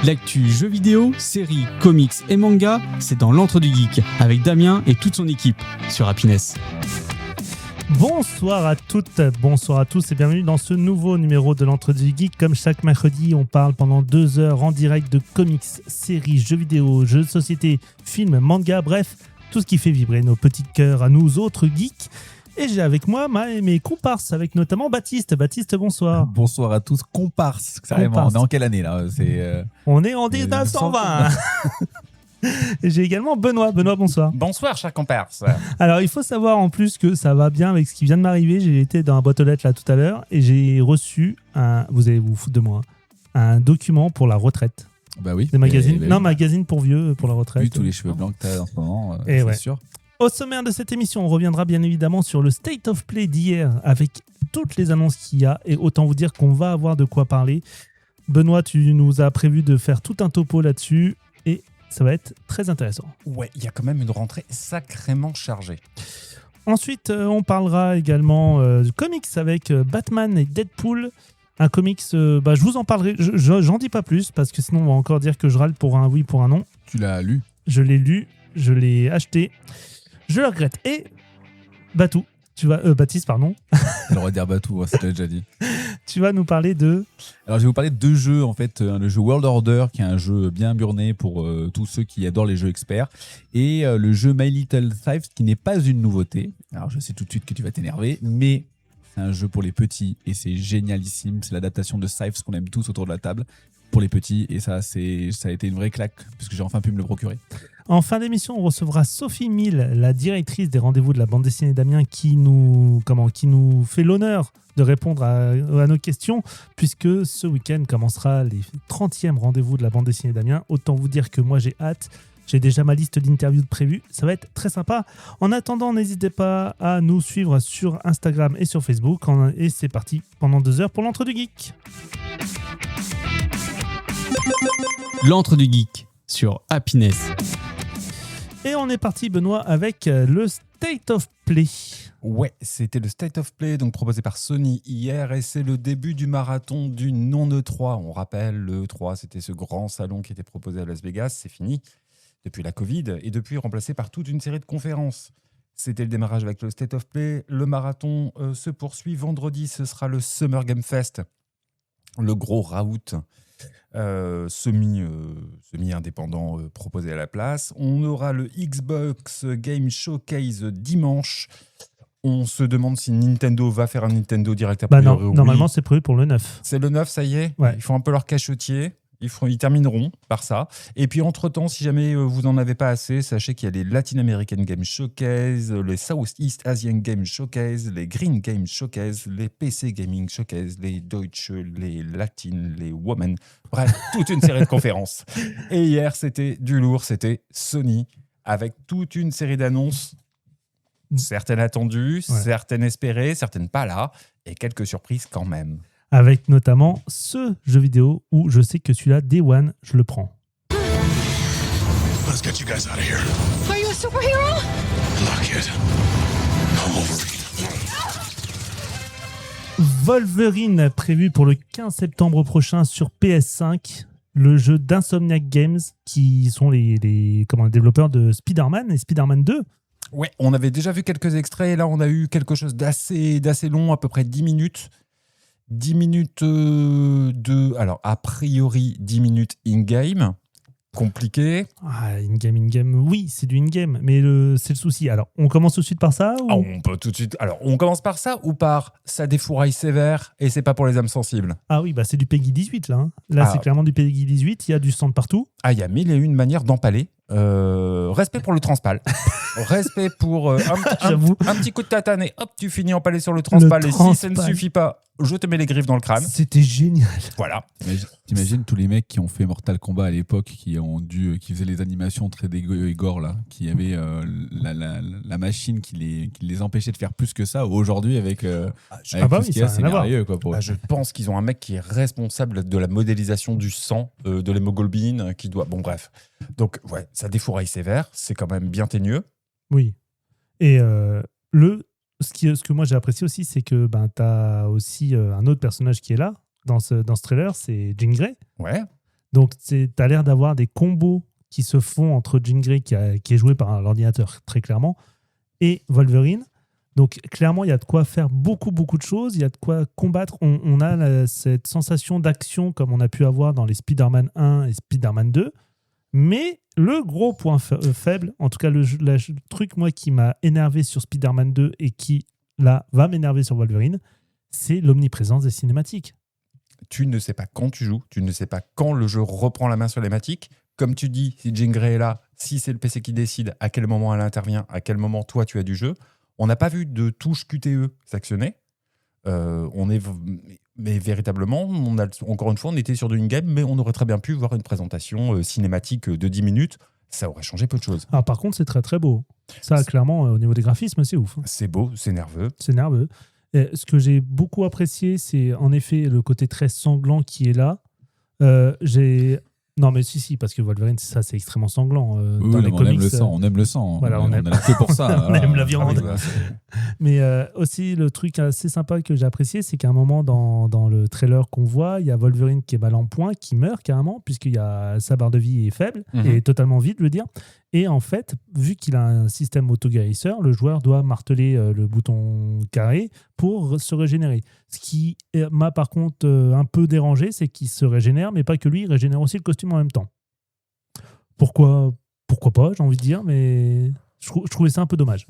L'actu jeux vidéo, séries, comics et manga, c'est dans l'Entre du Geek, avec Damien et toute son équipe sur Happiness. Bonsoir à toutes, bonsoir à tous et bienvenue dans ce nouveau numéro de l'Entre du Geek. Comme chaque mercredi, on parle pendant 2 heures en direct de comics, séries, jeux vidéo, jeux de société, films, manga, bref, tout ce qui fait vibrer nos petits cœurs à nous autres geeks. Et j'ai avec moi mes comparses, avec notamment Baptiste. Baptiste, bonsoir. Bonsoir à tous. Comparses, carrément. On est en quelle année là? On est en 1920. Et j'ai également Benoît. Benoît, bonsoir. Bonsoir, chers comparses. Alors, il faut savoir en plus que ça va bien avec ce qui vient de m'arriver. J'ai été dans la boîte aux lettres là tout à l'heure et j'ai reçu vous allez vous foutre de moi, un document pour la retraite. Bah oui. Des magazines. Non, magazine pour vieux, pour la retraite. Vu tous les cheveux blancs que tu as en ce moment, et c'est ouais. sûr. Au sommaire de cette émission, on reviendra bien évidemment sur le State of Play d'hier avec toutes les annonces qu'il y a et autant vous dire qu'on va avoir de quoi parler. Benoît, tu nous as prévu de faire tout un topo là-dessus et ça va être très intéressant. Ouais, il y a quand même une rentrée sacrément chargée. Ensuite, on parlera également de comics avec Batman et Deadpool. Un comics, je vous en parlerai, j'en dis pas plus parce que sinon on va encore dire que je râle pour un oui, pour un non. Tu l'as lu? Je l'ai lu, je l'ai acheté. Je le regrette. Et Batou, Baptiste, pardon. Le roi dire Batou, c'est déjà dit. Tu vas nous parler de... Alors, je vais vous parler de 2 jeux, en fait. Le jeu World Order, qui est un jeu bien burné pour tous ceux qui adorent les jeux experts. Et le jeu My Little Thieves, qui n'est pas une nouveauté. Alors, je sais tout de suite que tu vas t'énerver, mais c'est un jeu pour les petits et c'est génialissime. C'est l'adaptation de Thieves qu'on aime tous autour de la table pour les petits. Et ça a été une vraie claque, puisque j'ai enfin pu me le procurer. En fin d'émission, on recevra Sophie Mille, la directrice des rendez-vous de la bande dessinée Damien, qui nous fait l'honneur de répondre à nos questions, puisque ce week-end commencera les 30e rendez-vous de la bande dessinée Damien. Autant vous dire que moi j'ai hâte. J'ai déjà ma liste d'interviews prévues. Ça va être très sympa. En attendant, n'hésitez pas à nous suivre sur Instagram et sur Facebook. Et c'est parti pendant 2 heures pour l'Entre du Geek. L'Entre du Geek sur Happiness. Et on est parti, Benoît, avec le State of Play. Ouais, c'était le State of Play donc proposé par Sony hier et c'est le début du marathon du non-E3. On rappelle, le E3, c'était ce grand salon qui était proposé à Las Vegas. C'est fini depuis la Covid et depuis remplacé par toute une série de conférences. C'était le démarrage avec le State of Play. Le marathon se poursuit. Vendredi, ce sera le Summer Game Fest, le gros raout semi-indépendant proposé à la place. On aura le Xbox Game Showcase dimanche. On se demande si Nintendo va faire un Nintendo Direct. Non, normalement c'est prévu pour le 9. C'est le 9, ça y est. Ouais. Ils font un peu leur cachetier. Ils termineront par ça. Et puis, entre-temps, si jamais vous n'en avez pas assez, sachez qu'il y a les Latin American Game Showcase, les Southeast Asian Game Showcase, les Green Game Showcase, les PC Gaming Showcase, les Deutsche, les Latin, les Women. Bref, toute une série de conférences. Et hier, c'était du lourd. C'était Sony avec toute une série d'annonces. Certaines attendues, certaines espérées, certaines pas là. Et quelques surprises quand même. Avec notamment ce jeu vidéo où je sais que celui-là, Day One, je le prends. Let's get you guys out of here. Are you a superhero? Look it. Wolverine, prévu pour le 15 septembre prochain sur PS5. Le jeu d'Insomniac Games, qui sont les développeurs de Spider-Man et Spider-Man 2. Ouais, on avait déjà vu quelques extraits et là, on a eu quelque chose d'assez long, à peu près 10 minutes. 10 minutes alors a priori 10 minutes in-game, compliqué. In-game, oui, c'est du in-game, mais c'est le souci. Alors, on commence tout de suite par ça ou... On peut tout de suite. Alors, on commence par ça ou par ça défouraille sévère et c'est pas pour les âmes sensibles? Ah oui, c'est du Peggy 18 là. Là, c'est clairement du Peggy 18, il y a du sang de partout. Il y a 1001 manières d'empaler. Respect pour le transpal. Respect pour un petit coup de tatane et hop, tu finis empalé sur le transpal. Et si ça ne suffit pas, je te mets les griffes dans le crâne. C'était génial. Voilà. T'imagines tous les mecs qui ont fait Mortal Kombat à l'époque, qui faisaient les animations très gore là, qui avaient la machine qui les empêchait de faire plus que ça. Aujourd'hui, avec tout ce qu'il y a, c'est merveilleux quoi. Je pense qu'ils ont un mec qui est responsable de la modélisation du sang, de l'hémoglobine, qui doit. Bon bref. Donc ouais, ça défouraille sévère. C'est quand même bien teigneux. Oui. Et ce que moi j'ai apprécié aussi, c'est que tu as aussi un autre personnage qui est là dans ce trailer, c'est Jean Grey. Ouais. Donc, tu as l'air d'avoir des combos qui se font entre Jean Grey, qui est joué par l'ordinateur très clairement, et Wolverine. Donc, clairement, il y a de quoi faire beaucoup de choses. Il y a de quoi combattre. On a cette sensation d'action comme on a pu avoir dans les Spider-Man 1 et Spider-Man 2. Mais le gros point faible, en tout cas le truc moi qui m'a énervé sur Spider-Man 2 et qui, là, va m'énerver sur Wolverine, c'est l'omniprésence des cinématiques. Tu ne sais pas quand tu joues, tu ne sais pas quand le jeu reprend la main sur les thématiques. Comme tu dis, si Jean Grey est là, si c'est le PC qui décide à quel moment elle intervient, à quel moment toi tu as du jeu. On n'a pas vu de touche QTE s'actionner. Mais véritablement, encore une fois, on était sur du in-game, mais on aurait très bien pu voir une présentation cinématique de 10 minutes. Ça aurait changé peu de choses. Ah, par contre, c'est très beau. Ça, clairement, au niveau des graphismes, c'est ouf. C'est beau, c'est nerveux. C'est nerveux. Et ce que j'ai beaucoup apprécié, c'est en effet le côté très sanglant qui est là. Non, mais si, parce que Wolverine, c'est extrêmement sanglant. Dans les comics, on aime le sang. Voilà, on est là que pour ça. On aime la viande. Ah oui, Mais aussi, le truc assez sympa que j'ai apprécié, c'est qu'à un moment, dans le trailer qu'on voit, il y a Wolverine qui est mal en point, qui meurt carrément, puisqu'il y a sa barre de vie est faible, et totalement vide, je veux dire. Et en fait, vu qu'il a un système auto-guérisseur, le joueur doit marteler le bouton carré pour se régénérer. Ce qui m'a par contre un peu dérangé, c'est qu'il se régénère, mais pas que lui, il régénère aussi le costume en même temps. Pourquoi pas, j'ai envie de dire, mais je trouvais ça un peu dommage.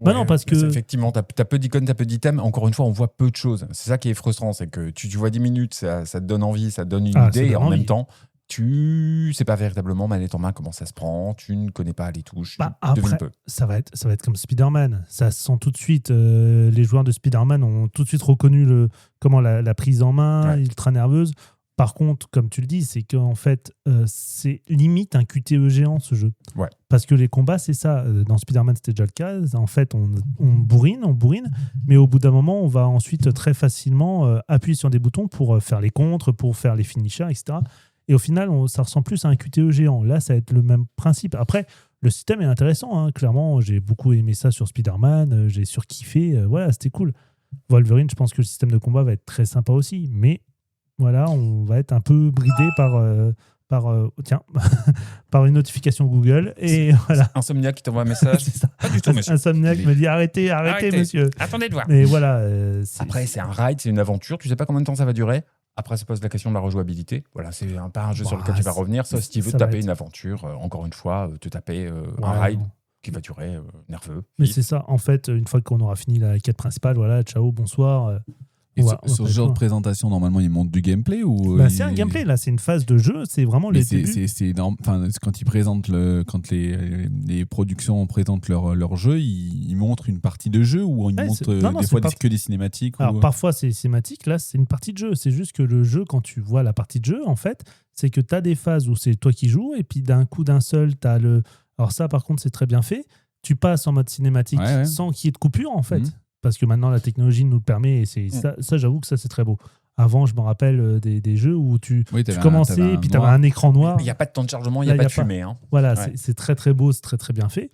Ouais, non, parce que... Effectivement, t'as peu d'icônes, t'as peu d'items. Encore une fois, on voit peu de choses. C'est ça qui est frustrant, c'est que tu vois 10 minutes, ça te donne envie, ça te donne une idée, et en même temps, tu sais pas véritablement manette en main comment ça se prend, tu ne connais pas les touches, tu devines peu. Ça va être comme Spider-Man. Ça se sent tout de suite. Les joueurs de Spider-Man ont tout de suite reconnu la prise en main, ultra nerveuse. Par contre, comme tu le dis, c'est qu'en fait, c'est limite un QTE géant, ce jeu. Ouais. Parce que les combats, c'est ça. Dans Spider-Man, c'était déjà le cas. En fait, on bourrine, mais au bout d'un moment, on va ensuite très facilement appuyer sur des boutons pour faire les contres, pour faire les finishers, etc. Et au final, ça ressemble plus à un QTE géant. Là, ça va être le même principe. Après, le système est intéressant. Hein. Clairement, j'ai beaucoup aimé ça sur Spider-Man. J'ai surkiffé. Voilà, c'était cool. Wolverine, je pense que le système de combat va être très sympa aussi. Mais voilà, on va être un peu bridé par une notification Google. Et voilà. Insomniac qui t'envoie un message. C'est ça. Pas du tout, monsieur. Insomniac me dit arrêtez, monsieur. Attendez de voir. Mais voilà. Après, c'est un ride, c'est une aventure. Tu sais pas combien de temps ça va durer. Après, ça pose la question de la rejouabilité. Voilà, c'est pas un jeu sur lequel tu vas revenir. Sauf si tu veux te taper une aventure, encore une fois, te taper un ride qui va durer nerveux. Mais c'est ça. En fait, une fois qu'on aura fini la quête principale, voilà, ciao, bonsoir. Et sur ce genre de présentation, normalement, ils montrent du gameplay ou c'est un gameplay, là, c'est une phase de jeu, c'est vraiment les débuts. Quand ils présentent quand les productions présentent leur jeu, ils montrent une partie de jeu ou ils montrent des fois que des cinématiques. Alors parfois c'est cinématique, là c'est une partie de jeu. C'est juste que le jeu, quand tu vois la partie de jeu, en fait, c'est que tu as des phases où c'est toi qui joues et puis d'un coup d'un seul, tu as le. Alors ça, par contre, c'est très bien fait. Tu passes en mode cinématique sans qu'il y ait de coupure, en fait. Parce que maintenant la technologie nous le permet et ça j'avoue que ça c'est très beau. Avant, je me rappelle des jeux où tu commençais et puis tu avais un écran noir. Il n'y a pas de temps de chargement, il n'y a pas de fumée. Hein. Voilà, c'est très très beau, c'est très très bien fait.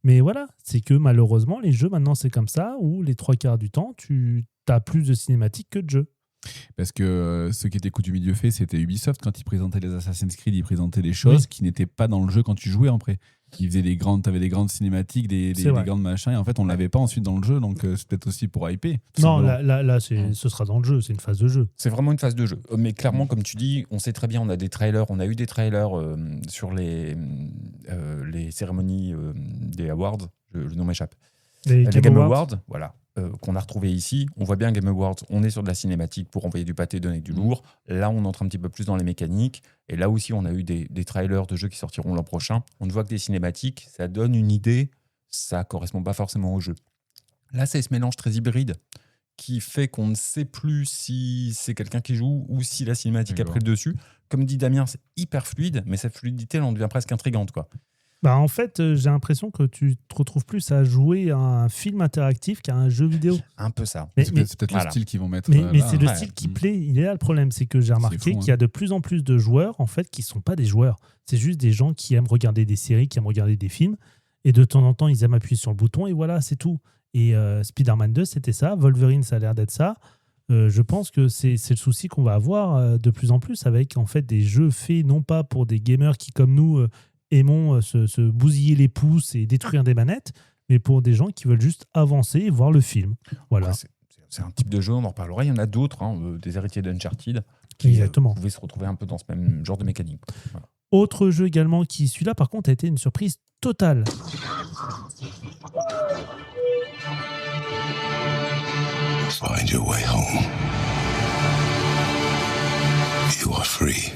Mais voilà, c'est que malheureusement, les jeux maintenant c'est comme ça, où les 3/4 du temps, tu as plus de cinématiques que de jeux. Parce que ce qui était coutumier du fait, c'était Ubisoft. Quand ils présentaient les Assassin's Creed, ils présentaient des choses qui n'étaient pas dans le jeu quand tu jouais après. Ils faisaient t'avais des grandes cinématiques, des grandes machins, et en fait on l'avait pas ensuite dans le jeu, donc c'est peut-être aussi pour hyper. Non, là ce sera dans le jeu, c'est une phase de jeu. C'est vraiment une phase de jeu. Mais clairement, comme tu dis, on sait très bien, on a eu des trailers sur les cérémonies des awards, le nom m'échappe. Les Game Awards, voilà. Qu'on a retrouvé ici. On voit bien Game Awards, on est sur de la cinématique pour envoyer du pâté, donner du lourd. Là, on entre un petit peu plus dans les mécaniques. Et là aussi, on a eu des trailers de jeux qui sortiront l'an prochain. On ne voit que des cinématiques, ça donne une idée, ça ne correspond pas forcément au jeu. Là, c'est ce mélange très hybride qui fait qu'on ne sait plus si c'est quelqu'un qui joue ou si la cinématique a pris le dessus. Comme dit Damien, c'est hyper fluide, mais cette fluidité, elle en devient presque intrigante, quoi. En fait, j'ai l'impression que tu te retrouves plus à jouer à un film interactif qu'à un jeu vidéo. Un peu ça. C'est peut-être le style qu'ils vont mettre. Mais c'est le style qui plaît. Il est là le problème, c'est que j'ai remarqué qu'il y a de plus en plus de joueurs en fait qui sont pas des joueurs. C'est juste des gens qui aiment regarder des séries, qui aiment regarder des films, et de temps en temps ils aiment appuyer sur le bouton et voilà, c'est tout. Et Spider-Man 2, c'était ça. Wolverine, ça a l'air d'être ça. Je pense que c'est le souci qu'on va avoir de plus en plus avec en fait des jeux faits non pas pour des gamers qui comme nous aimons se bousiller les pouces et détruire des manettes, mais pour des gens qui veulent juste avancer et voir le film. Voilà. Ouais, c'est un type de jeu, on en reparlera. Il y en a d'autres, des héritiers d'Uncharted, qui Exactement. pouvaient se retrouver un peu dans ce même genre de mécanique. Voilà. Autre jeu également qui, celui-là par contre, a été une surprise totale. Find your way home. You are free.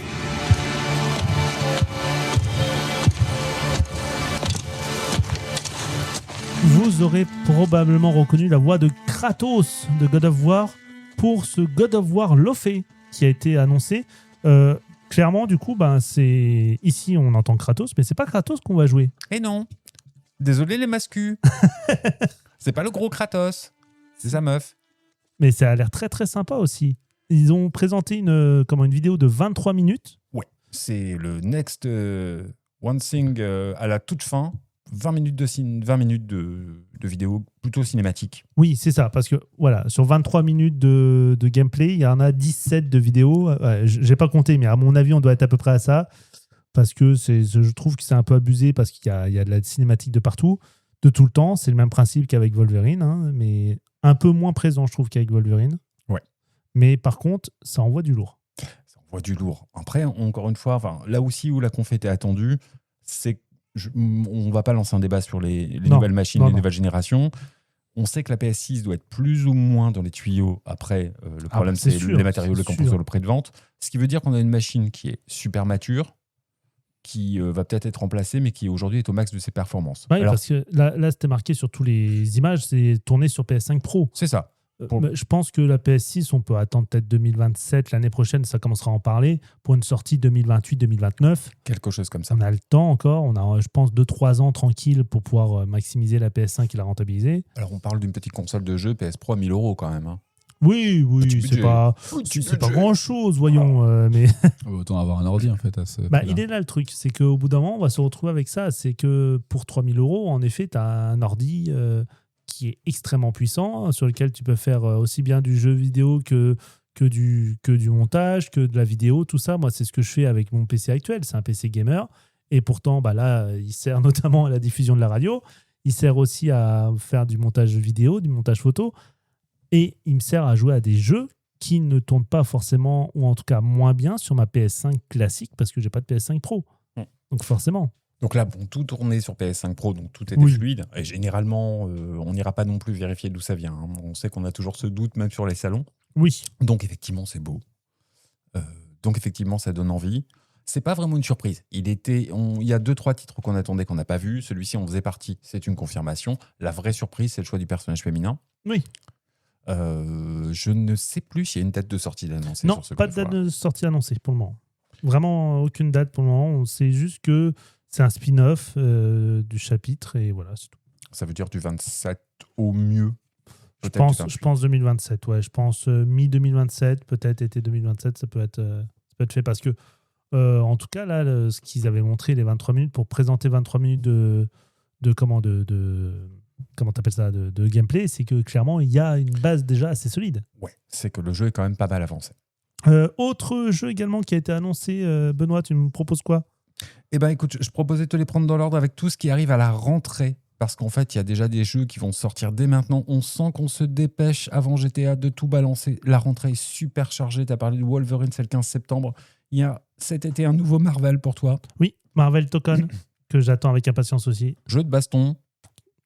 Vous aurez probablement reconnu la voix de Kratos de God of War pour ce God of War Lofé qui a été annoncé. Clairement, du coup, c'est ici on entend Kratos, mais c'est pas Kratos qu'on va jouer. Et non. Désolé les mascus. C'est pas le gros Kratos. C'est sa meuf. Mais ça a l'air très très sympa aussi. Ils ont présenté une vidéo de 23 minutes. Ouais. C'est le next one thing à la toute fin. 20 minutes de vidéo plutôt cinématique. Oui, c'est ça, parce que voilà, sur 23 minutes de gameplay, il y en a 17 de vidéo. J'ai pas compté, mais à mon avis, on doit être à peu près à ça, parce que je trouve que c'est un peu abusé, parce qu'il y a de la cinématique de partout, de tout le temps. C'est le même principe qu'avec Wolverine, mais un peu moins présent, je trouve, qu'avec Wolverine. Ouais. Mais par contre, ça envoie du lourd. Ça envoie du lourd. Après, encore une fois, là aussi où la conf était attendue, c'est on ne va pas lancer un débat sur les nouvelles machines, les nouvelles générations. On sait que la PS6 doit être plus ou moins dans les tuyaux. Après, le problème, c'est sûr, les matériaux, les composants, le prix de vente. Ce qui veut dire qu'on a une machine qui est super mature, qui va peut-être être remplacée, mais qui aujourd'hui est au max de ses performances. Oui, parce que là c'était marqué sur toutes les images, c'est tourné sur PS5 Pro. C'est ça. Je pense que la PS6, on peut attendre peut-être 2027, l'année prochaine, ça commencera à en parler, pour une sortie 2028-2029. Quelque chose comme ça. On a le temps encore, on a, je pense, 2-3 ans tranquille pour pouvoir maximiser la PS5 et la rentabiliser. Alors, on parle d'une petite console de jeu PS Pro à 1000 € quand même. Hein. Oui, c'est pas grand-chose, voyons. Mais Autant avoir un ordi, en fait. À ce il est là le truc, c'est qu'au bout d'un moment, on va se retrouver avec ça. C'est que pour 3000 €, en effet, tu as un ordi qui est extrêmement puissant, sur lequel tu peux faire aussi bien du jeu vidéo que du montage, que de la vidéo, tout ça. Moi, c'est ce que je fais avec mon PC actuel. C'est un PC gamer. Et pourtant, là, il sert notamment à la diffusion de la radio. Il sert aussi à faire du montage vidéo, du montage photo. Et il me sert à jouer à des jeux qui ne tournent pas forcément, ou en tout cas moins bien, sur ma PS5 classique, parce que j'ai pas de PS5 Pro. Donc forcément. Donc là, tout tournait sur PS5 Pro, donc tout était fluide. Et généralement, on n'ira pas non plus vérifier d'où ça vient. Hein. On sait qu'on a toujours ce doute, même sur les salons. Oui. Donc effectivement, c'est beau. Donc effectivement, ça donne envie. C'est pas vraiment une surprise. Il y a 2-3 titres qu'on attendait, qu'on n'a pas vus. Celui-ci en faisait partie. C'est une confirmation. La vraie surprise, c'est le choix du personnage féminin. Oui. Je ne sais plus s'il y a une date de sortie annoncée. Non, sur ce pas de date de sortie annoncée pour le moment. Vraiment aucune date pour le moment. On sait juste que c'est un spin-off du chapitre et voilà, c'est tout. Ça veut dire du 27 au mieux. Je pense 2027, ouais. Je pense mi-2027, peut-être été 2027, ça peut être fait parce que, en tout cas, là, ce qu'ils avaient montré, les 23 minutes, pour présenter 23 minutes de gameplay, c'est que clairement, il y a une base déjà assez solide. Ouais, c'est que le jeu est quand même pas mal avancé. Autre jeu également qui a été annoncé, Benoît, tu me proposes quoi ? Eh bien, écoute, je proposais de te les prendre dans l'ordre avec tout ce qui arrive à la rentrée. Parce qu'en fait, il y a déjà des jeux qui vont sortir dès maintenant. On sent qu'on se dépêche avant GTA de tout balancer. La rentrée est super chargée. Tu as parlé de Wolverine, c'est le 15 septembre. Il y a cet été un nouveau Marvel pour toi. Oui, Marvel Token, que j'attends avec impatience aussi. Jeu de baston.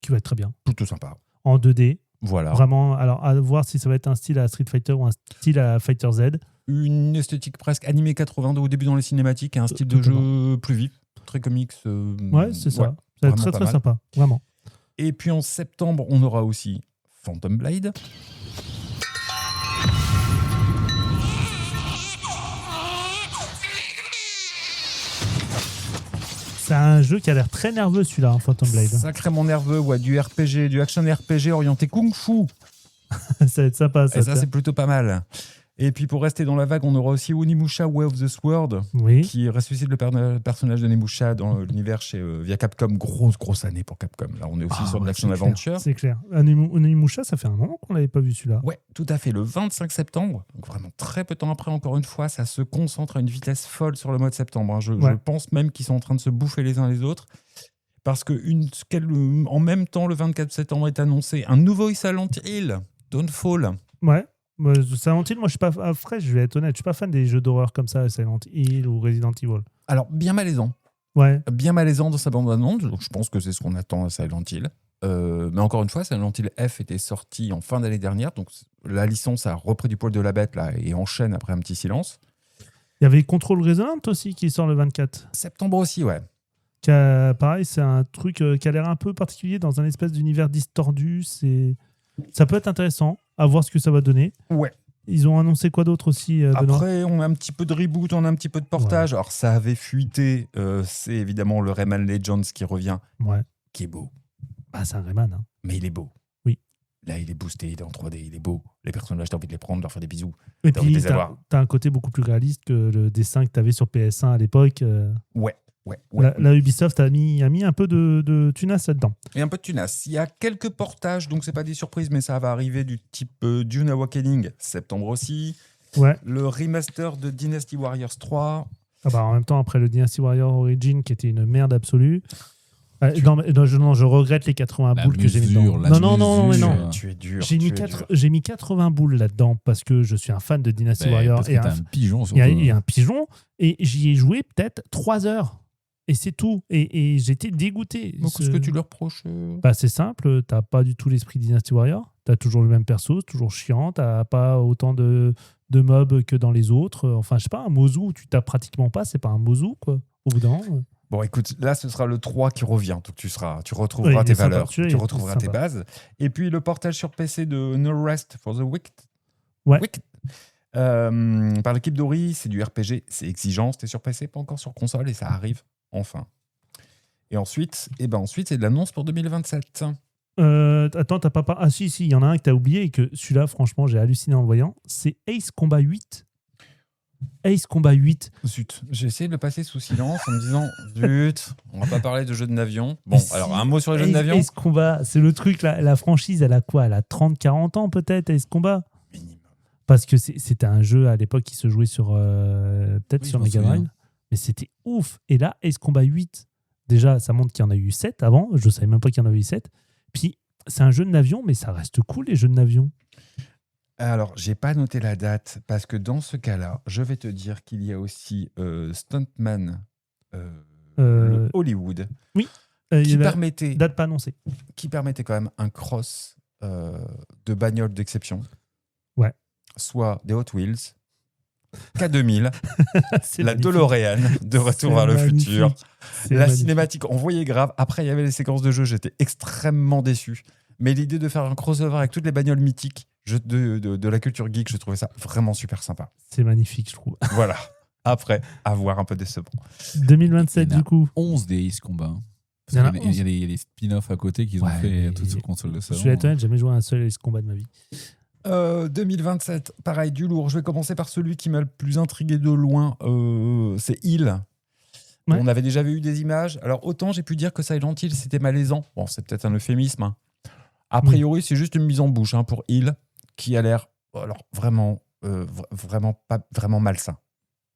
Qui va être très bien. Plutôt sympa. En 2D. Voilà. Vraiment, alors à voir si ça va être un style à Street Fighter ou un style à Fighter Z. Une esthétique presque animée 80 au début dans les cinématiques et un style de jeu plus vif. Très comics. Ouais, c'est ça. Ça va être très très sympa, vraiment. Et puis en septembre, on aura aussi Phantom Blade. C'est un jeu qui a l'air très nerveux celui-là, hein, Phantom Blade. Sacrément nerveux, ouais, du RPG, du action RPG orienté Kung Fu. Ça va être sympa. Ça c'est plutôt pas mal. Et puis pour rester dans la vague, on aura aussi Onimusha Way of the Sword, Oui. qui ressuscite le personnage de Onimusha dans l'univers via Capcom. Grosse année pour Capcom. Là, on est aussi sur de l'action-aventure. C'est clair. Onimusha, ça fait un moment qu'on l'avait pas vu celui-là. Ouais, tout à fait. Le 25 septembre, donc vraiment très peu de temps après, encore une fois, ça se concentre à une vitesse folle sur le mois de septembre. Hein. Je pense même qu'ils sont en train de se bouffer les uns les autres. Parce que en même temps, le 24 septembre est annoncé un nouveau Silent Hill, Dawnfall. Ouais. Silent Hill, moi je suis pas fraîche, je vais être honnête, je suis pas fan des jeux d'horreur comme ça, Silent Hill ou Resident Evil. Alors, bien malaisant. Ouais. Bien malaisant dans sa bande-annonce, donc je pense que c'est ce qu'on attend à Silent Hill. Mais encore une fois, Silent Hill F était sorti en fin d'année dernière, donc la licence a repris du poil de la bête là, et enchaîne après un petit silence. Il y avait Control Resonant aussi qui sort le 24. Septembre aussi, ouais. Pareil, c'est un truc qui a l'air un peu particulier dans un espèce d'univers distordu. Ça peut être intéressant à voir ce que ça va donner. Ouais. Ils ont annoncé quoi d'autre aussi, Benoît ? Après, on a un petit peu de reboot, on a un petit peu de portage. Ouais. Alors, ça avait fuité. C'est évidemment le Rayman Legends qui revient, qui est beau. Ah, c'est un Rayman. Hein. Mais il est beau. Oui. Là, il est boosté, il est en 3D, il est beau. Les personnages, t'as envie de les prendre, de leur faire des bisous. Et puis, t'as un côté beaucoup plus réaliste que le dessin que t'avais sur PS1 à l'époque. Ouais. Là, Ubisoft a mis un peu de tunasse là-dedans. Et un peu de tunasse. Il y a quelques portages, donc c'est pas des surprises, mais ça va arriver du type Dune Awakening, septembre aussi. Ouais. Le remaster de Dynasty Warriors 3. Ah bah, en même temps, après le Dynasty Warriors Origin, qui était une merde absolue. Je regrette les 80 boules que j'ai mis dedans. Non. Tu es dur. J'ai mis 80 boules là-dedans parce que je suis un fan de Dynasty Warriors. Et un pigeon surtout. Il y a un pigeon et j'y ai joué peut-être 3 heures. Et c'est tout. Et j'étais dégoûté. Donc, qu'est-ce que tu leur reproches C'est simple. T'as pas du tout l'esprit Dynasty Warrior. T'as toujours le même perso, c'est toujours chiant. T'as pas autant de mobs que dans les autres. Enfin, je sais pas, un Mozu où tu tapes pratiquement pas, c'est pas un Mozu, quoi. Au bout d'un moment. Bon, écoute, là, ce sera le 3 qui revient. Donc, tu retrouveras tes valeurs, tu retrouveras tes bases. Et puis, le portage sur PC de No Rest for the Wicked. Ouais. Par l'équipe d'Ori, c'est du RPG, c'est exigeant. C'était sur PC, pas encore sur console, et ça arrive enfin. Et ensuite, c'est de l'annonce pour 2027. Attends, t'as pas... Ah si, il y en a un que t'as oublié et que celui-là, franchement, j'ai halluciné en le voyant. C'est Ace Combat 8. Ace Combat 8. Zut, j'ai essayé de le passer sous silence en me disant zut, on va pas parler de jeux de navion. Bon, alors un mot sur les jeux de navion. Ace Combat, c'est le truc, la franchise, elle a quoi ? Elle a 30-40 ans peut-être, Ace Combat ? Minimum. Parce que c'était un jeu à l'époque qui se jouait sur sur Mega Drive. Mais c'était ouf. Et là, Ace Combat 8, déjà, ça montre qu'il y en a eu 7 avant. Je savais même pas qu'il y en avait eu 7. Puis, c'est un jeu de navion, mais ça reste cool, les jeux de navion. Alors, j'ai pas noté la date, parce que dans ce cas-là, je vais te dire qu'il y a aussi Stuntman Hollywood. Oui. Qui permettait... Date pas annoncée. Qui permettait quand même un cross de bagnoles d'exception. Ouais. Soit des Hot Wheels, K2000, la magnifique. DeLorean de Retour vers le futur, la magnifique. cinématique, on voyait grave. Après, il y avait les séquences de jeu, j'étais extrêmement déçu. Mais l'idée de faire un crossover avec toutes les bagnoles mythiques de la culture geek, je trouvais ça vraiment super sympa. C'est magnifique, je trouve. Voilà. Après, avoir un peu décevant. 2027, du coup. 11 des Ace Combat. Il y en a Il y a les spin-offs à côté qu'ils ont fait toutes sur console de salon. Je suis honnête, j'ai jamais joué à un seul Ace Combat de ma vie. 2027, pareil, du lourd. Je vais commencer par celui qui m'a le plus intrigué de loin. C'est Hill. Ouais. On avait déjà vu des images. Alors, autant j'ai pu dire que Silent Hill, c'était malaisant. Bon, c'est peut-être un euphémisme. Hein. A priori, c'est juste une mise en bouche pour Hill, qui a l'air vraiment malsain.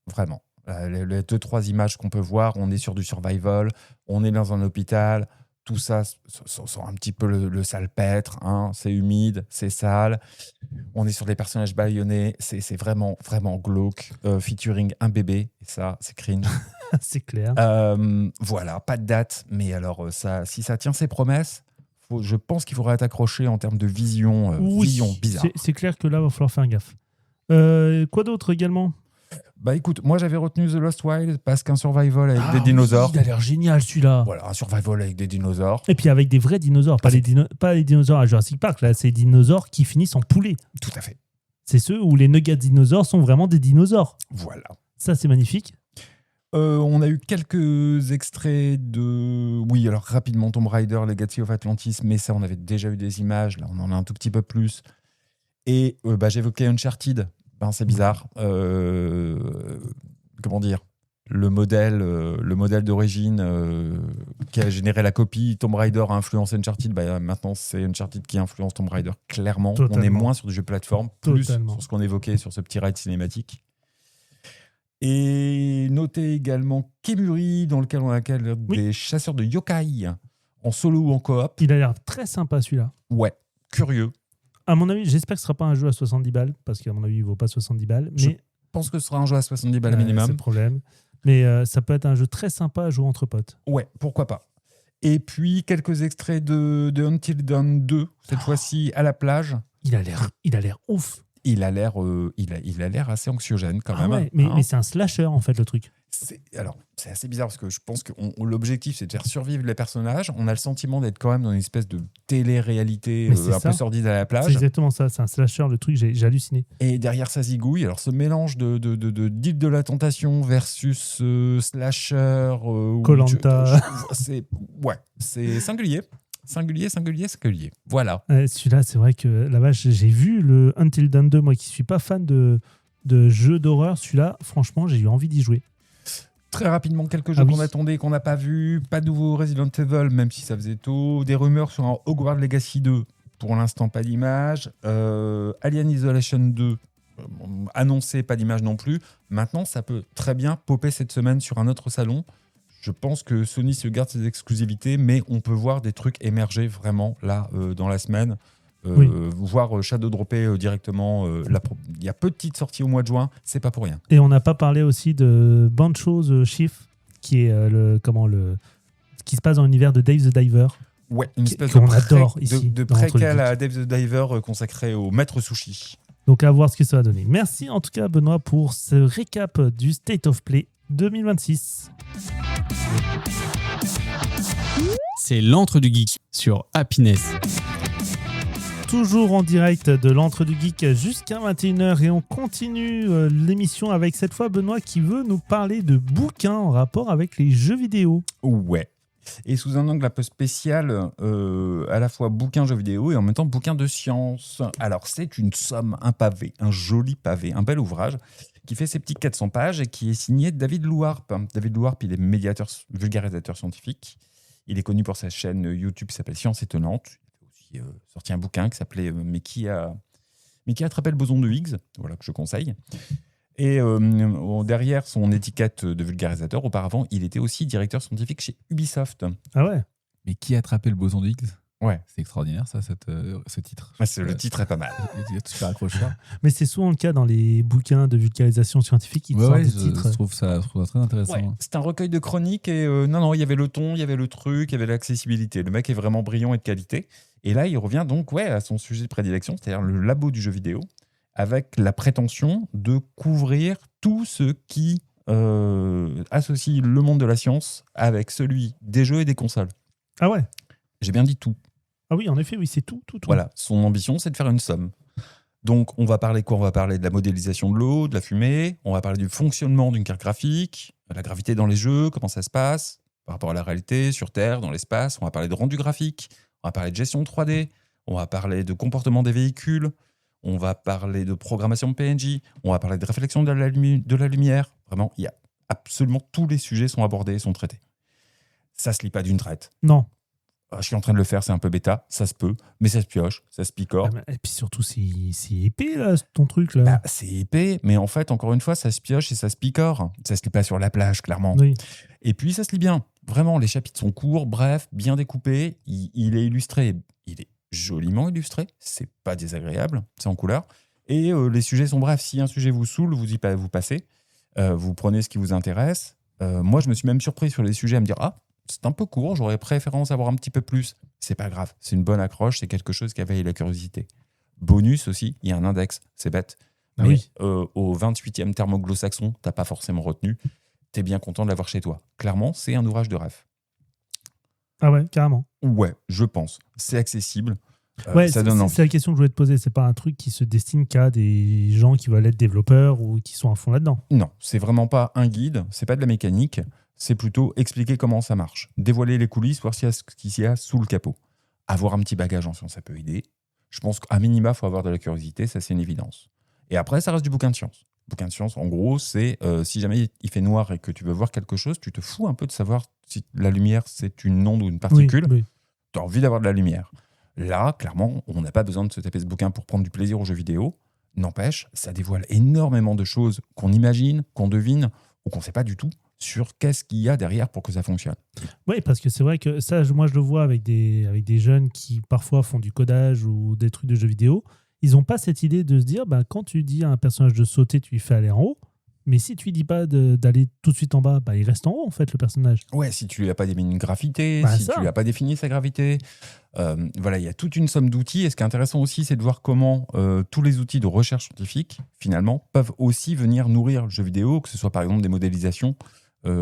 Vraiment. Les 2-3 images qu'on peut voir, on est sur du survival, on est dans un hôpital. Tout ça sent un petit peu le salpêtre, hein. C'est humide, c'est sale. On est sur des personnages bâillonnés, c'est vraiment glauque. Featuring un bébé, et ça, c'est cringe. C'est clair. Voilà, pas de date, mais alors si ça tient ses promesses, je pense qu'il faudra être accroché en termes de vision bizarre. C'est clair que là, il va falloir faire gaffe. Quoi d'autre également ? Bah écoute, moi j'avais retenu The Lost Wild parce qu'un survival avec des dinosaures. Oui, il a l'air génial celui-là. Voilà, un survival avec des dinosaures. Et puis avec des vrais dinosaures, pas les dinosaures à Jurassic Park, là, c'est des dinosaures qui finissent en poulet. Tout à fait. C'est ceux où les nuggets dinosaures sont vraiment des dinosaures. Voilà. Ça, c'est magnifique. On a eu quelques extraits de... Oui, alors rapidement, Tomb Raider, Legacy of Atlantis, mais ça, on avait déjà eu des images. Là, on en a un tout petit peu plus. Et j'évoquais Uncharted. Ben, c'est bizarre. Comment dire ? Le modèle d'origine qui a généré la copie Tomb Raider a influencé Uncharted. Maintenant, c'est Uncharted qui influence Tomb Raider, clairement. Totalement. On est moins sur du jeu plateforme, plus Totalement. sur ce qu'on évoquait sur ce petit ride cinématique. Et notez également Kemuri, dans lequel on a des chasseurs de yokai en solo ou en coop. Il a l'air très sympa celui-là. Ouais, curieux. À mon avis, j'espère que ce sera pas un jeu à 70 balles, parce qu'à mon avis, il vaut pas 70 balles. Je Mais pense que ce sera un jeu à 70 balles c'est minimum. le problème. Mais ça peut être un jeu très sympa à jouer entre potes. Ouais, pourquoi pas. Et puis, quelques extraits de Until Dawn 2, cette fois-ci à la plage. Il a l'air ouf. Il a l'air assez anxiogène quand même. Ouais, mais c'est un slasher en fait le truc. C'est assez bizarre parce que je pense que l'objectif c'est de faire survivre les personnages. On a le sentiment d'être quand même dans une espèce de télé-réalité Mais c'est un ça. peu sordide à la C'est plage. exactement ça. C'est un slasher le truc. J'ai halluciné. Et derrière ça zigouille. Alors ce mélange d'île de la tentation versus slasher. Koh-Lanta. C'est singulier. Singulier. Voilà. Celui-là, c'est vrai que là-bas, j'ai vu le Until Dawn 2, moi qui suis pas fan de jeux d'horreur. Celui-là, franchement, j'ai eu envie d'y jouer. Très rapidement, quelques jeux Ah oui. qu'on attendait et qu'on n'a pas vu. Pas de nouveau Resident Evil, même si ça faisait tôt. Des rumeurs sur un Hogwarts Legacy 2. Pour l'instant, pas d'image. Alien Isolation 2, annoncé, pas d'image non plus. Maintenant, ça peut très bien popper cette semaine sur un autre salon. Je pense que Sony se garde ses exclusivités, mais on peut voir des trucs émerger vraiment là dans la semaine. Oui. Voir Shadow dropper directement. Il y a peu de petites sorties au mois de juin, c'est pas pour rien. Et on n'a pas parlé aussi de Bancho's Chief, qui est qui se passe dans l'univers de Dave the Diver. Ouais, une espèce qu'on adore ici, de dans Entre préquel les à Dave the Diver consacré au maître sushi. Donc à voir ce que ça va donner. Merci en tout cas Benoît pour ce récap du State of Play 2026. C'est l'antre du geek sur Happiness. Toujours en direct de l'Antre du Geek jusqu'à 21h et on continue l'émission avec cette fois Benoît qui veut nous parler de bouquins en rapport avec les jeux vidéo. Ouais. Et sous un angle un peu spécial, à la fois bouquin jeux vidéo et en même temps bouquin de science. Alors c'est une somme, un pavé, un joli pavé, un bel ouvrage qui fait ses petits 400 pages et qui est signé David Louarp. David Louarp, il est médiateur, vulgarisateur scientifique. Il est connu pour sa chaîne YouTube qui s'appelle Science Étonnante. Il a aussi sorti un bouquin qui s'appelait Mais qui a attrapé le boson de Higgs, voilà, que je conseille. Et derrière son étiquette de vulgarisateur, auparavant, il était aussi directeur scientifique chez Ubisoft. Ah ouais. Mais qui a attrapé le boson de Higgs ? Ouais. C'est extraordinaire, ça, ce titre. Le titre est pas mal. Il est super accrocheur. Mais c'est souvent le cas dans les bouquins de vulgarisation scientifique, ils sortent des titres. Je trouve ça très intéressant. Ouais, c'est un recueil de chroniques et non, il y avait le ton, il y avait le truc, il y avait l'accessibilité. Le mec est vraiment brillant et de qualité. Et là, il revient donc à son sujet de prédilection, c'est-à-dire le labo du jeu vidéo, avec la prétention de couvrir tout ce qui associe le monde de la science avec celui des jeux et des consoles. Ah ouais. J'ai bien dit tout. Ah oui, en effet, oui, c'est tout. Voilà, son ambition, c'est de faire une somme. Donc, on va parler quoi ? On va parler de la modélisation de l'eau, de la fumée, on va parler du fonctionnement d'une carte graphique, de la gravité dans les jeux, comment ça se passe, par rapport à la réalité, sur Terre, dans l'espace. On va parler de rendu graphique, on va parler de gestion 3D, on va parler de comportement des véhicules, on va parler de programmation de PNJ, on va parler de réflexion de la lumière. Vraiment, il y a absolument tous les sujets sont abordés et sont traités. Ça se lit pas d'une traite. Non. Je suis en train de le faire, c'est un peu bêta, ça se peut, mais ça se pioche, ça se picore. Et puis surtout, c'est épais, là, ton truc, là. Bah, c'est épais, mais en fait, encore une fois, ça se pioche et ça se picore. Ça se lit pas sur la plage, clairement. Oui. Et puis, ça se lit bien. Vraiment, les chapitres sont courts, brefs, bien découpés. Il est illustré, il est joliment illustré. C'est pas désagréable, c'est en couleur. Et les sujets sont brefs. Si un sujet vous saoule, vous passez. Vous prenez ce qui vous intéresse. Moi, je me suis même surpris sur les sujets à me dire « Ah, c'est un peu court, j'aurais préférence à avoir un petit peu plus. » C'est pas grave, c'est une bonne accroche, c'est quelque chose qui a éveillé la curiosité. Bonus aussi, il y a un index, c'est bête. Ah mais oui. au 28e terme anglo-saxon, t'as pas forcément retenu. T'es bien content de l'avoir chez toi. Clairement, c'est un ouvrage de rêve. Ah ouais, carrément. Ouais, je pense. C'est accessible. Ouais, ça donne envie. c'est la question que je voulais te poser. C'est pas un truc qui se destine qu'à des gens qui veulent être développeurs ou qui sont à fond là-dedans. Non, c'est vraiment pas un guide, c'est pas de la mécanique, c'est plutôt expliquer comment ça marche. Dévoiler les coulisses, voir ce qu'il y a sous le capot. Avoir un petit bagage en science, ça peut aider. Je pense qu'à minima, il faut avoir de la curiosité, ça c'est une évidence. Et après, ça reste du bouquin de science. Bouquin de science, en gros, c'est si jamais il fait noir et que tu veux voir quelque chose, tu te fous un peu de savoir si la lumière, c'est une onde ou une particule. Oui. Tu as envie d'avoir de la lumière. Là, clairement, on n'a pas besoin de se taper ce bouquin pour prendre du plaisir aux jeux vidéo. N'empêche, ça dévoile énormément de choses qu'on imagine, qu'on devine ou qu'on ne sait pas du tout sur qu'est-ce qu'il y a derrière pour que ça fonctionne. Oui, parce que c'est vrai que ça, moi, je le vois avec des jeunes qui parfois font du codage ou des trucs de jeux vidéo. Ils n'ont pas cette idée de se dire, quand tu dis à un personnage de sauter, tu lui fais aller en haut. Mais si tu lui dis pas d'aller tout de suite en bas, il reste en haut, en fait, le personnage. Ouais, si tu lui as pas défini une gravité, si ça. tu lui as pas défini sa gravité. Voilà, il y a toute une somme d'outils. Et ce qui est intéressant aussi, c'est de voir comment tous les outils de recherche scientifique, finalement, peuvent aussi venir nourrir le jeu vidéo, que ce soit par exemple des modélisations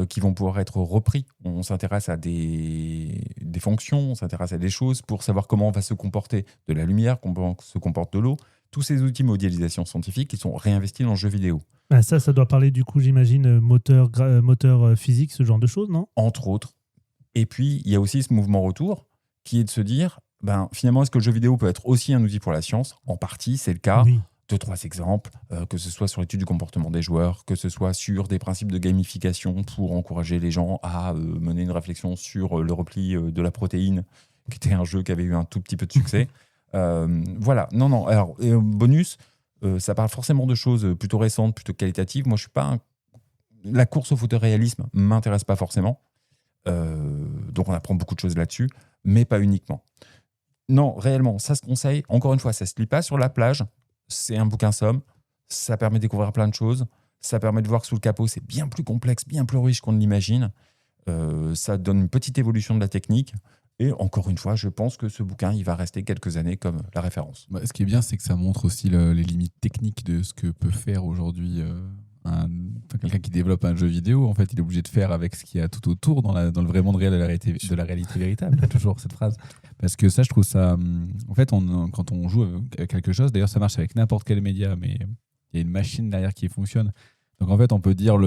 qui vont pouvoir être repris. On s'intéresse à des fonctions, on s'intéresse à des choses pour savoir comment va se comporter de la lumière, comment se comporte de l'eau. Tous ces outils de modélisation scientifique qui sont réinvestis dans le jeu vidéo. Ça doit parler du coup, j'imagine, moteur physique, ce genre de choses, non ? Entre autres. Et puis, il y a aussi ce mouvement retour qui est de se dire, finalement, est-ce que le jeu vidéo peut être aussi un outil pour la science ? En partie, c'est le cas. Oui. 2-3 exemples, que ce soit sur l'étude du comportement des joueurs, que ce soit sur des principes de gamification pour encourager les gens à mener une réflexion sur le repli de la protéine, qui était un jeu qui avait eu un tout petit peu de succès. Voilà. Non. Alors, bonus, ça parle forcément de choses plutôt récentes, plutôt qualitatives. Moi, je suis pas la course au photoréalisme m'intéresse pas forcément. Donc, on apprend beaucoup de choses là-dessus, mais pas uniquement. Non, réellement, ça se conseille. Encore une fois, ça se lit pas sur la plage. C'est un bouquin somme, ça permet de découvrir plein de choses, ça permet de voir que sous le capot, c'est bien plus complexe, bien plus riche qu'on ne l'imagine. Ça donne une petite évolution de la technique. Et encore une fois, je pense que ce bouquin, il va rester quelques années comme la référence. Ce qui est bien, c'est que ça montre aussi les limites techniques de ce que peut faire aujourd'hui quelqu'un qui développe un jeu vidéo. En fait, il est obligé de faire avec ce qu'il y a tout autour dans le vrai monde réel de la réalité véritable. Il y a toujours cette phrase. Parce que ça, je trouve ça... En fait, quand on joue à quelque chose, d'ailleurs, ça marche avec n'importe quel média, mais il y a une machine derrière qui fonctionne. Donc, en fait, on peut dire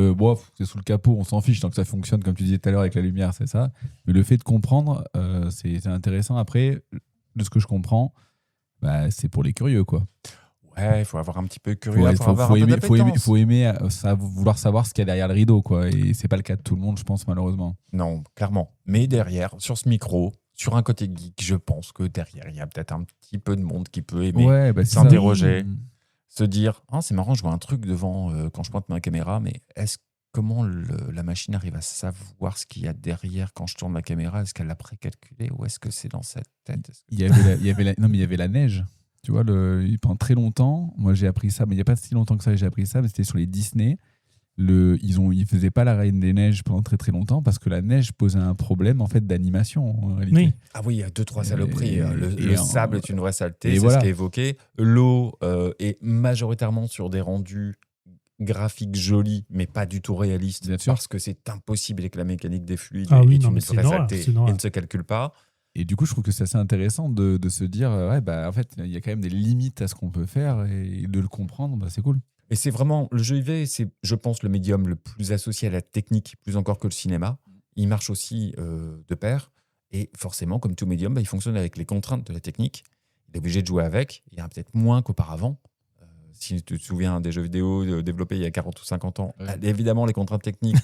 c'est sous le capot, on s'en fiche tant que ça fonctionne, comme tu disais tout à l'heure avec la lumière, c'est ça. Mais le fait de comprendre, c'est intéressant. Après, de ce que je comprends, c'est pour les curieux, quoi. Ouais, il faut avoir un petit peu curieux, il faut aimer vouloir savoir ce qu'il y a derrière le rideau, quoi. Et c'est pas le cas de tout le monde, je pense, malheureusement. Non, clairement. Mais derrière, sur ce micro, sur un côté geek, je pense que derrière, il y a peut-être un petit peu de monde qui peut aimer s'interroger, se dire c'est marrant, je vois un truc devant quand je pointe ma caméra, mais comment la machine arrive à savoir ce qu'il y a derrière quand je tourne ma caméra ? Est-ce qu'elle l'a précalculé ou est-ce que c'est dans cette tête ? Il y avait la neige. Tu vois, pendant très longtemps, moi j'ai appris ça, mais il n'y a pas si longtemps que ça j'ai appris ça, mais c'était sur les Disney. Ils faisaient pas la Reine des Neiges pendant très très longtemps parce que la neige posait un problème en fait d'animation en réalité. Oui. Ah oui, il y a 2-3 saloperies. Le sable est une vraie saleté, c'est voilà. ce qui est évoqué. L'eau est majoritairement sur des rendus graphiques jolis, mais pas du tout réalistes, parce que c'est impossible et que la mécanique des fluides est une vraie saleté et ne se calcule pas. Et du coup, je trouve que c'est assez intéressant de se dire, en fait, il y a quand même des limites à ce qu'on peut faire et de le comprendre, c'est cool. Et c'est vraiment, le jeu IV, c'est, je pense, le médium le plus associé à la technique, plus encore que le cinéma. Il marche aussi de pair. Et forcément, comme tout médium, il fonctionne avec les contraintes de la technique. Il est obligé de jouer avec. Il y en a peut-être moins qu'auparavant. Si tu te souviens des jeux vidéo développés il y a 40 ou 50 ans, évidemment, les contraintes techniques,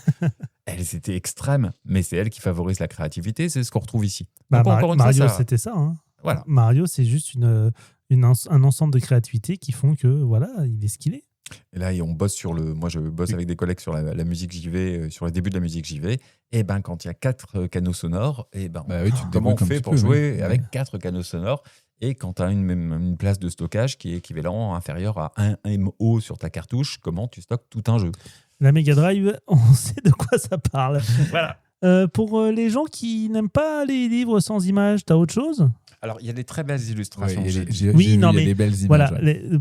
elles étaient extrêmes, mais c'est elles qui favorisent la créativité. C'est ce qu'on retrouve ici. Donc, Mario, c'était ça. Hein. Voilà. Mario, c'est juste un ensemble de créativités qui font que, voilà, il est ce qu'il est. Et là, on bosse moi, je bosse avec des collègues sur la musique JV, sur les débuts de la musique JV. Et quand il y a 4 canaux sonores, comment on fait pour jouer avec 4 canaux sonores ? Et quand tu as une place de stockage qui est équivalent, inférieur à 1 MO sur ta cartouche, comment tu stockes tout un jeu ? La Mega Drive, on sait de quoi ça parle. Voilà. Pour les gens qui n'aiment pas les livres sans images, tu as autre chose ? Alors, il y a des très belles illustrations. Il y a des belles images. Voilà,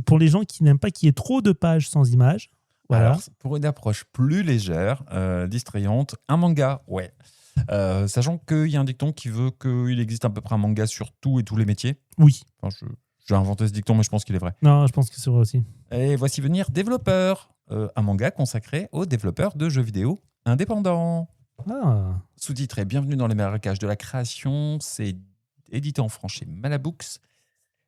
pour les gens qui n'aiment pas qu'il y ait trop de pages sans images. Voilà. Alors, pour une approche plus légère, distrayante, un manga, ouais. Sachant qu'il y a un dicton qui veut qu'il existe à peu près un manga sur tout et tous les métiers. Oui. Enfin, j'ai inventé ce dicton, mais je pense qu'il est vrai. Non, je pense que c'est vrai aussi. Et voici venir Développeur, un manga consacré aux développeurs de jeux vidéo indépendants. Ah. Sous-titré Bienvenue dans les marécages de la création, c'est édité en France chez Malabooks.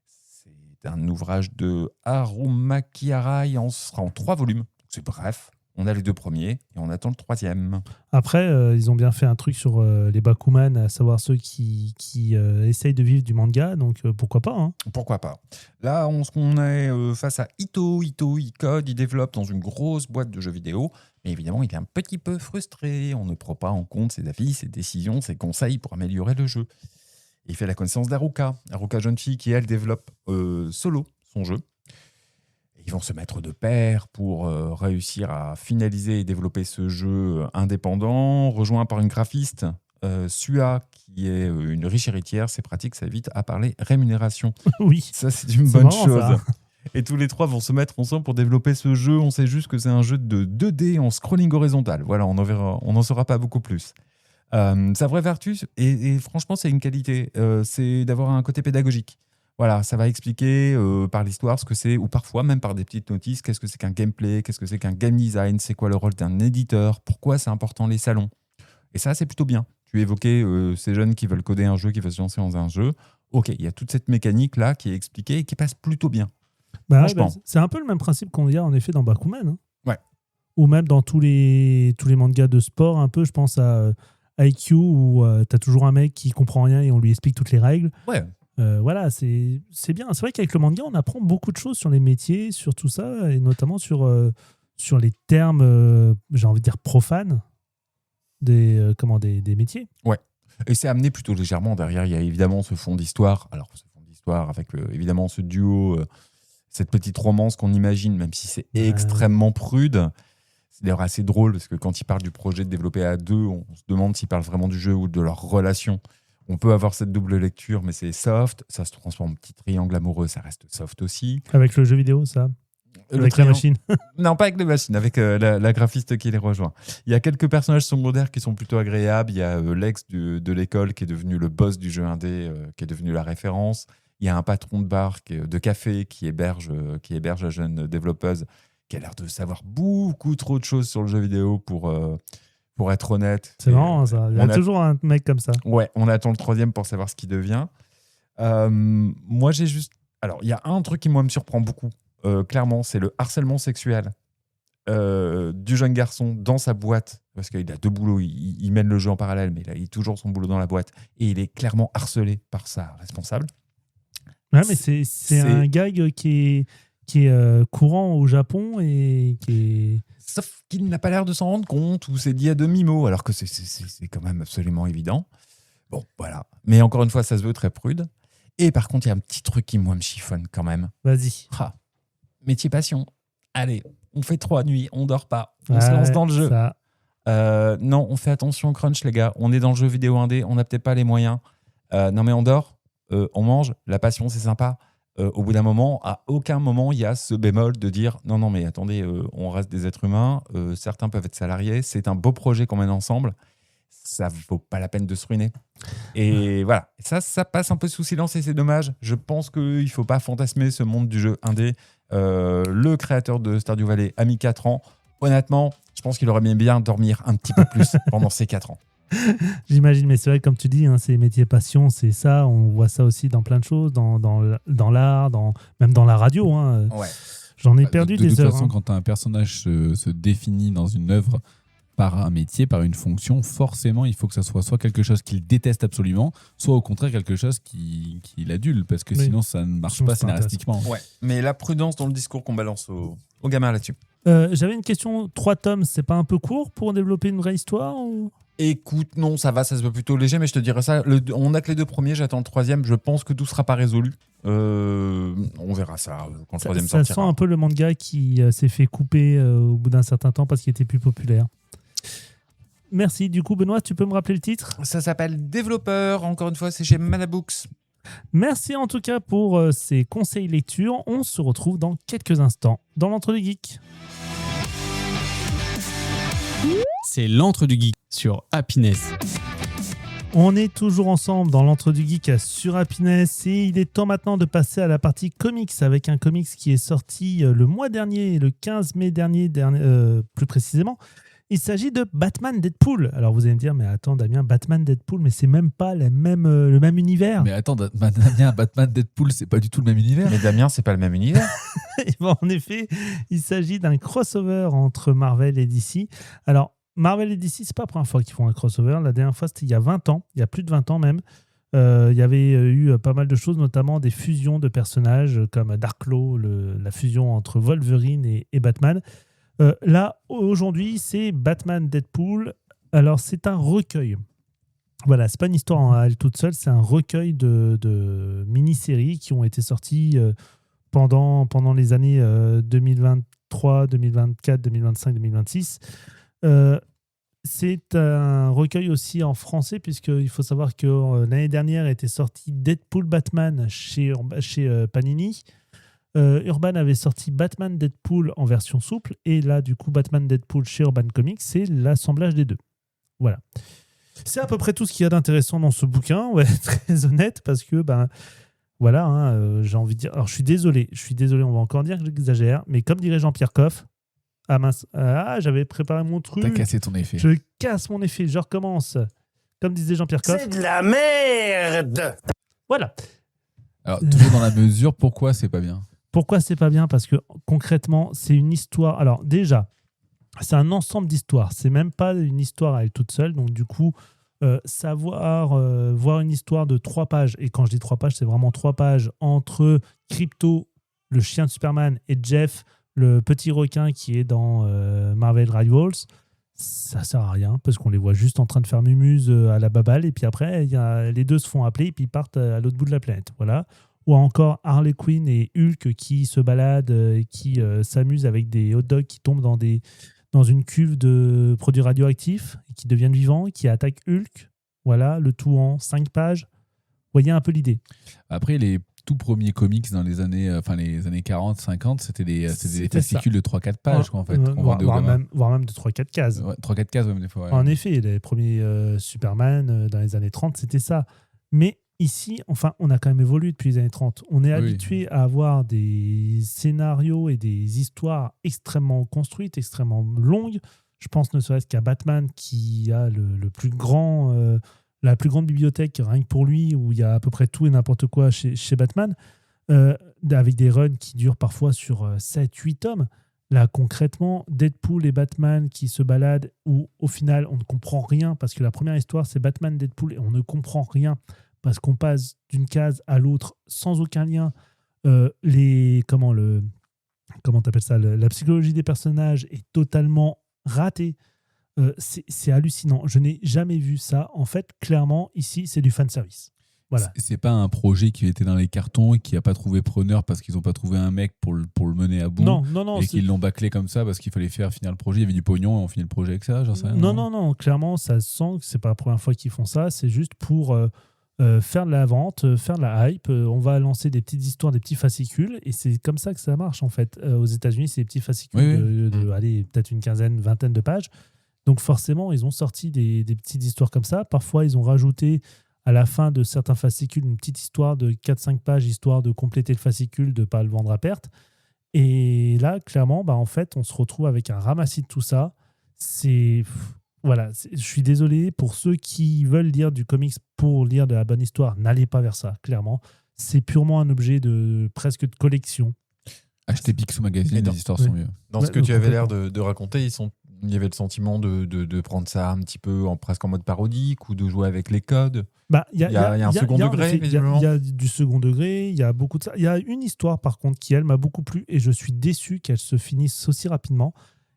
C'est est un ouvrage de Harumaki Arai, on sera en 3 volumes. C'est bref, on a les 2 premiers et on attend le 3e. Après, ils ont bien fait un truc sur les Bakuman, à savoir ceux qui essayent de vivre du manga, donc pourquoi pas, hein. Pourquoi pas. Là, on est face à Ito. Ito, il code, il développe dans une grosse boîte de jeux vidéo. Mais évidemment, il est un petit peu frustré. On ne prend pas en compte ses avis, ses décisions, ses conseils pour améliorer le jeu. Il fait la connaissance d'Haruka. Haruka, jeune fille, qui, elle, développe solo son jeu. Ils vont se mettre de pair pour réussir à finaliser et développer ce jeu indépendant, rejoint par une graphiste, Sua, qui est une riche héritière. C'est pratique, ça évite à parler rémunération. Oui. Ça, c'est une C'est bonne marrant, chose. ça. Et tous les 3 vont se mettre ensemble pour développer ce jeu. On sait juste que c'est un jeu de 2D en scrolling horizontal. Voilà, on n'en saura pas beaucoup plus. Sa vraie vertu, et franchement, c'est une qualité, c'est d'avoir un côté pédagogique. Voilà, ça va expliquer par l'histoire ce que c'est, ou parfois même par des petites notices, qu'est-ce que c'est qu'un gameplay, qu'est-ce que c'est qu'un game design, c'est quoi le rôle d'un éditeur, pourquoi c'est important les salons. Et ça, c'est plutôt bien. Tu évoquais ces jeunes qui veulent coder un jeu, qui veulent se lancer dans un jeu. Ok, il y a toute cette mécanique-là qui est expliquée et qui passe plutôt bien. Franchement. C'est un peu le même principe qu'on a en effet dans Bakuman. Hein. Ouais. Ou même dans tous les mangas de sport, un peu, je pense à IQ, où tu as toujours un mec qui comprend rien et on lui explique toutes les règles. Ouais. Voilà, c'est bien. C'est vrai qu'avec le manga, on apprend beaucoup de choses sur les métiers, sur tout ça, et notamment sur les termes, j'ai envie de dire, profanes des métiers. Ouais. Et c'est amené plutôt légèrement. Derrière, il y a évidemment ce fond d'histoire. Alors, ce fond d'histoire avec évidemment ce duo, cette petite romance qu'on imagine, même si c'est extrêmement prude. C'est d'ailleurs assez drôle parce que quand ils parlent du projet de développer à 2, on se demande s'ils parlent vraiment du jeu ou de leur relation. On peut avoir cette double lecture, mais c'est soft. Ça se transforme en petit triangle amoureux, ça reste soft aussi. Avec le jeu vidéo, ça. Avec la machine. Non, pas avec les machines, avec la graphiste qui les rejoint. Il y a quelques personnages secondaires qui sont plutôt agréables. Il y a l'ex de l'école qui est devenu le boss du jeu indé, qui est devenu la référence. Il y a un patron de bar, de café, qui héberge la jeune développeuse, qui a l'air de savoir beaucoup trop de choses sur le jeu vidéo pour être honnête. C'est marrant, ça. Il y a toujours un mec comme ça. Ouais, on attend le 3e pour savoir ce qu'il devient. Moi, j'ai juste... Alors, il y a un truc qui, moi, me surprend beaucoup. Clairement, c'est le harcèlement sexuel du jeune garçon dans sa boîte. Parce qu'il a 2 boulots. Il mène le jeu en parallèle, mais il a toujours son boulot dans la boîte. Et il est clairement harcelé par sa responsable. Ouais, mais c'est un gag qui est courant au Japon et qui est... Sauf qu'il n'a pas l'air de s'en rendre compte, ou c'est dit à demi-mot, alors que c'est quand même absolument évident. Bon, voilà. Mais encore une fois, ça se veut très prude. Et par contre, il y a un petit truc qui, moi, me chiffonne quand même. Vas-y. Métier passion. Allez, on fait 3 nuits, on dort pas. On se lance dans le jeu. Non, on fait attention au crunch, les gars. On est dans le jeu vidéo indé, on n'a peut-être pas les moyens. Non, mais on dort, on mange, la passion, c'est sympa. Au bout d'un moment, à aucun moment, il y a ce bémol de dire non, mais attendez, on reste des êtres humains, certains peuvent être salariés, c'est un beau projet qu'on mène ensemble, ça vaut pas la peine de se ruiner. Et voilà, ça passe un peu sous silence et c'est dommage. Je pense qu'il ne faut pas fantasmer ce monde du jeu indé. Le créateur de Stardew Valley a mis 4 ans. Honnêtement, je pense qu'il aurait bien dormir un petit peu plus pendant ces 4 ans. J'imagine, mais c'est vrai, comme tu dis, hein, c'est métier passion, c'est ça. On voit ça aussi dans plein de choses, dans l'art, même dans la radio. Hein. Ouais. J'en ai perdu des heures. De toute façon, quand un personnage se définit dans une œuvre par un métier, par une fonction, forcément, il faut que ça soit quelque chose qu'il déteste absolument, soit au contraire quelque chose qui l'adule, parce que sinon, ça ne marche pas scénaristiquement. Ouais. Mais la prudence dans le discours qu'on balance aux gamins là-dessus. J'avais une question. 3 tomes, c'est pas un peu court pour développer une vraie histoire ou... Écoute, non, ça va, ça se veut plutôt léger, mais je te dirais ça. On a que les 2 premiers, j'attends le 3e. Je pense que tout sera pas résolu. On verra ça quand le 3e sortira. Ça sent un peu le manga qui s'est fait couper au bout d'un certain temps parce qu'il était plus populaire. Merci. Du coup, Benoît, tu peux me rappeler le titre ? Ça s'appelle Développeur. Encore une fois, c'est chez Manabooks. Merci en tout cas pour ces conseils lecture. On se retrouve dans quelques instants dans l'Entre du Geek. C'est l'Entre du Geek sur Happiness. On est toujours ensemble dans l'Entre du Geek sur Happiness et il est temps maintenant de passer à la partie comics avec un comics qui est sorti le mois dernier, le 15 mai dernier plus précisément, Il s'agit de Batman Deadpool. Alors vous allez me dire, mais attends Damien, Batman Deadpool, mais c'est même pas le même univers. Mais attends, Damien, Batman, Deadpool, c'est pas du tout le même univers. Mais Damien, c'est pas le même univers. Et bon, en effet, il s'agit d'un crossover entre Marvel et DC. Alors, Marvel et DC, c'est pas la première fois qu'ils font un crossover. La dernière fois, c'était il y a 20 ans, il y a plus de 20 ans même. Il y avait eu pas mal de choses, notamment des fusions de personnages comme Darklo, la fusion entre Wolverine et Batman. Là, aujourd'hui, c'est Batman Deadpool. Alors, c'est un recueil. Voilà, c'est pas une histoire en elle toute seule, c'est un recueil de mini-séries qui ont été sorties pendant les années 2023, 2024, 2025, 2026. C'est un recueil aussi en français, puisqu'il faut savoir que l'année dernière était sorti Deadpool Batman chez Panini. Urban avait sorti Batman Deadpool en version souple, et là, du coup, Batman Deadpool chez Urban Comics, c'est l'assemblage des deux. Voilà. C'est à peu près tout ce qu'il y a d'intéressant dans ce bouquin, on va être très honnête, parce que, voilà, j'ai envie de dire. Alors, je suis désolé, on va encore dire que j'exagère, mais comme dirait Jean-Pierre Coff, ah mince, j'avais préparé mon truc. T'as cassé ton effet. Je casse mon effet, je recommence. Comme disait Jean-Pierre Coff. C'est de la merde! Voilà. Alors, toujours dans la mesure, pourquoi c'est pas bien? Pourquoi c'est pas bien? Parce que concrètement, c'est une histoire. Alors, déjà, c'est un ensemble d'histoires. C'est même pas une histoire à elle toute seule. Donc, du coup, voir une histoire de 3 pages, et quand je dis 3 pages, c'est vraiment 3 pages entre Crypto, le chien de Superman, et Jeff, le petit requin qui est dans Marvel Rivals, ça sert à rien parce qu'on les voit juste en train de faire mumuse à la baballe, et puis après les deux se font appeler et puis ils partent à l'autre bout de la planète. Voilà. Ou encore Harley Quinn et Hulk qui se baladent et qui s'amusent avec des hot dogs qui tombent dans une cuve de produits radioactifs et qui deviennent vivants, qui attaquent Hulk. Voilà, le tout en 5 pages. Vous voyez un peu l'idée. Après, les tout premiers comics dans les années 40, 50, c'était des fascicules de 3-4 pages, quoi, en fait. Voire même de 3-4 cases. Ouais, 3-4 cases, même des fois. Ouais. En effet, les premiers Superman dans les années 30, c'était ça. Mais ici, on a quand même évolué depuis les années 30. On est habitué à avoir des scénarios et des histoires extrêmement construites, extrêmement longues. Je pense ne serait-ce qu'à Batman qui a le plus grand... la plus grande bibliothèque, rien que pour lui, où il y a à peu près tout et n'importe quoi chez Batman, avec des runs qui durent parfois sur 7-8 tomes. Là, concrètement, Deadpool et Batman qui se baladent, où au final, on ne comprend rien, parce que la première histoire, c'est Batman, Deadpool, et on ne comprend rien, parce qu'on passe d'une case à l'autre sans aucun lien. Comment t'appelles ça, la psychologie des personnages est totalement ratée. C'est hallucinant. Je n'ai jamais vu ça. En fait, clairement, ici, c'est du fanservice. Voilà. C'est pas un projet qui était dans les cartons et qui n'a pas trouvé preneur parce qu'ils n'ont pas trouvé un mec pour le mener à bout. Non. Et qu'ils l'ont bâclé comme ça parce qu'il fallait faire finir le projet. Il y avait du pognon et on finit le projet avec ça, j'en sais rien. Non. Clairement, ça sent que c'est pas la première fois qu'ils font ça. C'est juste pour faire de la vente, faire de la hype. On va lancer des petites histoires, des petits fascicules. Et c'est comme ça que ça marche, en fait. Aux États-Unis, c'est des petits fascicules de allez, peut-être une quinzaine, vingtaine de pages. Donc forcément, ils ont sorti des petites histoires comme ça. Parfois, ils ont rajouté à la fin de certains fascicules une petite histoire de 4-5 pages, histoire de compléter le fascicule, de ne pas le vendre à perte. Et là, clairement, en fait, on se retrouve avec un ramassis de tout ça. Voilà, je suis désolé, pour ceux qui veulent lire du comics pour lire de la bonne histoire, n'allez pas vers ça, clairement. C'est purement un objet presque de collection. Achetez Picsou Magazine, les histoires sont mieux. Dans ce que tu avais l'air de raconter, il y avait le sentiment de prendre ça un petit peu presque en mode parodique ou de jouer avec les codes. Il y a un second degré, visiblement. Il y a du second degré, il y a beaucoup de ça. Il y a une histoire, par contre, qui, elle, m'a beaucoup plu et je suis déçu qu'elle se finisse aussi rapidement.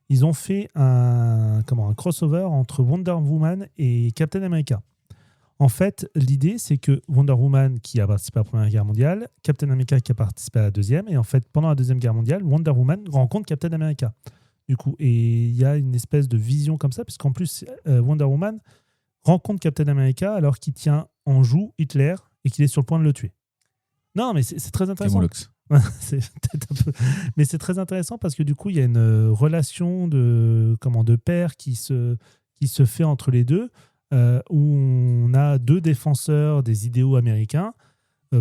Ils ont fait un crossover entre Wonder Woman et Captain America. En fait, l'idée, c'est que Wonder Woman, qui a participé à la Première Guerre mondiale, Captain America, qui a participé à la Deuxième, et en fait, pendant la Deuxième Guerre mondiale, Wonder Woman rencontre Captain America. Du coup, et il y a une espèce de vision comme ça, puisqu'en plus, Wonder Woman rencontre Captain America alors qu'il tient en joue Hitler et qu'il est sur le point de le tuer. Non, mais c'est très intéressant. C'est peut-être un peu... Mais c'est très intéressant parce que du coup, il y a une relation de père qui se fait entre les deux, où on a 2 défenseurs des idéaux américains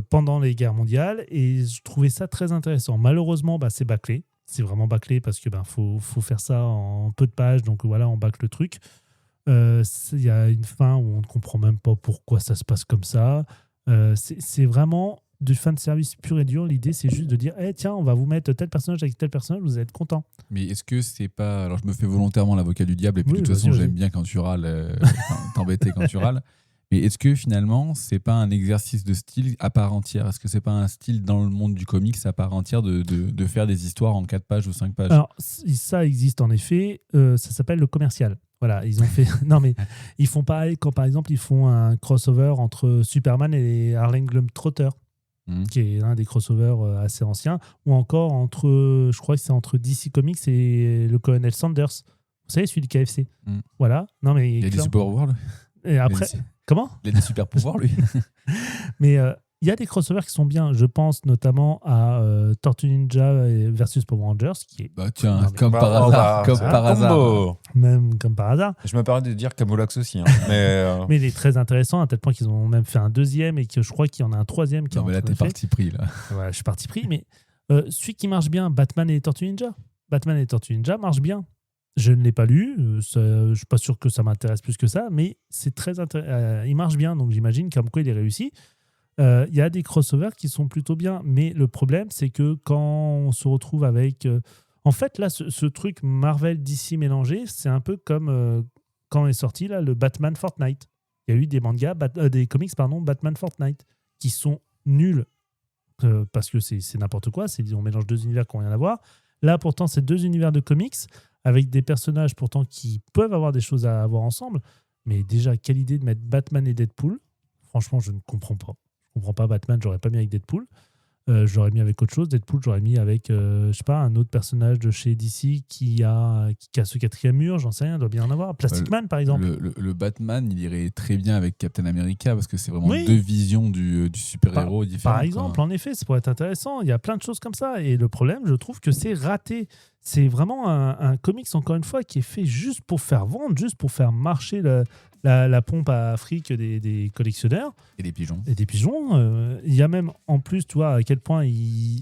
pendant les guerres mondiales, et je trouvais ça très intéressant. Malheureusement, c'est bâclé. c'est vraiment bâclé parce que faut faire ça en peu de pages, donc voilà, on bâcle le truc. Il y a une fin où on ne comprend même pas pourquoi ça se passe comme ça. C'est vraiment du fan service pur et dur. L'idée, c'est juste de dire tiens, on va vous mettre tel personnage avec tel personnage, vous allez être content. Mais est-ce que c'est pas. Alors, je me fais volontairement l'avocat du diable, et puis Oui, de toute façon, vas-y. j'aime bien quand tu râles, t'embêter quand tu râles. Mais est-ce que finalement, c'est pas un exercice de style à part entière? Est-ce que c'est pas un style dans le monde du comics à part entière de faire des histoires en 4 pages ou 5 pages? Alors, ça existe en effet. Ça s'appelle le commercial. Voilà, ils ont fait. Non, mais ils font pareil quand, par exemple, ils font un crossover entre Superman et Harlem Globetrotter, qui est un des crossovers assez anciens, ou encore je crois que c'est entre DC Comics et le Colonel Sanders. Vous savez, celui du KFC. Voilà. Non, mais Il a des super pouvoirs, lui. Et après, comment? Il a des super pouvoirs, lui. Mais il y a des crossovers qui sont bien. Je pense notamment à Tortue Ninja versus Power Rangers, qui est Bah tiens, Non, mais- comme par hasard. Comme c'est un par hasard. combo. même comme par hasard. Je me permets de dire Camolax aussi. Hein. Mais il est très intéressant à tel point qu'ils ont même fait un deuxième et que je crois qu'il y en a un troisième qui est Non, mais en là, train t'es de fait. parti pris, là. Voilà, je suis parti pris. Mais celui qui marche bien, Batman et Tortue Ninja. Batman et Tortue Ninja marche bien. Je ne l'ai pas lu. Je ne suis pas sûr que ça m'intéresse plus que ça, mais c'est très intéressant. Il marche bien, donc j'imagine comme quoi il est réussi. Il y a des crossovers qui sont plutôt bien, mais le problème, c'est que quand on se retrouve avec... En fait, là, ce truc Marvel DC mélangé, c'est un peu comme quand est sorti là, le Batman Fortnite. Il y a eu des mangas, des comics, Batman Fortnite, qui sont nuls parce que c'est n'importe quoi. On mélange deux univers qui n'ont rien à voir. Là, pourtant, c'est deux univers de comics avec des personnages pourtant qui peuvent avoir des choses à avoir ensemble. Mais déjà, quelle idée de mettre Batman et Deadpool. Franchement, je ne comprends pas. Je comprends pas. Batman, j'aurais pas mis avec Deadpool. J'aurais mis avec autre chose. Deadpool, j'aurais mis avec, je sais pas, un autre personnage de chez DC qui a ce quatrième mur, j'en sais rien, il doit bien en avoir. Plastic Man, par exemple. Le Batman, il irait très bien avec Captain America parce que c'est vraiment Oui. deux visions du super-héros différents. Par exemple, en effet, ça pourrait être intéressant. Il y a plein de choses comme ça. Et le problème, je trouve que c'est raté. C'est vraiment un comics, encore une fois, qui est fait juste pour faire vendre, juste pour faire marcher la pompe à fric des collectionneurs. Et des pigeons. Et des pigeons. Il y a même, en plus, tu vois, à quel point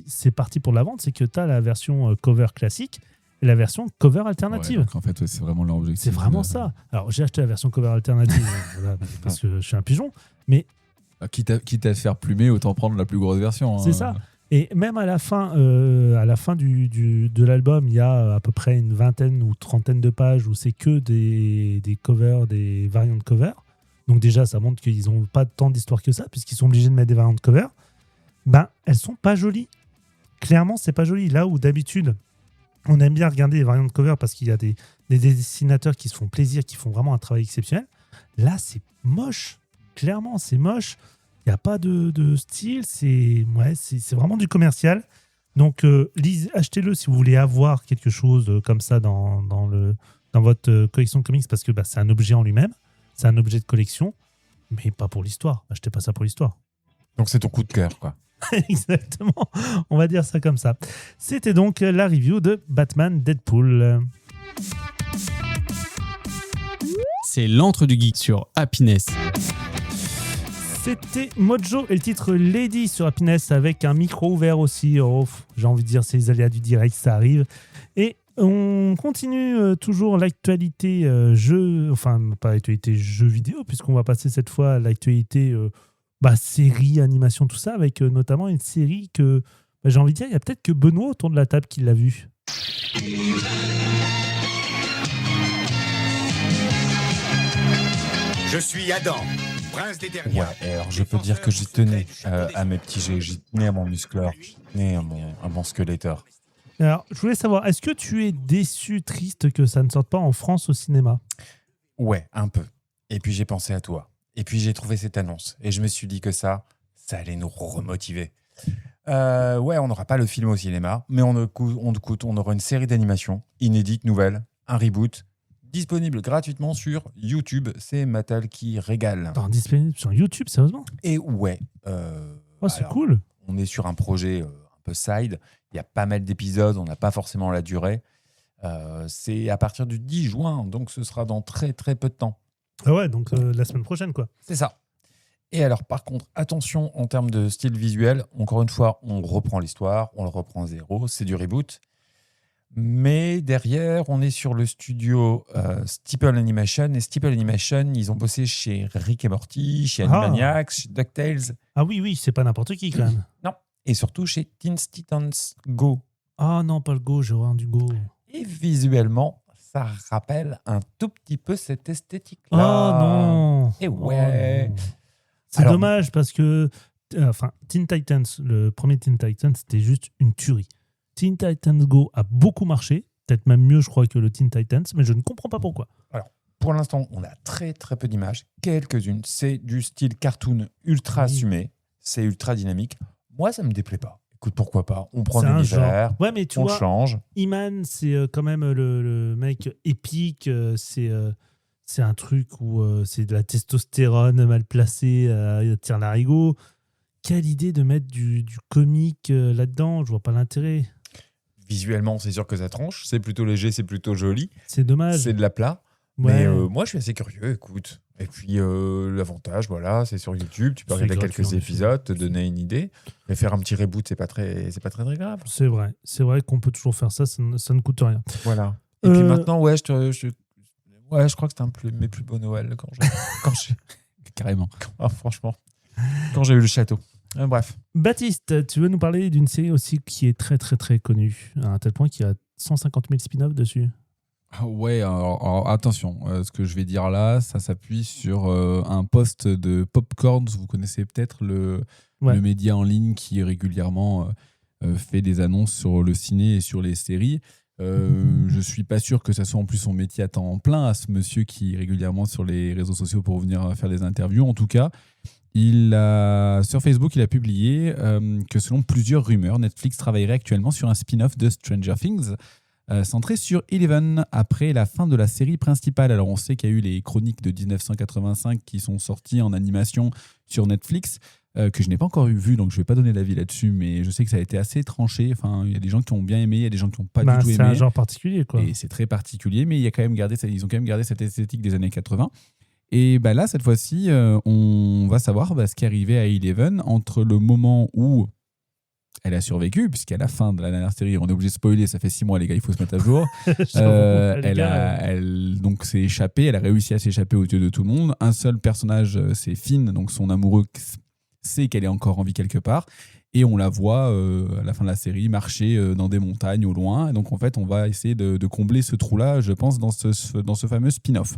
c'est parti pour la vente, c'est que tu as la version cover classique et la version cover alternative. Ouais, donc en fait, ouais, c'est vraiment leur objectif. C'est vraiment ça. Alors, j'ai acheté la version cover alternative voilà, parce que je suis un pigeon. Mais Quitte à se faire plumer, autant prendre la plus grosse version. c'est ça. Et même à la fin de l'album, il y a à peu près une vingtaine ou trentaine de pages où c'est que des covers, des variantes covers. Donc déjà, ça montre qu'ils n'ont pas tant d'histoire que ça, puisqu'ils sont obligés de mettre des variantes covers. Ben, elles sont pas jolies. Clairement, c'est pas joli. Là où d'habitude, on aime bien regarder les variantes covers parce qu'il y a des dessinateurs qui se font plaisir, qui font vraiment un travail exceptionnel. Là, c'est moche. Clairement, c'est moche. Il n'y a pas de style, c'est vraiment du commercial. Donc, achetez-le si vous voulez avoir quelque chose comme ça dans votre collection de comics, parce que c'est un objet en lui-même, c'est un objet de collection, mais pas pour l'histoire. Achetez pas ça pour l'histoire. Donc c'est ton coup de cœur, quoi. Exactement, on va dire ça comme ça. C'était donc la review de Batman Deadpool. C'est l'antre du geek sur Happiness. C'était Mojo et le titre Lady sur Happiness avec un micro ouvert aussi. Oh, j'ai envie de dire, c'est les aléas du direct, ça arrive. Et on continue toujours l'actualité pas l'actualité jeux vidéo, puisqu'on va passer cette fois à l'actualité série, animation, tout ça, avec notamment une série que j'ai envie de dire, il y a peut-être que Benoît autour de la table qui l'a vue. Je suis Adam, prince des derniers. Ouais, et alors je peux dire que j'y tenais à mes petits jets, j'y tenais à mon muscleur, j'y tenais à mon skeletor. Alors, je voulais savoir, est-ce que tu es déçu, triste que ça ne sorte pas en France au cinéma ? Ouais, un peu. Et puis j'ai pensé à toi. Et puis j'ai trouvé cette annonce. Et je me suis dit que ça allait nous remotiver. Ouais, on n'aura pas le film au cinéma, mais on aura une série d'animations inédites, nouvelles, un reboot, disponible gratuitement sur YouTube. C'est Mattel qui régale. Attends, disponible sur YouTube, sérieusement ? Et ouais. C'est alors, cool. On est sur un projet un peu side. Il y a pas mal d'épisodes, on n'a pas forcément la durée. C'est à partir du 10 juin, donc ce sera dans très très peu de temps. Ah ouais, donc la semaine prochaine, quoi. C'est ça. Et alors, par contre, attention en termes de style visuel. Encore une fois, on reprend l'histoire, on le reprend à zéro. C'est du reboot. Mais derrière, on est sur le studio Steeple Animation. Et Steeple Animation, ils ont bossé chez Rick et Morty, chez Animaniacs, chez DuckTales. Ah oui, c'est pas n'importe qui quand même. Non. Et surtout chez Teen Titans Go. Ah non, pas le Go, j'ai horreur du Go. Et visuellement, ça rappelle un tout petit peu cette esthétique-là. Ah non. Et ouais. Oh, non. C'est dommage parce que Teen Titans, le premier Teen Titans, c'était juste une tuerie. Teen Titans Go a beaucoup marché, peut-être même mieux, je crois, que le Teen Titans, mais je ne comprends pas pourquoi. Alors, pour l'instant, on a très très peu d'images, quelques-unes. C'est du style cartoon ultra assumé, c'est ultra dynamique. Moi, ça me déplaît pas. Écoute, pourquoi pas? On prend l'univers, ouais, mais tu on vois, change. Iman, c'est quand même le mec épique, c'est un truc où c'est de la testostérone mal placée, tire l'arigot. Quelle idée de mettre du comique là-dedans, je vois pas l'intérêt. Visuellement, c'est sûr que ça tranche. C'est plutôt léger, c'est plutôt joli. C'est dommage. C'est de la plat. Ouais. Mais moi, je suis assez curieux, écoute. Et puis, l'avantage, voilà, c'est sur YouTube. Tu peux C'est regarder gratuit, quelques épisodes, te donner une idée. Mais faire un petit reboot, c'est pas très grave. C'est vrai qu'on peut toujours faire ça, ça ne coûte rien. Voilà. Et puis maintenant, ouais, je crois que c'était un de mes plus beaux Noëls quand j'ai Carrément. franchement, quand j'ai eu le château. Bref. Baptiste, tu veux nous parler d'une série aussi qui est très très très connue, à un tel point qu'il y a 150 000 spin-offs dessus. Ouais, alors attention, ce que je vais dire là, ça s'appuie sur un post de Popcorn. Vous connaissez peut-être le média en ligne qui régulièrement fait des annonces sur le ciné et sur les séries. Je suis pas sûr que ça soit en plus son métier à temps plein à ce monsieur qui régulièrement sur les réseaux sociaux pour venir faire des interviews. En tout cas, sur Facebook, il a publié que selon plusieurs rumeurs, Netflix travaillerait actuellement sur un spin-off de Stranger Things centré sur Eleven après la fin de la série principale. Alors on sait qu'il y a eu les chroniques de 1985 qui sont sorties en animation sur Netflix, que je n'ai pas encore vu, donc je ne vais pas donner d'avis là-dessus, mais je sais que ça a été assez tranché. Enfin, il y a des gens qui ont bien aimé, il y a des gens qui n'ont pas du tout aimé. C'est un genre particulier, quoi. Et c'est très particulier, mais ils ont quand même gardé cette esthétique des années 80. Et là, cette fois-ci, on va savoir ce qui est arrivé à Eleven entre le moment où elle a survécu, puisqu'à la fin de la dernière série, on est obligé de spoiler, ça fait 6 mois les gars, il faut se mettre à jour. Elle donc s'est échappée, elle a réussi à s'échapper aux yeux de tout le monde. Un seul personnage, c'est Finn, donc son amoureux sait qu'elle est encore en vie quelque part. Et on la voit à la fin de la série marcher dans des montagnes au loin. Et donc en fait, on va essayer de combler ce trou-là, je pense, dans ce fameux spin-off.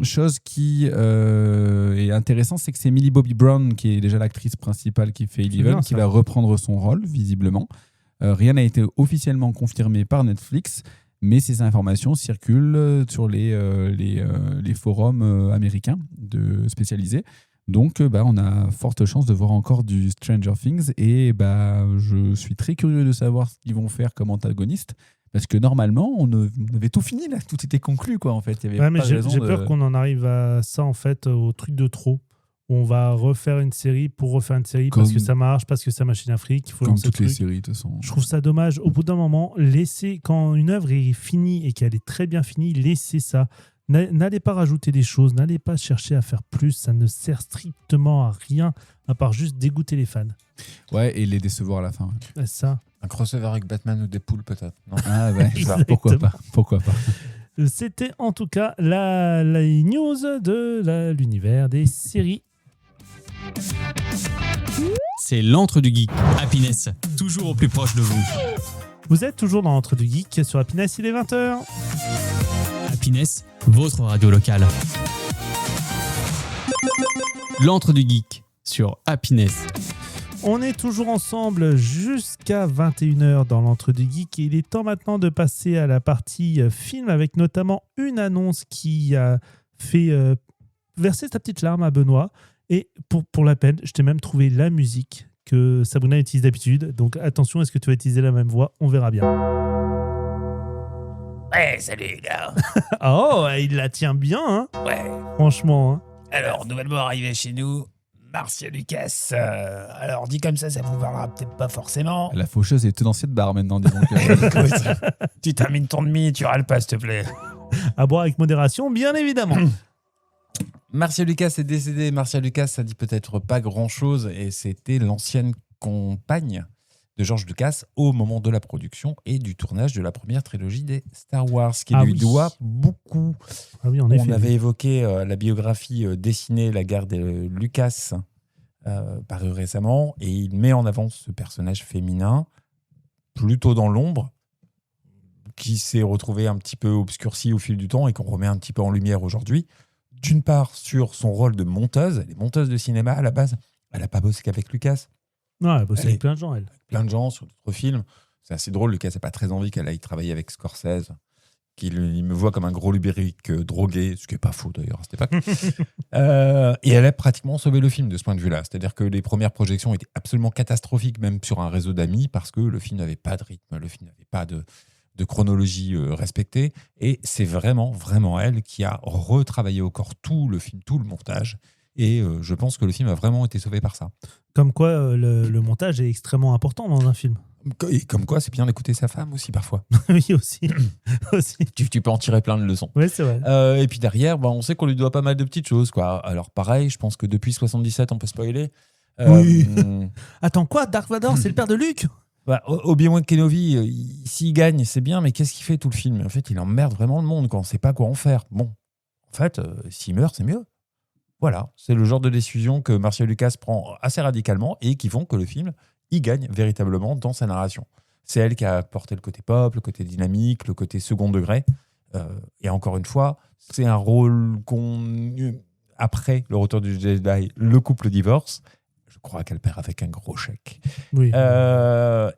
Chose qui est intéressante, c'est que c'est Millie Bobby Brown, qui est déjà l'actrice principale qui fait Eleven, qui va reprendre son rôle, visiblement. Rien n'a été officiellement confirmé par Netflix, mais ces informations circulent sur les forums américains spécialisés. Donc, on a forte chance de voir encore du Stranger Things et je suis très curieux de savoir ce qu'ils vont faire comme antagoniste parce que normalement, on avait tout fini là, tout était conclu quoi en fait. Il y avait mais j'ai peur qu'on en arrive à ça en fait, au truc de trop. On va refaire une série pour refaire une série parce que ça marche, parce que ça machine à fric. Il faut comme toutes les séries de toute façon. Je trouve ça dommage. Au bout d'un moment, quand une œuvre est finie et qu'elle est très bien finie, laissez ça. N'allez pas rajouter des choses, n'allez pas chercher à faire plus, ça ne sert strictement à rien à part juste dégoûter les fans. Ouais, et les décevoir à la fin. Ouais. C'est ça. Un crossover avec Batman ou Deadpool peut-être, non? Ah ouais, pourquoi pas. C'était en tout cas la news de l'univers des séries. C'est l'antre du geek. Happiness, toujours au plus proche de vous. Vous êtes toujours dans l'antre du geek sur Happiness, il est 20h. Happiness, votre radio locale. L'antre du geek sur Happiness. On est toujours ensemble jusqu'à 21h dans l'antre du geek et il est temps maintenant de passer à la partie film avec notamment une annonce qui a fait verser sa petite larme à Benoît. Et pour la peine, je t'ai même trouvé la musique que Sabrina utilise d'habitude. Donc attention, est-ce que tu vas utiliser la même voix? On verra bien. Ouais, salut les gars. Oh, il la tient bien, hein? Ouais. Franchement. Hein. Alors, nouvellement arrivé chez nous, Marcia Lucas. Alors, dit comme ça vous parlera peut-être pas forcément. La faucheuse est tenancier de bar maintenant, disons. Écoute, tu termines ton demi, tu râles pas, s'il te plaît. À boire avec modération, bien évidemment. Marcia Lucas est décédée. Marcia Lucas, ça dit peut-être pas grand-chose et c'était l'ancienne compagne de George Lucas au moment de la production et du tournage de la première trilogie des Star Wars, qui Ah lui oui. doit beaucoup. Ah oui, en On effet. avait évoqué la biographie dessinée La guerre de Lucas, paru récemment, et il met en avant ce personnage féminin, plutôt dans l'ombre, qui s'est retrouvé un petit peu obscurci au fil du temps et qu'on remet un petit peu en lumière aujourd'hui. D'une part, sur son rôle de monteuse. Elle est monteuse de cinéma à la base. Elle n'a pas bossé qu'avec Lucas. Non, elle a bossé Allez. avec plein de gens, elle. Plein de gens sur d'autres films. C'est assez drôle. Lucas n'a pas très envie qu'elle aille travailler avec Scorsese, il me voit comme un gros lubérique drogué, ce qui n'est pas faux d'ailleurs à cette époque. Et elle a pratiquement sauvé le film de ce point de vue-là. C'est-à-dire que les premières projections étaient absolument catastrophiques, même sur un réseau d'amis, parce que le film n'avait pas de rythme, le film n'avait pas de chronologie respectée. Et c'est vraiment, vraiment elle qui a retravaillé au corps tout le film, tout le montage. Et je pense que le film a vraiment été sauvé par ça. Comme quoi, le montage est extrêmement important dans un film. Et comme quoi, c'est bien d'écouter sa femme aussi parfois. Oui, aussi. aussi. Tu peux en tirer plein de leçons. Oui, c'est vrai. Et puis derrière, on sait qu'on lui doit pas mal de petites choses, quoi. Alors pareil, je pense que depuis 77, on peut spoiler. Oui. Attends, quoi? Dark Vador, c'est le père de Luke? Obi-Wan Kenobi, s'il gagne, c'est bien, mais qu'est-ce qu'il fait tout le film? En fait, il emmerde vraiment le monde quand on sait pas quoi en faire. Bon, en fait, s'il meurt, c'est mieux. Voilà, c'est le genre de décision que Marcia Lucas prend assez radicalement et qui font que le film, il gagne véritablement dans sa narration. C'est elle qui a apporté le côté pop, le côté dynamique, le côté second degré. Et encore une fois, c'est un rôle après le retour du Jedi, le couple divorce. Je crois qu'elle perd avec un gros chèque. Oui.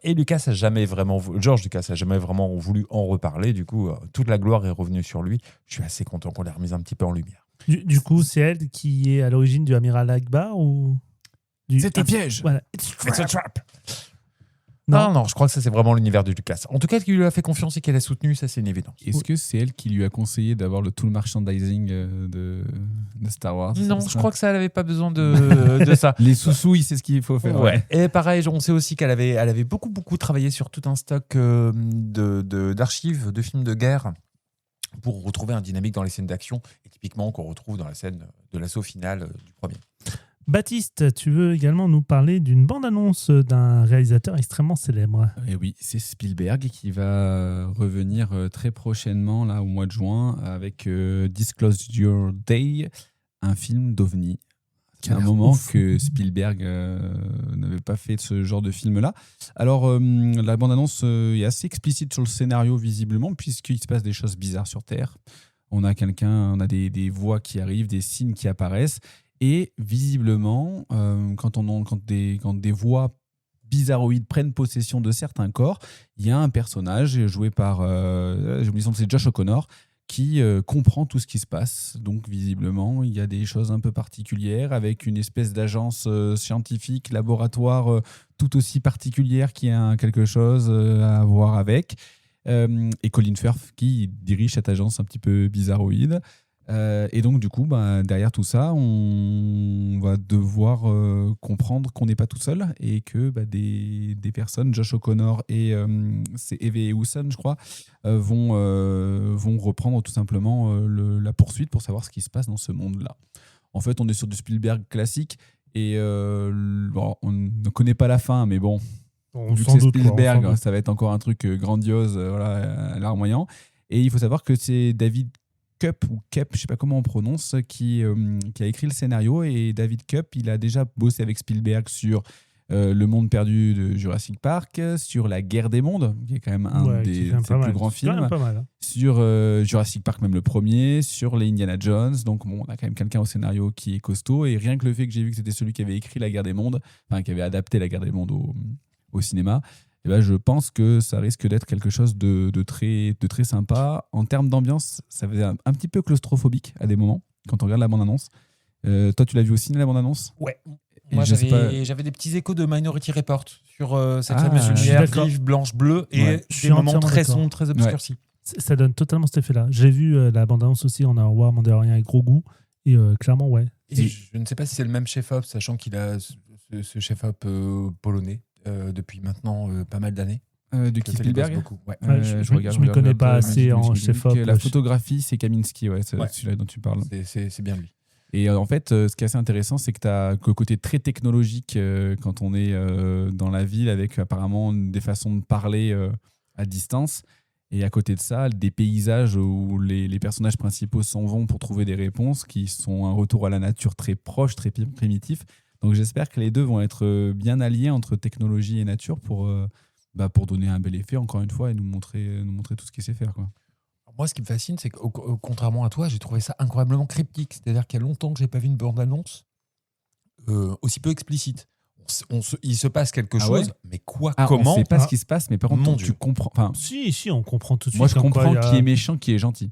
Et Lucas a jamais vraiment George Lucas a jamais vraiment voulu en reparler. Du coup, toute la gloire est revenue sur lui. Je suis assez content qu'on l'ait remise un petit peu en lumière. Du coup, c'est elle qui est à l'origine du Amiral Akbar ou C'est un piège. Voilà. It's a trap. Non. Non, je crois que ça, c'est vraiment l'univers de Lucas. En tout cas, qui lui a fait confiance et qu'elle a soutenu, ça, c'est une évidence. Est-ce que c'est elle qui lui a conseillé d'avoir tout le merchandising de Star Wars? Non, je crois que ça, elle n'avait pas besoin de ça. Les sous-sous, il sait ce qu'il faut faire. Ouais. Et pareil, on sait aussi qu'elle avait beaucoup travaillé sur tout un stock d'archives de films de guerre pour retrouver un dynamique dans les scènes d'action, et typiquement qu'on retrouve dans la scène de l'assaut final du premier. Baptiste, tu veux également nous parler d'une bande-annonce d'un réalisateur extrêmement célèbre. Et oui, c'est Spielberg qui va revenir très prochainement, là, au mois de juin, avec Disclosure Day, un film d'OVNI. C'est un moment que Spielberg n'avait pas fait ce genre de film-là. Alors, la bande-annonce est assez explicite sur le scénario, visiblement, puisqu'il se passe des choses bizarres sur Terre. On a des voix qui arrivent, des signes qui apparaissent. Et visiblement, quand des voix bizarroïdes prennent possession de certains corps, il y a un personnage joué par, j'ai oublié son nom, c'est Josh O'Connor, qui comprend tout ce qui se passe. Donc visiblement, il y a des choses un peu particulières avec une espèce d'agence scientifique, laboratoire tout aussi particulière qui a quelque chose à voir avec. Et Colin Firth qui dirige cette agence un petit peu bizarroïde. Et donc, du coup, derrière tout ça, on va devoir comprendre qu'on n'est pas tout seul et que des personnes, Josh O'Connor et c'est Eve Hewson, je crois, vont reprendre tout simplement la poursuite pour savoir ce qui se passe dans ce monde-là. En fait, on est sur du Spielberg classique et on ne connaît pas la fin, mais bon, vu que c'est Spielberg, ça va être encore un truc grandiose, à larmoyant. Et il faut savoir que c'est David Koepp, ou Koepp, je ne sais pas comment on prononce, qui a écrit le scénario. Et David Koepp, il a déjà bossé avec Spielberg sur Le Monde Perdu de Jurassic Park, sur La Guerre des Mondes, qui est quand même un des plus grands films, sur Jurassic Park, même le premier, sur les Indiana Jones. Donc bon, on a quand même quelqu'un au scénario qui est costaud. Et rien que le fait que j'ai vu que c'était celui qui avait écrit La Guerre des Mondes, enfin qui avait adapté La Guerre des Mondes au cinéma, et je pense que ça risque d'être quelque chose de très sympa. En termes d'ambiance, ça faisait un petit peu claustrophobique à des moments, quand on regarde la bande-annonce. Toi, tu l'as vu aussi, la bande-annonce? Ouais. Moi, j'avais des petits échos de Minority Report sur cette fameuse lumière vive, blanche, bleue, et des moments très sombres, très obscurcis. Ouais. Ça donne totalement cet effet-là. J'ai vu la bande-annonce aussi en War Mandalorian avec gros goût, et clairement, ouais. Et je ne sais pas si c'est le même chef-op, sachant qu'il a ce chef-op polonais. Depuis maintenant pas mal d'années. De qui, Spielberg? Ouais. Je ne m'y connais pas assez en chef-op. La photographie, c'est Kaminski, celui-là dont tu parles. C'est bien lui. Et en fait, ce qui est assez intéressant, c'est que tu as le côté très technologique quand on est dans la ville, avec apparemment des façons de parler à distance. Et à côté de ça, des paysages où les personnages principaux s'en vont pour trouver des réponses, qui sont un retour à la nature très proche, très primitif. Donc j'espère que les deux vont être bien alliés entre technologie et nature pour donner un bel effet, encore une fois, et nous montrer tout ce qu'il sait faire, quoi. Moi, ce qui me fascine, c'est que contrairement à toi, j'ai trouvé ça incroyablement cryptique. C'est-à-dire qu'il y a longtemps que j'ai pas vu une bande-annonce aussi peu explicite. Il se passe quelque chose, mais quoi, comment On sait pas ce qui se passe, mais par contre, Mon tu Dieu. comprends. Enfin, Si, on comprend tout de suite. moi, je comme quoi comprends il y a- qui est méchant, qui est gentil.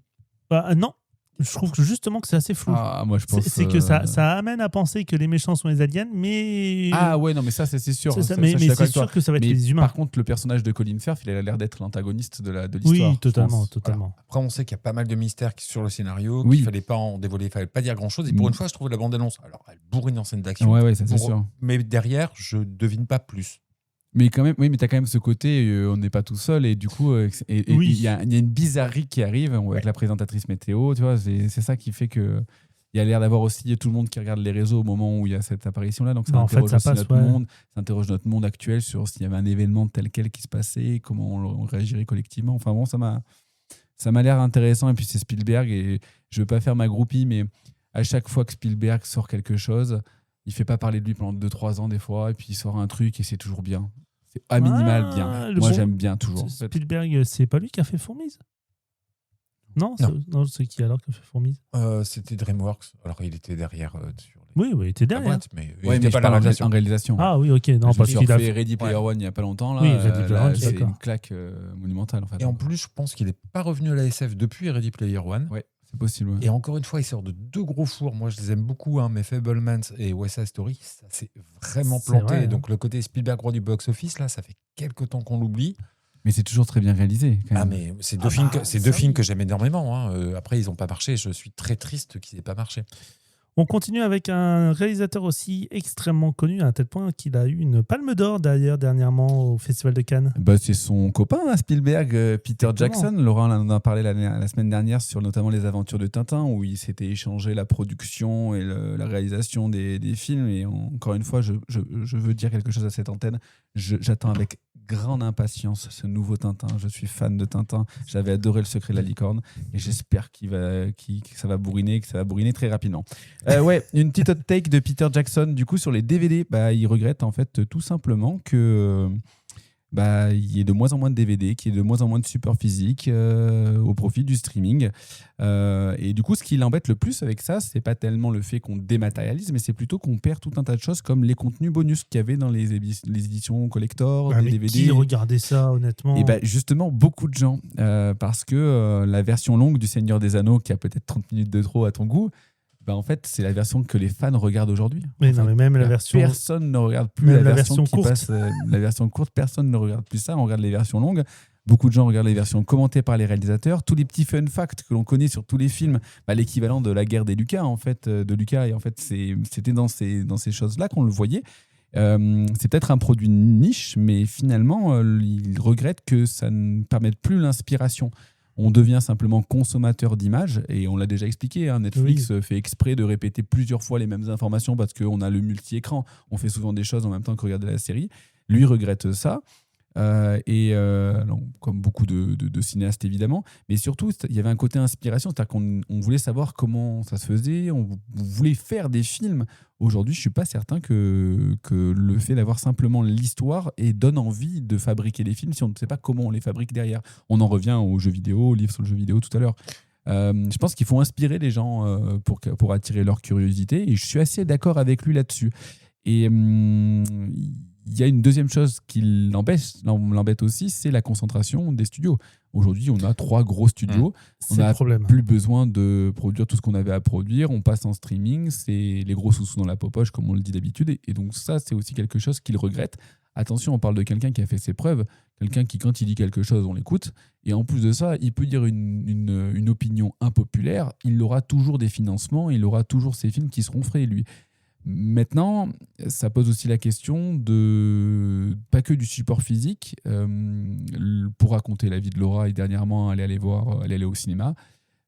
Non, je trouve que justement que c'est assez flou. Moi, je pense. C'est que ça amène à penser que les méchants sont les aliens, mais. Ouais, non, mais ça, c'est sûr. C'est ça, Ça, mais je suis mais d'accord c'est avec toi. sûr que ça va être Mais les humains. par contre, le personnage de Colin Firth, il a l'air d'être l'antagoniste de l'histoire. Oui, je totalement, pense. totalement. Après, on sait qu'il y a pas mal de mystères sur le scénario, Oui. qu'il fallait pas en dévoiler, il fallait pas dire grand-chose. Et pour une fois, je trouve la bande-annonce, alors elle bourrine en scène d'action. Ouais, ça, c'est sûr. Mais derrière, je devine pas plus. Mais quand même, oui, mais t'as quand même ce côté, on n'est pas tout seul, et du coup, il Oui. y a une bizarrerie qui arrive avec la présentatrice météo, tu vois, c'est ça qui fait que il y a l'air d'avoir aussi tout le monde qui regarde les réseaux au moment où il y a cette apparition-là, donc ça Bah, en fait, interroge ça aussi passe, notre ouais. monde, ça interroge notre monde actuel sur s'il y avait un événement tel quel qui se passait, comment on réagirait collectivement. Enfin bon, ça m'a l'air intéressant, et puis c'est Spielberg, et je veux pas faire ma groupie, mais à chaque fois que Spielberg sort quelque chose, il fait pas parler de lui pendant 2-3 ans des fois, et puis il sort un truc et c'est toujours bien. C'est à minimal bien. le Moi, bon- j'aime bien toujours. en fait. Spielberg, c'est pas lui qui a fait Fourmise? Non, Non. c'est qui alors qui a fait Fourmise? C'était DreamWorks. Alors, il était derrière sur Oui, il était la derrière. boîte, mais il Ouais, était mais pas je la parle réalisation. en réalisation. Ah oui, ok, non, Je parce me qu'il suis a refait Ready Player One il y a pas longtemps. Là, Oui, Ready Player One, je suis c'est d'accord. une claque monumentale en fait. Et en plus, je pense qu'il n'est pas revenu à la SF depuis Ready Player One. Ouais, c'est possible. Ouais. Et encore une fois, il sort de deux gros fours. Moi, je les aime beaucoup, mais Fablemans et West Side Story, ça s'est vraiment C'est planté. vrai, hein. Donc, le côté Spielberg roi du box-office, là, ça fait quelques temps qu'on l'oublie. Mais c'est toujours très bien réalisé. Quand même. Mais c'est deux films, que j'aime énormément. Après, ils n'ont pas marché. Je suis très triste qu'ils n'aient pas marché. On continue avec un réalisateur aussi extrêmement connu, à un tel point qu'il a eu une palme d'or d'ailleurs dernièrement au Festival de Cannes. C'est son copain, hein, Spielberg, Peter Exactement. Jackson. Laurent en a parlé la semaine dernière sur notamment les aventures de Tintin, où il s'était échangé la production et la réalisation des films. Et encore une fois, je veux dire quelque chose à cette antenne. J'attends avec grande impatience ce nouveau Tintin. Je suis fan de Tintin. J'avais adoré Le Secret de la Licorne. Et j'espère que ça va bourriner, très rapidement. Une petite hot take de Peter Jackson du coup sur les DVD. Il regrette en fait tout simplement que il y ait de moins en moins de DVD, qu'il y ait de moins en moins de support physique au profit du streaming. Et du coup, ce qui l'embête le plus avec ça, c'est pas tellement le fait qu'on dématérialise, mais c'est plutôt qu'on perd tout un tas de choses comme les contenus bonus qu'il y avait dans les éditions collector, des mais DVD. qui regardait ça honnêtement? Et justement, beaucoup de gens, parce que la version longue du Seigneur des Anneaux, qui a peut-être 30 minutes de trop à ton goût, en fait, c'est la version que les fans regardent aujourd'hui. Mais non, mais même la version. Personne ne regarde plus Même la la version version qui courte. passe. La version courte, personne ne regarde plus ça. On regarde les versions longues. Beaucoup de gens regardent les versions commentées par les réalisateurs. Tous les petits fun facts que l'on connaît sur tous les films, l'équivalent de la guerre des Lucas, en fait, de Lucas. Et en fait, c'était dans ces choses-là qu'on le voyait. C'est peut-être un produit niche, mais finalement, il regrette que ça ne permette plus l'inspiration. On devient simplement consommateur d'images, et on l'a déjà expliqué, hein, Netflix fait exprès de répéter plusieurs fois les mêmes informations parce qu'on a le multi-écran. On fait souvent des choses en même temps que regarder la série. Lui regrette ça. Comme beaucoup de cinéastes évidemment, mais surtout il y avait un côté inspiration, c'est-à-dire qu'on voulait savoir comment ça se faisait, on voulait faire des films. Aujourd'hui, je suis pas certain que le fait d'avoir simplement l'histoire et donne envie de fabriquer les films si on ne sait pas comment on les fabrique derrière. On en revient aux jeux vidéo, au livre sur le jeu vidéo tout à l'heure. Je pense qu'il faut inspirer les gens pour attirer leur curiosité, et je suis assez d'accord avec lui là-dessus. Et il y a une deuxième chose qui l'embête aussi, c'est la concentration des studios. Aujourd'hui, on a 3 gros studios. On C'est le n'a problème. plus besoin de produire tout ce qu'on avait à produire. On passe en streaming. C'est les gros sous-sous dans la poche, comme on le dit d'habitude. Et donc ça, c'est aussi quelque chose qu'il regrette. Attention, on parle de quelqu'un qui a fait ses preuves. Quelqu'un qui, quand il dit quelque chose, on l'écoute. Et en plus de ça, il peut dire une opinion impopulaire. Il aura toujours des financements. Il aura toujours ses films qui seront faits, lui. Maintenant, ça pose aussi la question de pas que du support physique. Pour raconter la vie de Laura, et dernièrement, elle est allée au cinéma.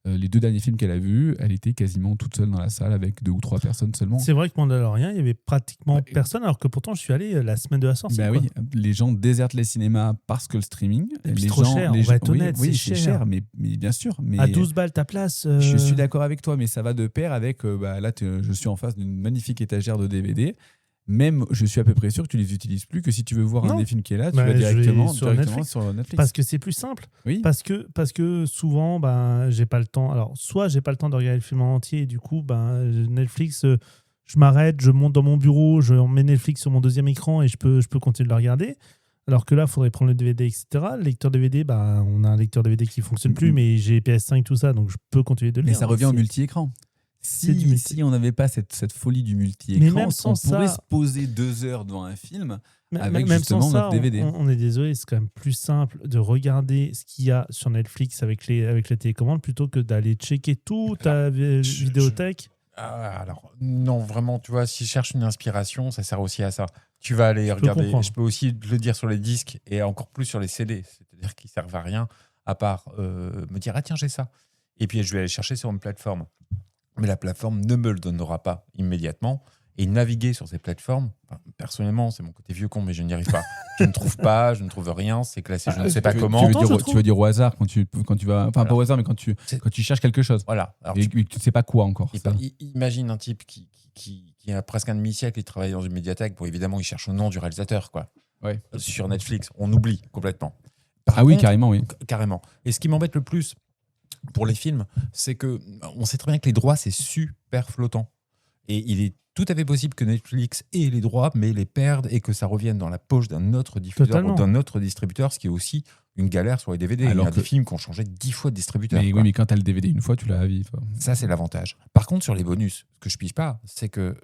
les 2 derniers films qu'elle a vus, elle était quasiment toute seule dans la salle avec 2 ou 3 personnes seulement. C'est vrai que Mandalorian, il y avait pratiquement personne, alors que pourtant je suis allé la semaine de la sortie. Bah quoi. oui, les gens désertent les cinémas parce que le streaming. Et puis les trop gens, cher, les on va gens- être honnête, oui, c'est c'est cher, mais bien sûr. Mais À 12 balles ta place. je suis d'accord avec toi, mais ça va de pair avec. Là, je suis en face d'une magnifique étagère de DVD. Même, je suis à peu près sûr que tu les utilises plus, que si tu veux voir Non. un des films qui est là, tu Bah, vas je vais directement sur Netflix. sur Netflix. Parce que c'est plus simple. Oui. Parce que souvent, j'ai pas le temps. Alors, soit j'ai pas le temps de regarder le film en entier, et du coup, Netflix, je m'arrête, je monte dans mon bureau, je mets Netflix sur mon deuxième écran et je peux continuer de le regarder. Alors que là, il faudrait prendre le DVD, etc. Le lecteur DVD, on a un lecteur DVD qui fonctionne plus, mais j'ai PS5, tout ça, donc je peux continuer de le Mais lire. ça revient au C'est- multi-écran. c'est du multi. Si on n'avait pas cette folie du Mais multi-écran, même on sans pourrait ça- se poser 2 heures devant un film. Même avec sans justement ça, notre DVD. on est désolé, c'est quand même plus simple de regarder ce qu'il y a sur Netflix avec la télécommande plutôt que d'aller checker toute ta vidéothèque. Alors, non, vraiment, tu vois, si je cherche une inspiration, ça sert aussi à ça. Tu vas aller regarder. comprendre. Je peux aussi le dire sur les disques et encore plus sur les CD. C'est-à-dire qu'ils servent à rien à part me dire, ah tiens, j'ai ça. Et puis, je vais aller chercher sur une plateforme. Mais la plateforme ne me le donnera pas immédiatement. Et naviguer sur ces plateformes, personnellement, c'est mon côté vieux con, mais je n'y arrive pas. Je ne trouve pas, je ne trouve rien, c'est classé, je ne sais pas comment. Tu veux dire au hasard quand tu vas. Enfin, pas au hasard, mais quand tu cherches quelque chose. Voilà. Alors, Et tu ne sais pas quoi encore. ça. Imagine un type qui a presque un demi-siècle, il travaille dans une médiathèque. Bon, évidemment, il cherche le nom du réalisateur, quoi. Ouais. Sur Netflix, on oublie complètement. Oui, carrément, oui. Carrément. Et ce qui m'embête le plus pour les films, c'est que on sait très bien que les droits, c'est super flottant. Et il est tout à fait possible que Netflix ait les droits, mais les perde et que ça revienne dans la poche d'un autre diffuseur Totalement. ou d'un autre distributeur, ce qui est aussi une galère sur les DVD. Alors il y a que- des films qui ont changé 10 fois de distributeur. Mais, quoi. oui, mais quand tu as le DVD une fois, tu l'as à vie. toi. Ça, c'est l'avantage. Par contre, sur les bonus, ce que je pige pas, c'est que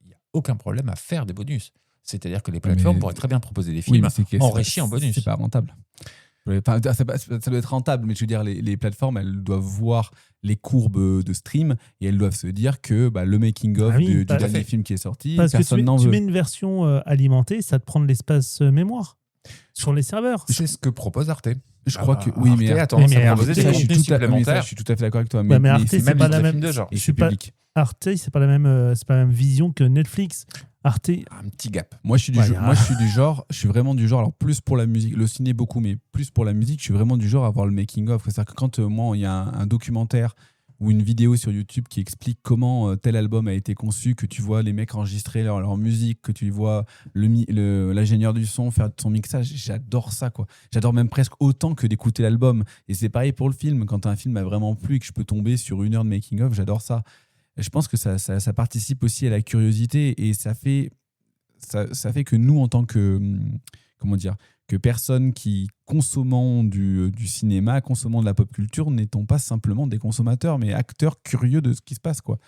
il n'y a aucun problème à faire des bonus. C'est-à-dire que les plateformes mais- pourraient très bien proposer des Oui, films mais c'est enrichis en bonus. C'est pas rentable. Enfin, ça doit être rentable, mais je veux dire, les plateformes, elles doivent voir les courbes de stream et elles doivent se dire que le making-of Ah oui, du tout à dernier fait. film qui est sorti, Parce que personne n'en tu veut. mets une version alimentée, ça te prend de l'espace mémoire sur les serveurs. C'est ce que propose Arte. Je crois que oui, mais Arte a Arte, tendance mais à Arte, proposer ça, des je suis contenus mais ça, supplémentaires. je suis tout à fait d'accord avec toi. Ouais, mais Arte, c'est c'est même pas des la films même. de genre. et je c'est suis pas- public. Arte, c'est pas la même vision que Netflix. Arte, Un petit gap. Moi, je suis Ouais, je suis vraiment du genre, alors plus pour la musique, le ciné beaucoup, mais plus pour la musique, je suis vraiment du genre à voir le making-of. C'est-à-dire que quand moi, il y a un documentaire ou une vidéo sur YouTube qui explique comment tel album a été conçu, que tu vois les mecs enregistrer leur musique, que tu vois l'ingénieur du son faire son mixage, j'adore ça, quoi. J'adore même presque autant que d'écouter l'album. Et c'est pareil pour le film. Quand un film m'a vraiment plu et que je peux tomber sur 1 heure de making-of, j'adore ça. Et je pense que ça participe aussi à la curiosité et ça fait que nous, en tant que, que personnes qui consommons du cinéma, consommons de la pop culture, n'étant pas simplement des consommateurs, mais acteurs curieux de ce qui se passe, quoi.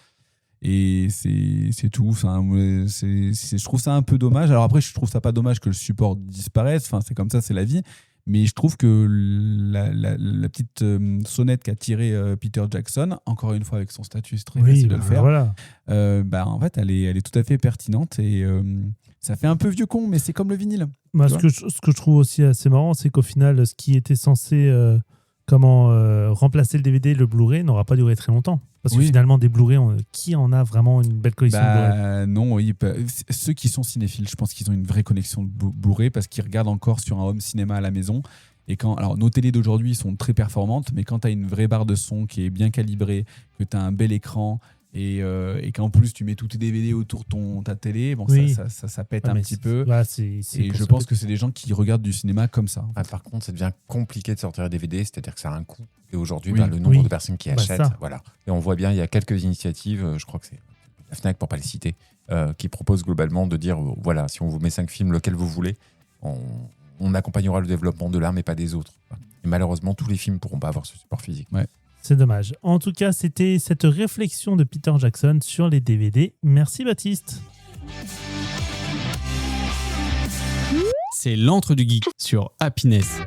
Et c'est tout. Enfin, je trouve ça un peu dommage. Alors après, je trouve ça pas dommage que le support disparaisse. Enfin, c'est comme ça, c'est la vie. Mais je trouve que la petite sonnette qu'a tirée Peter Jackson, encore une fois avec son statut, c'est très facile de le faire. Voilà. En fait, elle est tout à fait pertinente et ça fait un peu vieux con, mais c'est comme le vinyle. Moi, Tu ce que je trouve aussi assez marrant, c'est qu'au final, ce qui était censé remplacer le DVD, le Blu-ray, n'aura pas duré très longtemps. Parce que Oui. finalement, des Blu-ray, qui en a vraiment une belle collection de Blu-ray? Non, oui. Ceux qui sont cinéphiles, je pense qu'ils ont une vraie connexion de Blu-ray parce qu'ils regardent encore sur un home cinéma à la maison. Et alors, nos télés d'aujourd'hui sont très performantes, mais quand tu as une vraie barre de son qui est bien calibrée, que tu as un bel écran et qu'en plus tu mets tous tes DVD autour de ta télé, bon, Oui. ça pète Ah, un mais petit peu. c'est Et pour je ça pense que c'est des gens qui regardent du cinéma comme ça. Ah, par contre, ça devient compliqué de sortir un DVD, c'est-à-dire que ça a un coût. Et aujourd'hui, Oui. le nombre Oui. de personnes qui Bah, achètent, ça. voilà. Et on voit bien, il y a quelques initiatives, je crois que c'est la Fnac pour pas les citer, qui proposent globalement de dire, voilà, si on vous met 5 films, lequel vous voulez, on accompagnera le développement de l'un, mais pas des autres. Et malheureusement, tous les films ne pourront pas avoir ce support physique. C'est dommage. En tout cas, c'était cette réflexion de Peter Jackson sur les DVD. Merci Baptiste. C'est l'antre du geek sur Happiness.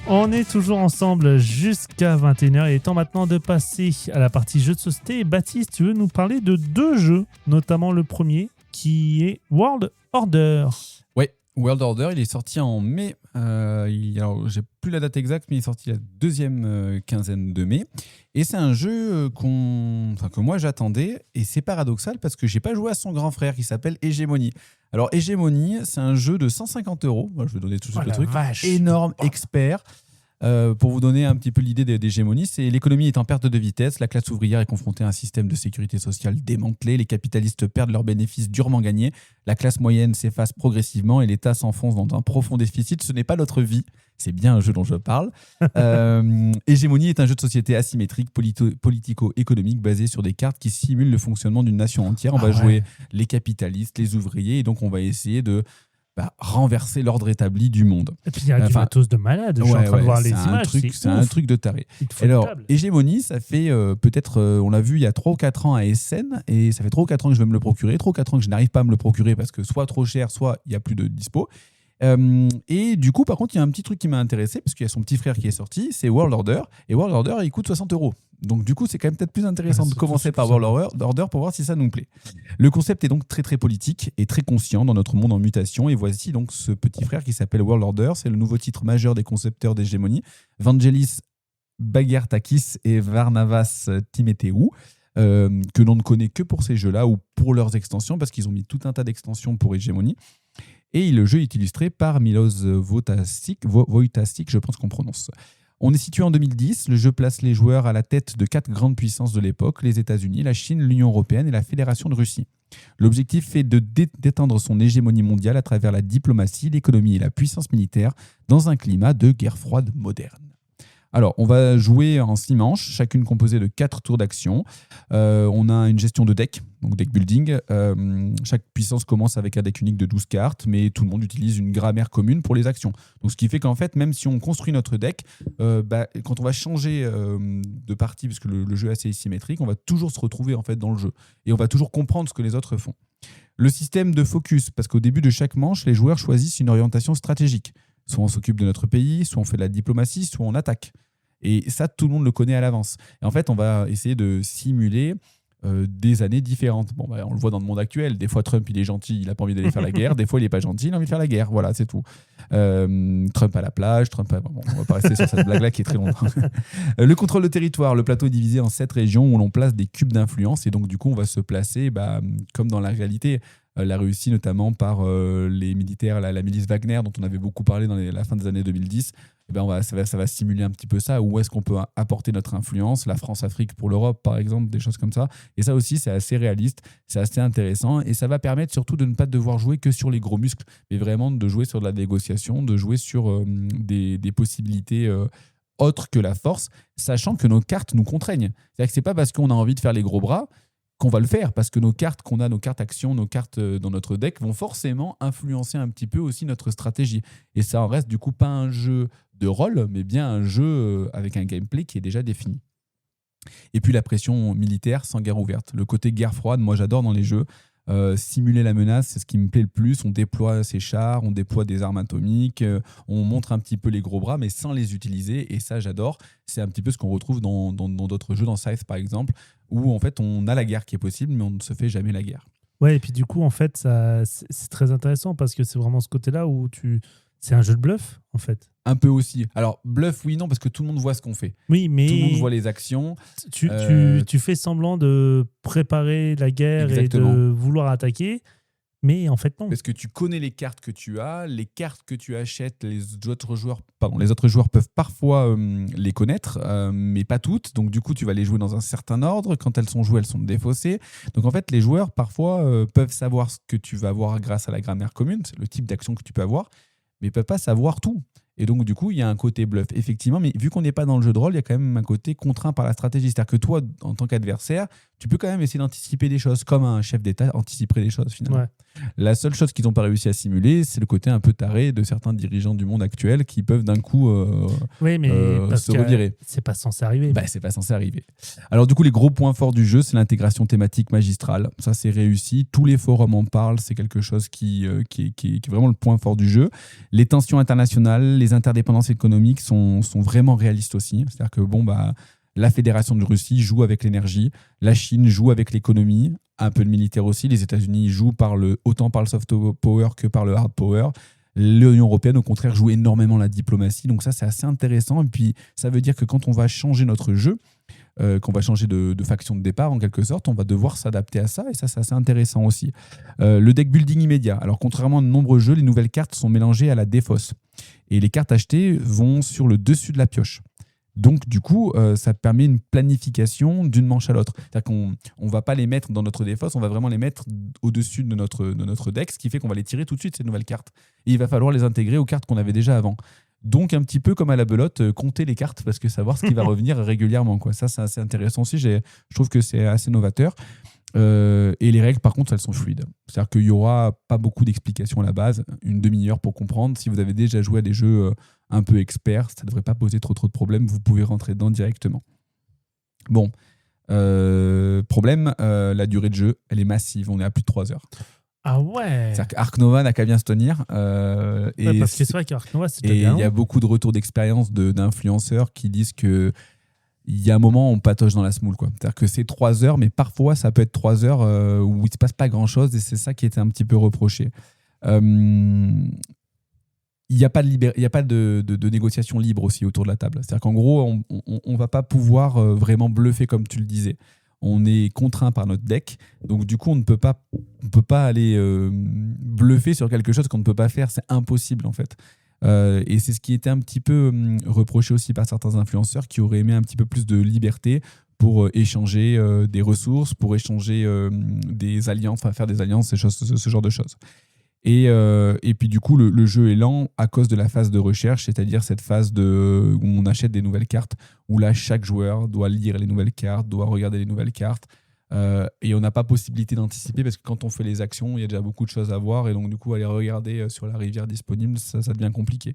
On est toujours ensemble jusqu'à 21h. Il est temps maintenant de passer à la partie jeux de société. Et Baptiste, tu veux nous parler de 2 jeux, notamment le premier qui est World Order. Ouais, World Order, il est sorti en mai Alors, j'ai plus la date exacte, mais il est sorti la deuxième quinzaine de mai. Et c'est un jeu que moi j'attendais. Et c'est paradoxal parce que j'ai pas joué à son grand frère qui s'appelle Hégémonie. Alors, Hégémonie, c'est un jeu de 150 €. Moi, je vais donner tout de suite le truc. Vache. Énorme, expert. Pour vous donner un petit peu l'idée d'hégémonie, c'est l'économie est en perte de vitesse, la classe ouvrière est confrontée à un système de sécurité sociale démantelé, les capitalistes perdent leurs bénéfices durement gagnés, la classe moyenne s'efface progressivement et l'État s'enfonce dans un profond déficit. Ce n'est pas notre vie, c'est bien un jeu dont je parle. Hégémonie est un jeu de société asymétrique, politico-économique, basé sur des cartes qui simulent le fonctionnement d'une nation entière. On va jouer les capitalistes, les ouvriers, et donc on va essayer de renverser l'ordre établi du monde. Et puis il y a du matos de malade. Je suis en train de voir les images. C'est un truc de taré. Alors, Hégémonie, ça fait peut-être, on l'a vu il y a 3 ou 4 ans à Essen, et ça fait 3 ou 4 ans que je veux me le procurer, 3 ou 4 ans que je n'arrive pas à me le procurer parce que soit trop cher, soit il n'y a plus de dispo. Et du coup, par contre, il y a un petit truc qui m'a intéressé, parce qu'il y a son petit frère qui est sorti, c'est World Order. Et World Order, il coûte 60 €. Donc du coup, c'est quand même peut-être plus intéressant de commencer par World Order pour voir si ça nous plaît. Le concept est donc très très politique et très conscient dans notre monde en mutation. Et voici donc ce petit frère qui s'appelle World Order. C'est le nouveau titre majeur des concepteurs d'Hégémonie, Vangelis Bagertakis et Varnavas Timotheou, que l'on ne connaît que pour ces jeux-là ou pour leurs extensions, parce qu'ils ont mis tout un tas d'extensions pour Hégémonie. Et le jeu est illustré par Milos Wojtaszek, je pense qu'on prononce. On est situé en 2010. Le jeu place les joueurs à la tête de 4 grandes puissances de l'époque, les États-Unis, la Chine, l'Union européenne et la Fédération de Russie. L'objectif est d'étendre son hégémonie mondiale à travers la diplomatie, l'économie et la puissance militaire dans un climat de guerre froide moderne. Alors, on va jouer en 6 manches, chacune composée de 4 tours d'action. On a une gestion de deck, donc deck building. Chaque puissance commence avec un deck unique de 12 cartes, mais tout le monde utilise une grammaire commune pour les actions. Donc, ce qui fait qu'en fait, même si on construit notre deck, quand on va changer de partie, parce que le jeu est assez symétrique, on va toujours se retrouver en fait dans le jeu. Et on va toujours comprendre ce que les autres font. Le système de focus, parce qu'au début de chaque manche, les joueurs choisissent une orientation stratégique. Soit on s'occupe de notre pays, soit on fait de la diplomatie, soit on attaque. Et ça, tout le monde le connaît à l'avance. Et en fait, on va essayer de simuler des années différentes. Bon, on le voit dans le monde actuel. Des fois, Trump, il est gentil, il n'a pas envie d'aller faire la guerre. Des fois, il n'est pas gentil, il a envie de faire la guerre. Voilà, c'est tout. Trump à la plage, on va pas rester sur cette blague-là qui est très longue. Le contrôle de territoire. Le plateau est divisé en 7 régions où l'on place des cubes d'influence. Et donc, du coup, on va se placer comme dans la réalité. La Russie, notamment par les militaires, la milice Wagner, dont on avait beaucoup parlé dans la fin des années 2010, ça va simuler un petit peu ça. Où est-ce qu'on peut apporter notre influence? La France-Afrique pour l'Europe, par exemple, des choses comme ça. Et ça aussi, c'est assez réaliste, c'est assez intéressant. Et ça va permettre surtout de ne pas devoir jouer que sur les gros muscles, mais vraiment de jouer sur de la négociation, de jouer sur des possibilités autres que la force, sachant que nos cartes nous contraignent. C'est-à-dire que c'est pas parce qu'on a envie de faire les gros bras qu'on va le faire, parce que nos cartes actions, nos cartes dans notre deck vont forcément influencer un petit peu aussi notre stratégie. Et ça en reste du coup pas un jeu de rôle, mais bien un jeu avec un gameplay qui est déjà défini. Et puis la pression militaire sans guerre ouverte. Le côté guerre froide, moi j'adore dans les jeux. Simuler la menace, c'est ce qui me plaît le plus. On déploie ses chars, on déploie des armes atomiques, on montre un petit peu les gros bras, mais sans les utiliser. Et ça, j'adore. C'est un petit peu ce qu'on retrouve dans d'autres jeux, dans Scythe par exemple, où en fait on a la guerre qui est possible, mais on ne se fait jamais la guerre. Ouais, et puis du coup, en fait, c'est très intéressant parce que c'est vraiment ce côté-là où c'est un jeu de bluff, en fait. Un peu aussi. Alors, bluff, oui, non, parce que tout le monde voit ce qu'on fait. Oui, mais tout le monde voit les actions. Tu fais semblant de préparer la guerre. Exactement. Et de vouloir attaquer, mais en fait, non. Parce que tu connais les cartes que tu as, les cartes que tu achètes, les autres joueurs peuvent parfois les connaître, mais pas toutes. Donc, du coup, tu vas les jouer dans un certain ordre. Quand elles sont jouées, elles sont défaussées. Donc, en fait, les joueurs, parfois, peuvent savoir ce que tu vas avoir grâce à la grammaire commune, c'est le type d'action que tu peux avoir, mais ne peuvent pas savoir tout. Et donc, du coup, il y a un côté bluff, effectivement. Mais vu qu'on n'est pas dans le jeu de rôle, il y a quand même un côté contraint par la stratégie. C'est-à-dire que toi, en tant qu'adversaire, tu peux quand même essayer d'anticiper des choses, comme un chef d'État anticiperait des choses, finalement. Ouais. La seule chose qu'ils n'ont pas réussi à simuler, c'est le côté un peu taré de certains dirigeants du monde actuel qui peuvent d'un coup se revirer. C'est pas censé arriver. C'est pas censé arriver. Alors, du coup, les gros points forts du jeu, c'est l'intégration thématique magistrale. Ça, c'est réussi. Tous les forums en parlent. C'est quelque chose qui est vraiment le point fort du jeu. Les tensions internationales, les interdépendances économiques sont vraiment réalistes aussi. C'est-à-dire que la Fédération de Russie joue avec l'énergie, la Chine joue avec l'économie, un peu le militaire aussi, les États-Unis jouent autant par le soft power que par le hard power. L'Union européenne, au contraire, joue énormément la diplomatie. Donc ça, c'est assez intéressant. Et puis, ça veut dire que quand on va changer notre jeu, qu'on va changer de faction de départ, en quelque sorte, on va devoir s'adapter à ça. Et ça, c'est assez intéressant aussi. Le deck building immédiat. Alors, contrairement à de nombreux jeux, les nouvelles cartes sont mélangées à la défausse. Et les cartes achetées vont sur le dessus de la pioche. Donc, du coup, ça permet une planification d'une manche à l'autre. C'est-à-dire qu'on ne va pas les mettre dans notre défausse, on va vraiment les mettre au-dessus de notre deck, ce qui fait qu'on va les tirer tout de suite, ces nouvelles cartes. Et il va falloir les intégrer aux cartes qu'on avait déjà avant. Donc, un petit peu comme à la belote, compter les cartes, parce que savoir ce qui va revenir régulièrement, quoi. Ça, c'est assez intéressant aussi. Je trouve que c'est assez novateur. Et les règles, par contre, elles sont fluides. C'est-à-dire qu'il n'y aura pas beaucoup d'explications à la base, une demi-heure pour comprendre. Si vous avez déjà joué à des jeux un peu experts, ça ne devrait pas poser trop de problèmes. Vous pouvez rentrer dedans directement. Bon, problème, la durée de jeu, elle est massive. On est à plus de 3 heures. Ah ouais. C'est-à-dire qu'Ark Nova n'a qu'à bien se tenir. Ouais, parce que c'est vrai qu'Ark Nova, c'est Et bien. il y a beaucoup de retours d'expérience d'influenceurs qui disent que il y a un moment où on patauge dans la semoule, quoi. C'est-à-dire que c'est 3 heures, mais parfois ça peut être 3 heures où il ne se passe pas grand-chose, et c'est ça qui était un petit peu reproché. Il n'y a pas de négociation libre aussi autour de la table. C'est-à-dire qu'en gros, on ne va pas pouvoir vraiment bluffer comme tu le disais. On est contraint par notre deck, donc du coup on ne peut pas aller bluffer sur quelque chose qu'on ne peut pas faire. C'est impossible en fait. Et c'est ce qui était un petit peu reproché aussi par certains influenceurs qui auraient aimé un petit peu plus de liberté pour échanger des ressources, pour échanger des alliances, enfin faire des alliances, ce genre de choses. Et puis du coup, le jeu est lent à cause de la phase de recherche, c'est-à-dire cette phase où on achète des nouvelles cartes, où là, chaque joueur doit lire les nouvelles cartes, doit regarder les nouvelles cartes, et on n'a pas possibilité d'anticiper parce que quand on fait les actions, il y a déjà beaucoup de choses à voir, et donc du coup, aller regarder sur la rivière disponible, ça devient compliqué.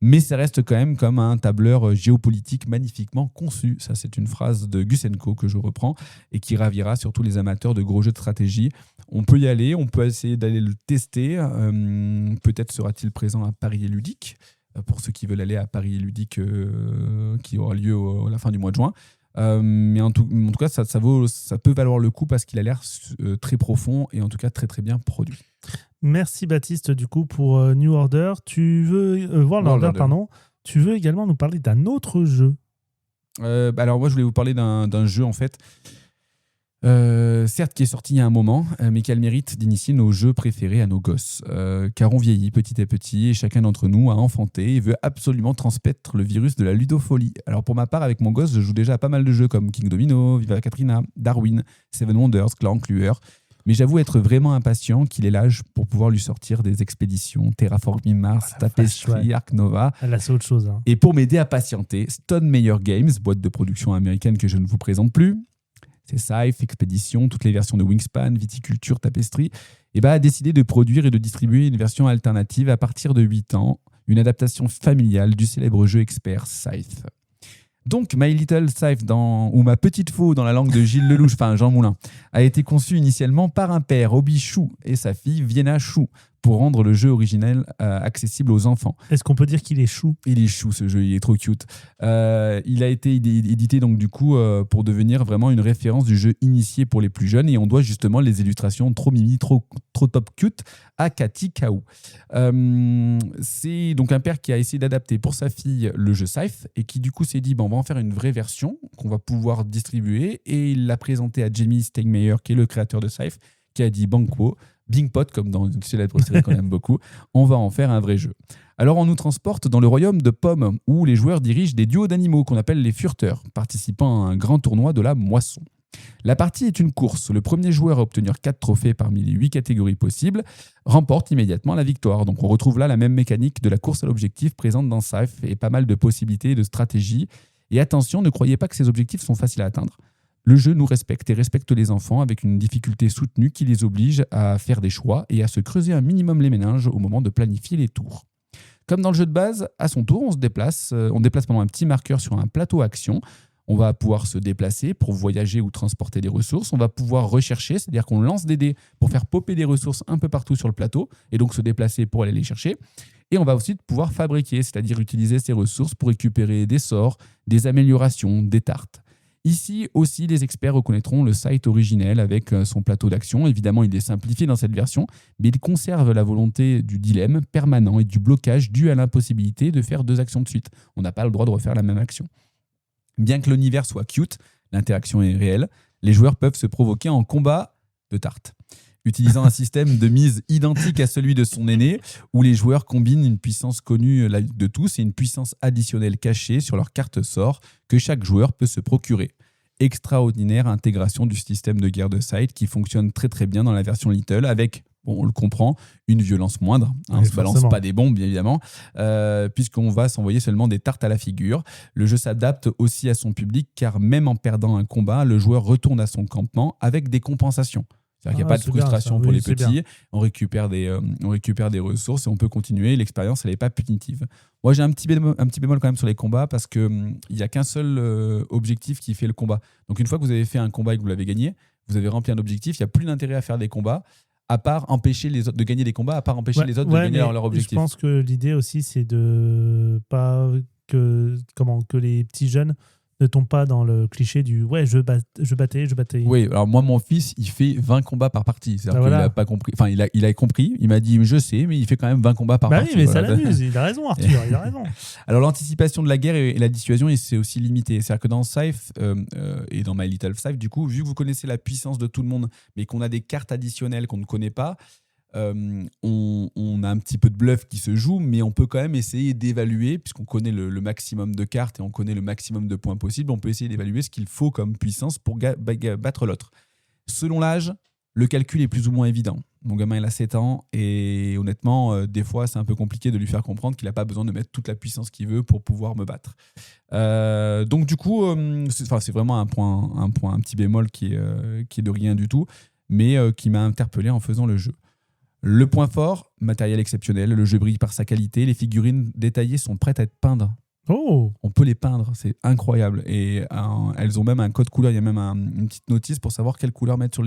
Mais ça reste quand même comme un tableur géopolitique magnifiquement conçu. Ça, c'est une phrase de Gusenko que je reprends et qui ravira surtout les amateurs de gros jeux de stratégie. On peut y aller, on peut essayer d'aller le tester. Peut-être sera-t-il présent à Paris et Ludique, pour ceux qui veulent aller à Paris et Ludique, qui aura lieu à la fin du mois de juin. Mais en tout cas, ça peut valoir le coup parce qu'il a l'air très profond et en tout cas très très bien produit. Merci Baptiste du coup pour New Order. Tu veux World Order, pardon. Tu veux également nous parler d'un autre jeu. Alors moi je voulais vous parler d'un jeu en fait, certes qui est sorti il y a un moment, mais qui a le mérite d'initier nos jeux préférés à nos gosses, car on vieillit petit à petit et chacun d'entre nous a enfanté et veut absolument transmettre le virus de la ludophilie. Alors pour ma part, avec mon gosse, je joue déjà à pas mal de jeux comme King Domino, Viva Katrina, Darwin, Seven Wonders, Clan Cluer. Mais j'avoue être vraiment impatient qu'il ait l'âge pour pouvoir lui sortir des expéditions, Terraforming Mars, Tapestry, Ark Nova. Là, c'est autre chose. Hein. Et pour m'aider à patienter, Stone Meyer Games, boîte de production américaine que je ne vous présente plus, c'est Scythe, Expédition, toutes les versions de Wingspan, Viticulture, Tapestry, a décidé de produire et de distribuer une version alternative à partir de 8 ans, une adaptation familiale du célèbre jeu expert Scythe. Donc, My Little Scythe, ou Ma Petite Faux dans la langue de Gilles Lelouch, enfin Jean Moulin, a été conçu initialement par un père, Obi Chou, et sa fille, Vienna Chou, pour rendre le jeu originel accessible aux enfants. Est-ce qu'on peut dire qu'il est chou ? Il est chou ce jeu, il est trop cute. Il a été édité donc du coup pour devenir vraiment une référence du jeu initié pour les plus jeunes, et on doit justement les illustrations trop mimi, trop top cute à Cathy Kaou. C'est donc un père qui a essayé d'adapter pour sa fille le jeu Scythe et qui du coup s'est dit on va en faire une vraie version qu'on va pouvoir distribuer, et il l'a présenté à Jamie Stegmaier qui est le créateur de Scythe, qui a dit banco, Bingpot, comme dans une célèbre série qu'on aime beaucoup, on va en faire un vrai jeu. Alors on nous transporte dans le royaume de Pomme, où les joueurs dirigent des duos d'animaux qu'on appelle les furteurs, participant à un grand tournoi de la moisson. La partie est une course. Le premier joueur à obtenir 4 trophées parmi les 8 catégories possibles remporte immédiatement la victoire. Donc on retrouve là la même mécanique de la course à l'objectif présente dans Scythe et pas mal de possibilités de stratégie. Et attention, ne croyez pas que ces objectifs sont faciles à atteindre. Le jeu nous respecte et respecte les enfants avec une difficulté soutenue qui les oblige à faire des choix et à se creuser un minimum les méninges au moment de planifier les tours. Comme dans le jeu de base, à son tour, on déplace pendant un petit marqueur sur un plateau action. On va pouvoir se déplacer pour voyager ou transporter des ressources. On va pouvoir rechercher, c'est-à-dire qu'on lance des dés pour faire popper des ressources un peu partout sur le plateau et donc se déplacer pour aller les chercher. Et on va aussi pouvoir fabriquer, c'est-à-dire utiliser ces ressources pour récupérer des sorts, des améliorations, des tartes. Ici aussi, les experts reconnaîtront le site originel avec son plateau d'action. Évidemment, il est simplifié dans cette version, mais il conserve la volonté du dilemme permanent et du blocage dû à l'impossibilité de faire 2 actions de suite. On n'a pas le droit de refaire la même action. Bien que l'univers soit cute, l'interaction est réelle, les joueurs peuvent se provoquer en combat de tarte, utilisant un système de mise identique à celui de son aîné, où les joueurs combinent une puissance connue de tous et une puissance additionnelle cachée sur leur carte sort que chaque joueur peut se procurer. Extraordinaire intégration du système de guerre de side qui fonctionne très très bien dans la version Little avec, bon, on le comprend, une violence moindre. On ne se balance pas des bombes, bien évidemment, puisqu'on va s'envoyer seulement des tartes à la figure. Le jeu s'adapte aussi à son public, car même en perdant un combat, le joueur retourne à son campement avec des compensations. C'est-à-dire qu'il n'y a pas de frustration pour les petits. On récupère des ressources et on peut continuer. L'expérience, elle n'est pas punitive. Moi, j'ai un petit bémol quand même sur les combats parce qu'il n'y a qu'un seul objectif qui fait le combat. Donc, une fois que vous avez fait un combat et que vous l'avez gagné, vous avez rempli un objectif, il n'y a plus d'intérêt à faire des combats, à part empêcher les autres de gagner des combats, à part empêcher les autres de gagner leur objectif. Je pense que l'idée aussi, c'est de pas que les petits jeunes ne tombent pas dans le cliché du je battais. Oui, alors moi, mon fils, il fait 20 combats par partie. C'est-à-dire qu'il n'a pas compris. Enfin, il a compris. Il m'a dit, je sais, mais il fait quand même 20 combats par partie. Oui, mais ça l'amuse. Il a raison, Arthur. Il a raison. Alors, l'anticipation de la guerre et la dissuasion, c'est aussi limité. C'est-à-dire que dans Scythe et dans My Little Scythe, du coup, vu que vous connaissez la puissance de tout le monde, mais qu'on a des cartes additionnelles qu'on ne connaît pas, on a un petit peu de bluff qui se joue, mais on peut quand même essayer d'évaluer, puisqu'on connaît le maximum de cartes et on connaît le maximum de points possibles, on peut essayer d'évaluer ce qu'il faut comme puissance pour battre l'autre. Selon l'âge, le calcul est plus ou moins évident. Mon gamin, il a 7 ans et honnêtement, des fois, c'est un peu compliqué de lui faire comprendre qu'il n'a pas besoin de mettre toute la puissance qu'il veut pour pouvoir me battre. Donc du coup, c'est vraiment un petit bémol qui est de rien du tout, mais qui m'a interpellé en faisant le jeu. Le point fort, matériel exceptionnel, le jeu brille par sa qualité, les figurines détaillées sont prêtes à être peintes. Oh. On peut les peindre, c'est incroyable. Et elles ont même un code couleur, il y a même une petite notice pour savoir quelle couleur mettre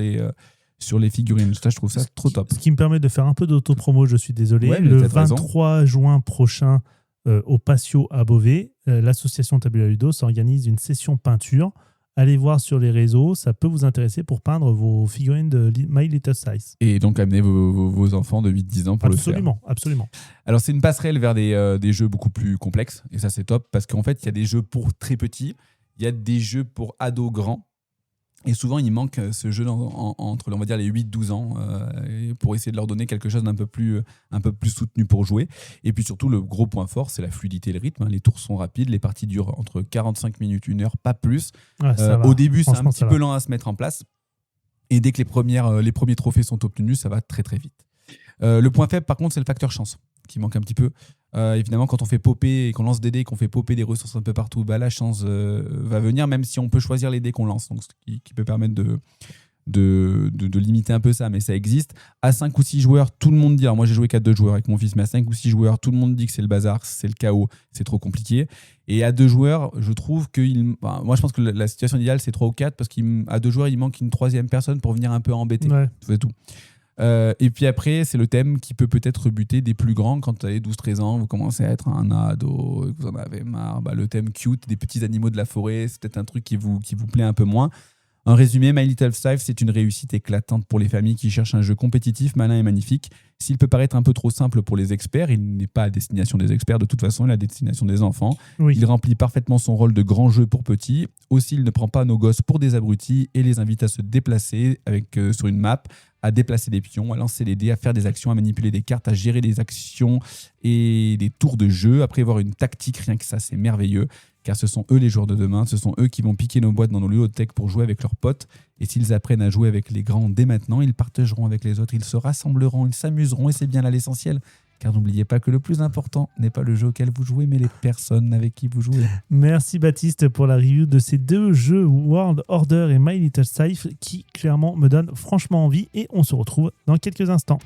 sur les figurines. Ça, je trouve ça trop top. Ce qui me permet de faire un peu d'autopromo, je suis désolé. Ouais, le 23 juin prochain, au Patio à Beauvais, l'association Tabula Ludo s'organise une session peinture. Allez voir sur les réseaux, ça peut vous intéresser pour peindre vos figurines de My Little Scythe. Et donc amener vos enfants de 8-10 ans pour le faire. Absolument. Alors c'est une passerelle vers des jeux beaucoup plus complexes, et ça c'est top, parce qu'en fait il y a des jeux pour très petits, il y a des jeux pour ados grands, et souvent il manque ce jeu entre on va dire les 8-12 ans pour essayer de leur donner quelque chose d'un peu plus soutenu pour jouer. Et puis surtout le gros point fort, c'est la fluidité et le rythme. Les tours sont rapides, les parties durent entre 45 minutes, 1 heure, pas plus. Au début c'est un petit peu lent à se mettre en place, et dès que les premiers trophées sont obtenus, ça va très très vite. Le point faible par contre, c'est le facteur chance qui manque un petit peu. Évidemment, quand on fait popper et qu'on lance des dés, qu'on fait popper des ressources un peu partout, la chance va venir, même si on peut choisir les dés qu'on lance, donc ce qui peut permettre de limiter un peu ça, mais ça existe. À 5 ou 6 joueurs, tout le monde dit, alors moi j'ai joué qu'à 2 joueurs avec mon fils, mais à 5 ou 6 joueurs, tout le monde dit que c'est le bazar, c'est le chaos, c'est trop compliqué. Et à 2 joueurs, je trouve que moi je pense que la situation idéale c'est 3 ou 4, parce qu'à 2 joueurs, il manque une 3e personne pour venir un peu embêter. Ouais. C'est tout. Et puis après, c'est le thème qui peut peut-être buter des plus grands. Quand vous avez 12-13 ans, vous commencez à être un ado, vous en avez marre. Le thème cute, des petits animaux de la forêt, c'est peut-être un truc qui vous plaît un peu moins. En résumé, My Little Scythe, c'est une réussite éclatante pour les familles qui cherchent un jeu compétitif, malin et magnifique. S'il peut paraître un peu trop simple pour les experts, il n'est pas à destination des experts, de toute façon, il est à destination des enfants. Oui. Il remplit parfaitement son rôle de grand jeu pour petits. Aussi, il ne prend pas nos gosses pour des abrutis et les invite à se déplacer sur une map, à déplacer des pions, à lancer les dés, à faire des actions, à manipuler des cartes, à gérer des actions et des tours de jeu, à prévoir une tactique, rien que ça, c'est merveilleux. Car ce sont eux les joueurs de demain, ce sont eux qui vont piquer nos boîtes dans nos ludothèques pour jouer avec leurs potes. Et s'ils apprennent à jouer avec les grands dès maintenant, ils partageront avec les autres, ils se rassembleront, ils s'amuseront, et c'est bien là l'essentiel. Car n'oubliez pas que le plus important n'est pas le jeu auquel vous jouez, mais les personnes avec qui vous jouez. Merci Baptiste pour la review de ces 2 jeux, World Order et My Little Scythe, qui clairement me donnent franchement envie, et on se retrouve dans quelques instants.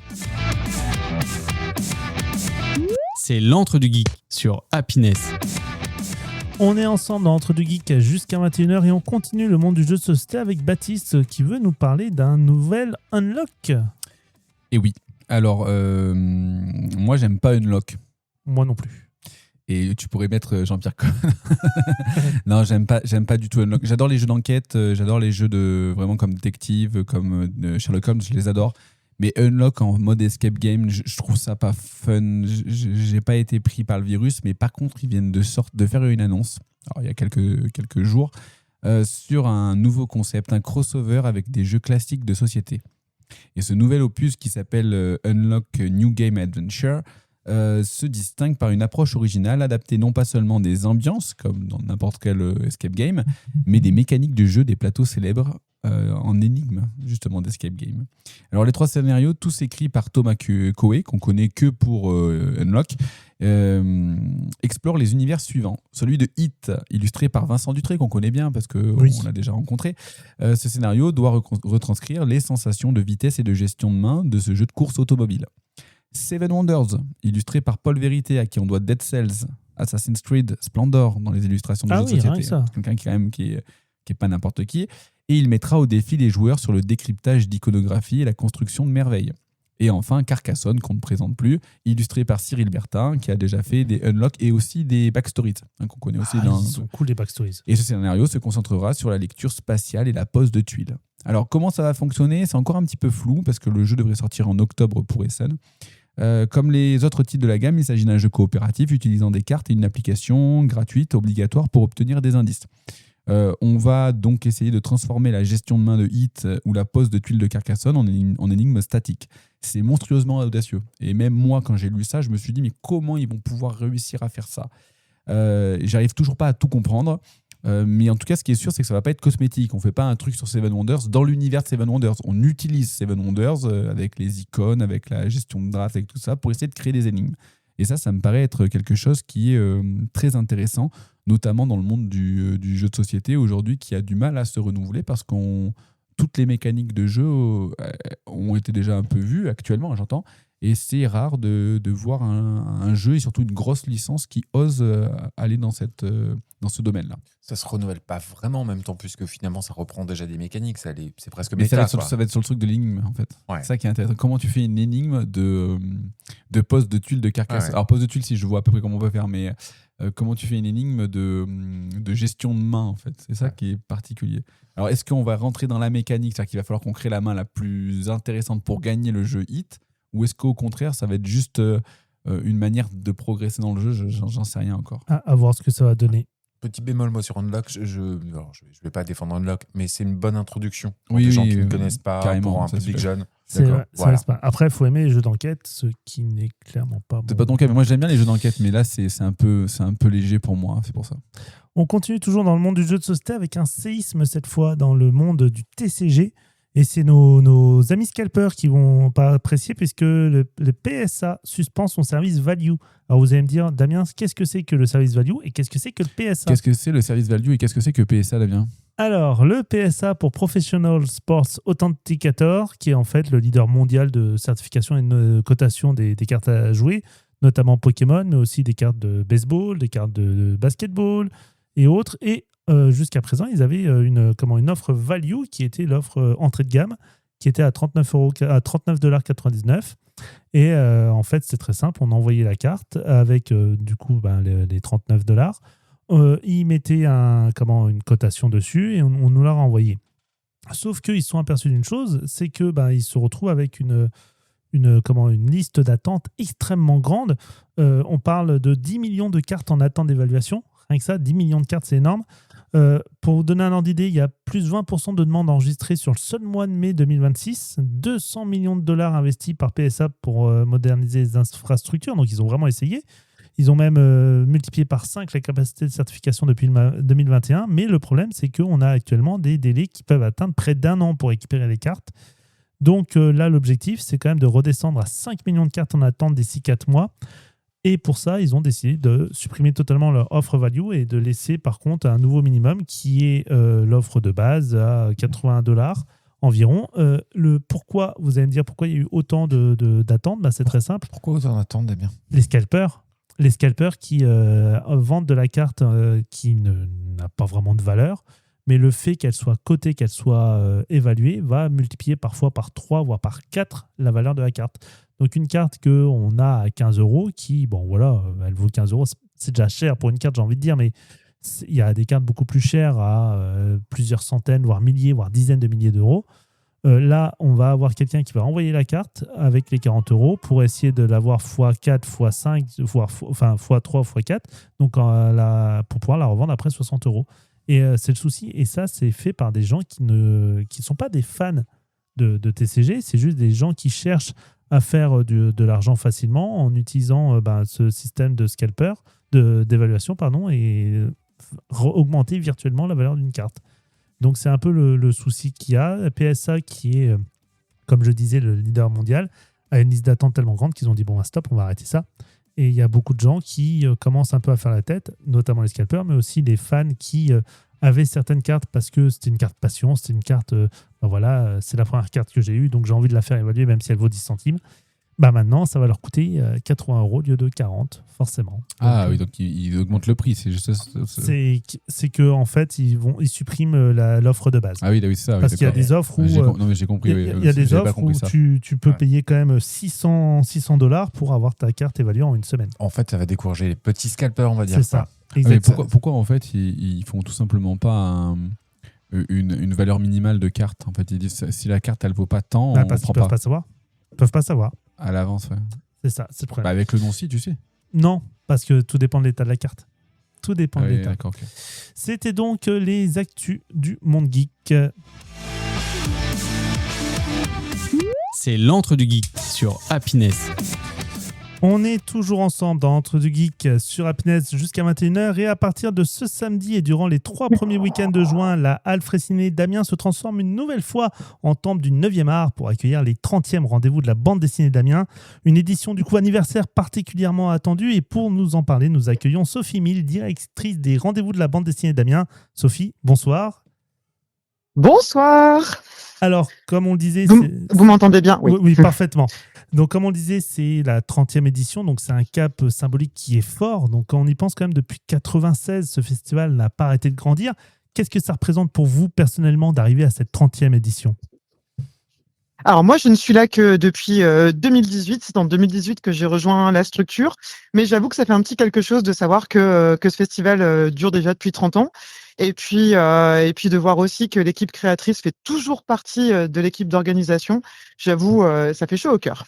C'est l'Entre du Geek sur Happiness. On est ensemble dans Entre du Geek jusqu'à 21h et on continue le monde du jeu de société avec Baptiste qui veut nous parler d'un nouvel Unlock. Et oui, alors moi j'aime pas Unlock. Moi non plus. Et tu pourrais mettre Jean-Pierre Cohen. Non, j'aime pas du tout Unlock. J'adore les jeux d'enquête, j'adore les jeux de vraiment comme détective, comme Sherlock Holmes, je les adore. Mais Unlock en mode escape game, je trouve ça pas fun. J'ai pas été pris par le virus, mais par contre, ils viennent de faire une annonce, alors il y a quelques jours, sur un nouveau concept, un crossover avec des jeux classiques de société. Et ce nouvel opus qui s'appelle Unlock New Game Adventure se distingue par une approche originale adaptée non pas seulement des ambiances, comme dans n'importe quel escape game, mais des mécaniques de jeu des plateaux célèbres en énigmes, justement, d'escape game. Alors, les 3 scénarios, tous écrits par Thomas Coe, qu'on connaît que pour Unlock, explorent les univers suivants. Celui de Hit, illustré par Vincent Dutré, qu'on connaît bien parce qu'on l'a déjà rencontré. Ce scénario doit retranscrire les sensations de vitesse et de gestion de main de ce jeu de course automobile. Seven Wonders, illustré par Paul Vérité, à qui on doit Dead Cells, Assassin's Creed, Splendor dans les illustrations de jeux de société. Quelqu'un qui est pas n'importe qui. Et il mettra au défi les joueurs sur le décryptage d'iconographie et la construction de merveilles. Et enfin, Carcassonne, qu'on ne présente plus, illustré par Cyril Bertin, qui a déjà fait des Unlock et aussi des Backstories, qu'on connaît aussi. Ils sont cool, les Backstories. Et ce scénario se concentrera sur la lecture spatiale et la pose de tuiles. Alors, comment ça va fonctionner ? C'est encore un petit peu flou, parce que le jeu devrait sortir en octobre pour Essen. Comme les autres titres de la gamme, il s'agit d'un jeu coopératif utilisant des cartes et une application gratuite obligatoire pour obtenir des indices. On va donc essayer de transformer la gestion de main de Hit ou la pose de tuiles de Carcassonne en énigme statique. C'est monstrueusement audacieux. Et même moi, quand j'ai lu ça, je me suis dit, mais comment ils vont pouvoir réussir à faire ça ? J'arrive toujours pas à tout comprendre. Mais en tout cas, ce qui est sûr, c'est que ça va pas être cosmétique. On fait pas un truc sur Seven Wonders dans l'univers de Seven Wonders. On utilise Seven Wonders avec les icônes, avec la gestion de draft, avec tout ça, pour essayer de créer des énigmes. Et ça me paraît être quelque chose qui est très intéressant, notamment dans le monde du jeu de société aujourd'hui, qui a du mal à se renouveler parce que toutes les mécaniques de jeu ont été déjà un peu vues actuellement, j'entends. Et c'est rare de voir un jeu et surtout une grosse licence qui ose aller dans ce domaine-là. Ça se renouvelle pas vraiment en même temps, puisque finalement ça reprend déjà des mécaniques, c'est presque Mais méta. ça va être sur le truc de l'énigme, en fait. Ouais. C'est ça qui est intéressant. Comment tu fais une énigme de pose de tuiles de Carcassonne. Ouais. Alors, pose de tuiles, si je vois à peu près comment on peut faire, mais comment tu fais une énigme de gestion de main, en fait. C'est ça qui est particulier. Alors, est-ce qu'on va rentrer dans la mécanique, c'est-à-dire qu'il va falloir qu'on crée la main la plus intéressante pour gagner le jeu Hit, ou est-ce qu'au contraire, ça va être juste une manière de progresser dans le jeu ? J'en sais rien encore. À voir ce que ça va donner. Petit bémol, moi, sur Unlock, je vais pas défendre Unlock, mais c'est une bonne introduction pour Oui, des gens oui, qui ne connaissent pas, carrément, pour un ça, public c'est jeune. C'est D'accord. vrai, ça Voilà. reste pas. Après, il faut aimer les jeux d'enquête, ce qui n'est clairement pas bon. C'est pas ton cas, mais moi j'aime bien les jeux d'enquête, mais là c'est un peu léger pour moi, c'est pour ça. On continue toujours dans le monde du jeu de société avec un séisme cette fois dans le monde du TCG. Et c'est nos amis scalpers qui vont pas apprécier puisque le PSA suspend son service value. Alors vous allez me dire, Damien, qu'est-ce que c'est que le service value et qu'est-ce que c'est que le PSA ? Qu'est-ce que c'est le service value et qu'est-ce que c'est que PSA, Damien ? Alors, le PSA pour Professional Sports Authenticator, qui est en fait le leader mondial de certification et de cotation des cartes à jouer, notamment Pokémon, mais aussi des cartes de baseball, des cartes de basketball et autres. Et jusqu'à présent, ils avaient une offre value qui était l'offre entrée de gamme, qui était à 39,99 $. Et en fait, c'est très simple. On envoyait la carte avec du coup les 39 $. Ils mettaient une cotation dessus et on nous l'a renvoyé. Sauf qu'ils se sont aperçus d'une chose, c'est que ils se retrouvent avec une liste d'attente extrêmement grande. On parle de 10 millions de cartes en attente d'évaluation. Rien que ça, 10 millions de cartes, c'est énorme. Pour vous donner un ordre d'idée, il y a plus 20% de demandes enregistrées sur le seul mois de mai 2026. 200 millions de $ investis par PSA pour moderniser les infrastructures. Donc, ils ont vraiment essayé. Ils ont même multiplié par 5 la capacité de certification depuis 2021. Mais le problème, c'est qu'on a actuellement des délais qui peuvent atteindre près d'1 an pour récupérer les cartes. Donc là, l'objectif, c'est quand même de redescendre à 5 millions de cartes en attente d'ici 4 mois. Et pour ça, ils ont décidé de supprimer totalement leur offre value et de laisser par contre un nouveau minimum qui est l'offre de base à 80 $ environ. Pourquoi, vous allez me dire pourquoi il y a eu autant d'attentes ? C'est très simple. Pourquoi autant d'attentes, Damien ? Les scalpers qui vendent de la carte qui n'a pas vraiment de valeur, mais le fait qu'elle soit cotée, qu'elle soit évaluée, va multiplier parfois par 3, voire par 4 la valeur de la carte. Donc une carte qu'on a à 15 €, qui, elle vaut 15 €, c'est déjà cher pour une carte, j'ai envie de dire, mais il y a des cartes beaucoup plus chères à plusieurs centaines, voire milliers, voire dizaines de milliers d'euros. Là, on va avoir quelqu'un qui va envoyer la carte avec les 40 euros pour essayer de l'avoir x4, x5, voire x3, x4, donc pour pouvoir la revendre après 60 euros. Et c'est le souci. Et ça, c'est fait par des gens qui ne sont pas des fans de TCG, c'est juste des gens qui cherchent à faire de l'argent facilement en utilisant ce système de scalper, d'évaluation, et augmenter virtuellement la valeur d'une carte. Donc c'est un peu le souci qu'il y a. PSA, qui est, comme je disais, le leader mondial, a une liste d'attente tellement grande qu'ils ont dit bon, stop, on va arrêter ça. Et il y a beaucoup de gens qui commencent un peu à faire la tête, notamment les scalpers, mais aussi les fans qui avaient certaines cartes parce que c'était une carte passion, c'était une carte, c'est la première carte que j'ai eue, donc j'ai envie de la faire évaluer même si elle vaut 10 centimes. Maintenant, ça va leur coûter 80 euros au lieu de 40, forcément. Oui, donc ils augmentent le prix. C'est juste ça. C'est que en fait, ils suppriment l'offre de base. Ah oui, c'est ça. Parce qu'il y a des offres où j'ai compris. Il y a des offres où tu peux payer quand même $600 pour avoir ta carte évaluée en une semaine. En fait, ça va décourager les petits scalpers, on va dire. C'est ça. Mais pourquoi en fait ils font tout simplement pas une valeur minimale de carte? En fait, ils disent si la carte elle vaut pas tant, on parce prend qu'ils pas. Peuvent pas savoir. À l'avance, ouais. C'est ça, c'est le problème. Avec le nom-ci, tu sais. Non, parce que tout dépend de l'état de la carte. Tout dépend de l'état. D'accord, okay. C'était donc les actus du monde geek. C'est l'antre du geek sur Happiness. On est toujours ensemble dans Entre du Geek sur Happiness jusqu'à 21h et à partir de ce samedi et durant les 3 premiers week-ends de juin, la Halle Fraissinet d'Amiens se transforme une nouvelle fois en temple du 9e art pour accueillir les 30e rendez-vous de la bande dessinée d'Amiens. Une édition du coup anniversaire particulièrement attendue et pour nous en parler, nous accueillons Sophie Mille, directrice des rendez-vous de la bande dessinée d'Amiens. Sophie, bonsoir. Bonsoir. Alors, comme on le disait... Vous m'entendez bien? Oui, parfaitement. Donc, comme on le disait, c'est la 30e édition, donc c'est un cap symbolique qui est fort. Donc, quand on y pense quand même, depuis 1996, ce festival n'a pas arrêté de grandir. Qu'est-ce que ça représente pour vous, personnellement, d'arriver à cette 30e édition? Alors moi, je ne suis là que depuis 2018. C'est en 2018 que j'ai rejoint la structure. Mais j'avoue que ça fait un petit quelque chose de savoir que ce festival dure déjà depuis 30 ans. Et puis de voir aussi que l'équipe créatrice fait toujours partie de l'équipe d'organisation. J'avoue, ça fait chaud au cœur.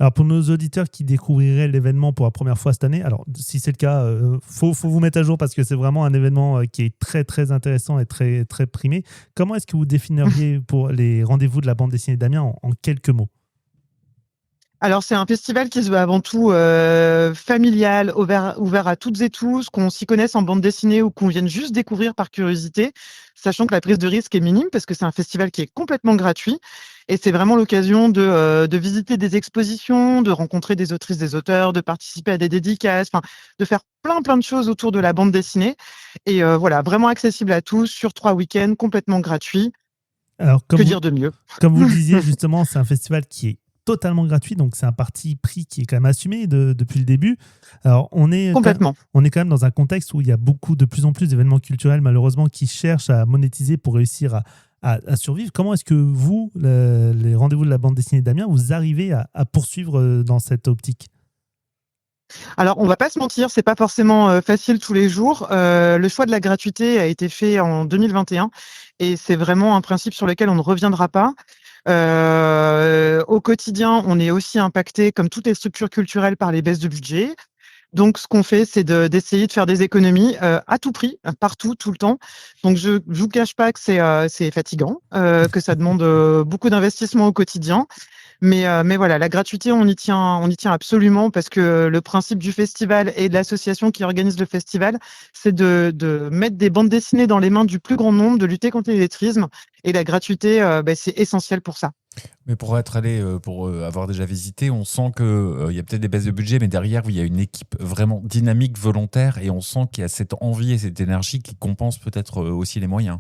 Alors pour nos auditeurs qui découvriraient l'événement pour la première fois cette année, alors si c'est le cas, faut vous mettre à jour parce que c'est vraiment un événement qui est très très intéressant et très très primé. Comment est-ce que vous définiriez pour les rendez-vous de la bande dessinée d'Amiens en quelques mots? Alors, c'est un festival qui se veut avant tout familial, ouvert à toutes et tous, qu'on s'y connaisse en bande dessinée ou qu'on vienne juste découvrir par curiosité, sachant que la prise de risque est minime parce que c'est un festival qui est complètement gratuit et c'est vraiment l'occasion de visiter des expositions, de rencontrer des autrices, des auteurs, de participer à des dédicaces, de faire plein de choses autour de la bande dessinée. Et voilà, vraiment accessible à tous sur 3 week-ends, complètement gratuit. Alors, dire de mieux? Comme vous le disiez, justement, c'est un festival qui est totalement gratuit, donc c'est un parti pris qui est quand même assumé depuis le début. Alors on est quand même dans un contexte où il y a de plus en plus d'événements culturels malheureusement qui cherchent à monétiser pour réussir à survivre. Comment est-ce que vous, les rendez-vous de la bande dessinée d'Amiens, vous arrivez à poursuivre dans cette optique? Alors, on va pas se mentir, c'est pas forcément facile tous les jours. Le choix de la gratuité a été fait en 2021 et c'est vraiment un principe sur lequel on ne reviendra pas. Au quotidien, on est aussi impacté, comme toutes les structures culturelles, par les baisses de budget. Donc, ce qu'on fait, c'est d'essayer de faire des économies à tout prix, partout, tout le temps. Donc, je vous cache pas que c'est fatigant, que ça demande beaucoup d'investissement au quotidien. Mais voilà, la gratuité, on y tient absolument parce que le principe du festival et de l'association qui organise le festival, c'est de mettre des bandes dessinées dans les mains du plus grand nombre, de lutter contre l'illettrisme. Et la gratuité, c'est essentiel pour ça. Mais pour avoir déjà visité, on sent qu'il y a peut-être des baisses de budget, mais derrière, il y a une équipe vraiment dynamique, volontaire, et on sent qu'il y a cette envie et cette énergie qui compense peut-être aussi les moyens.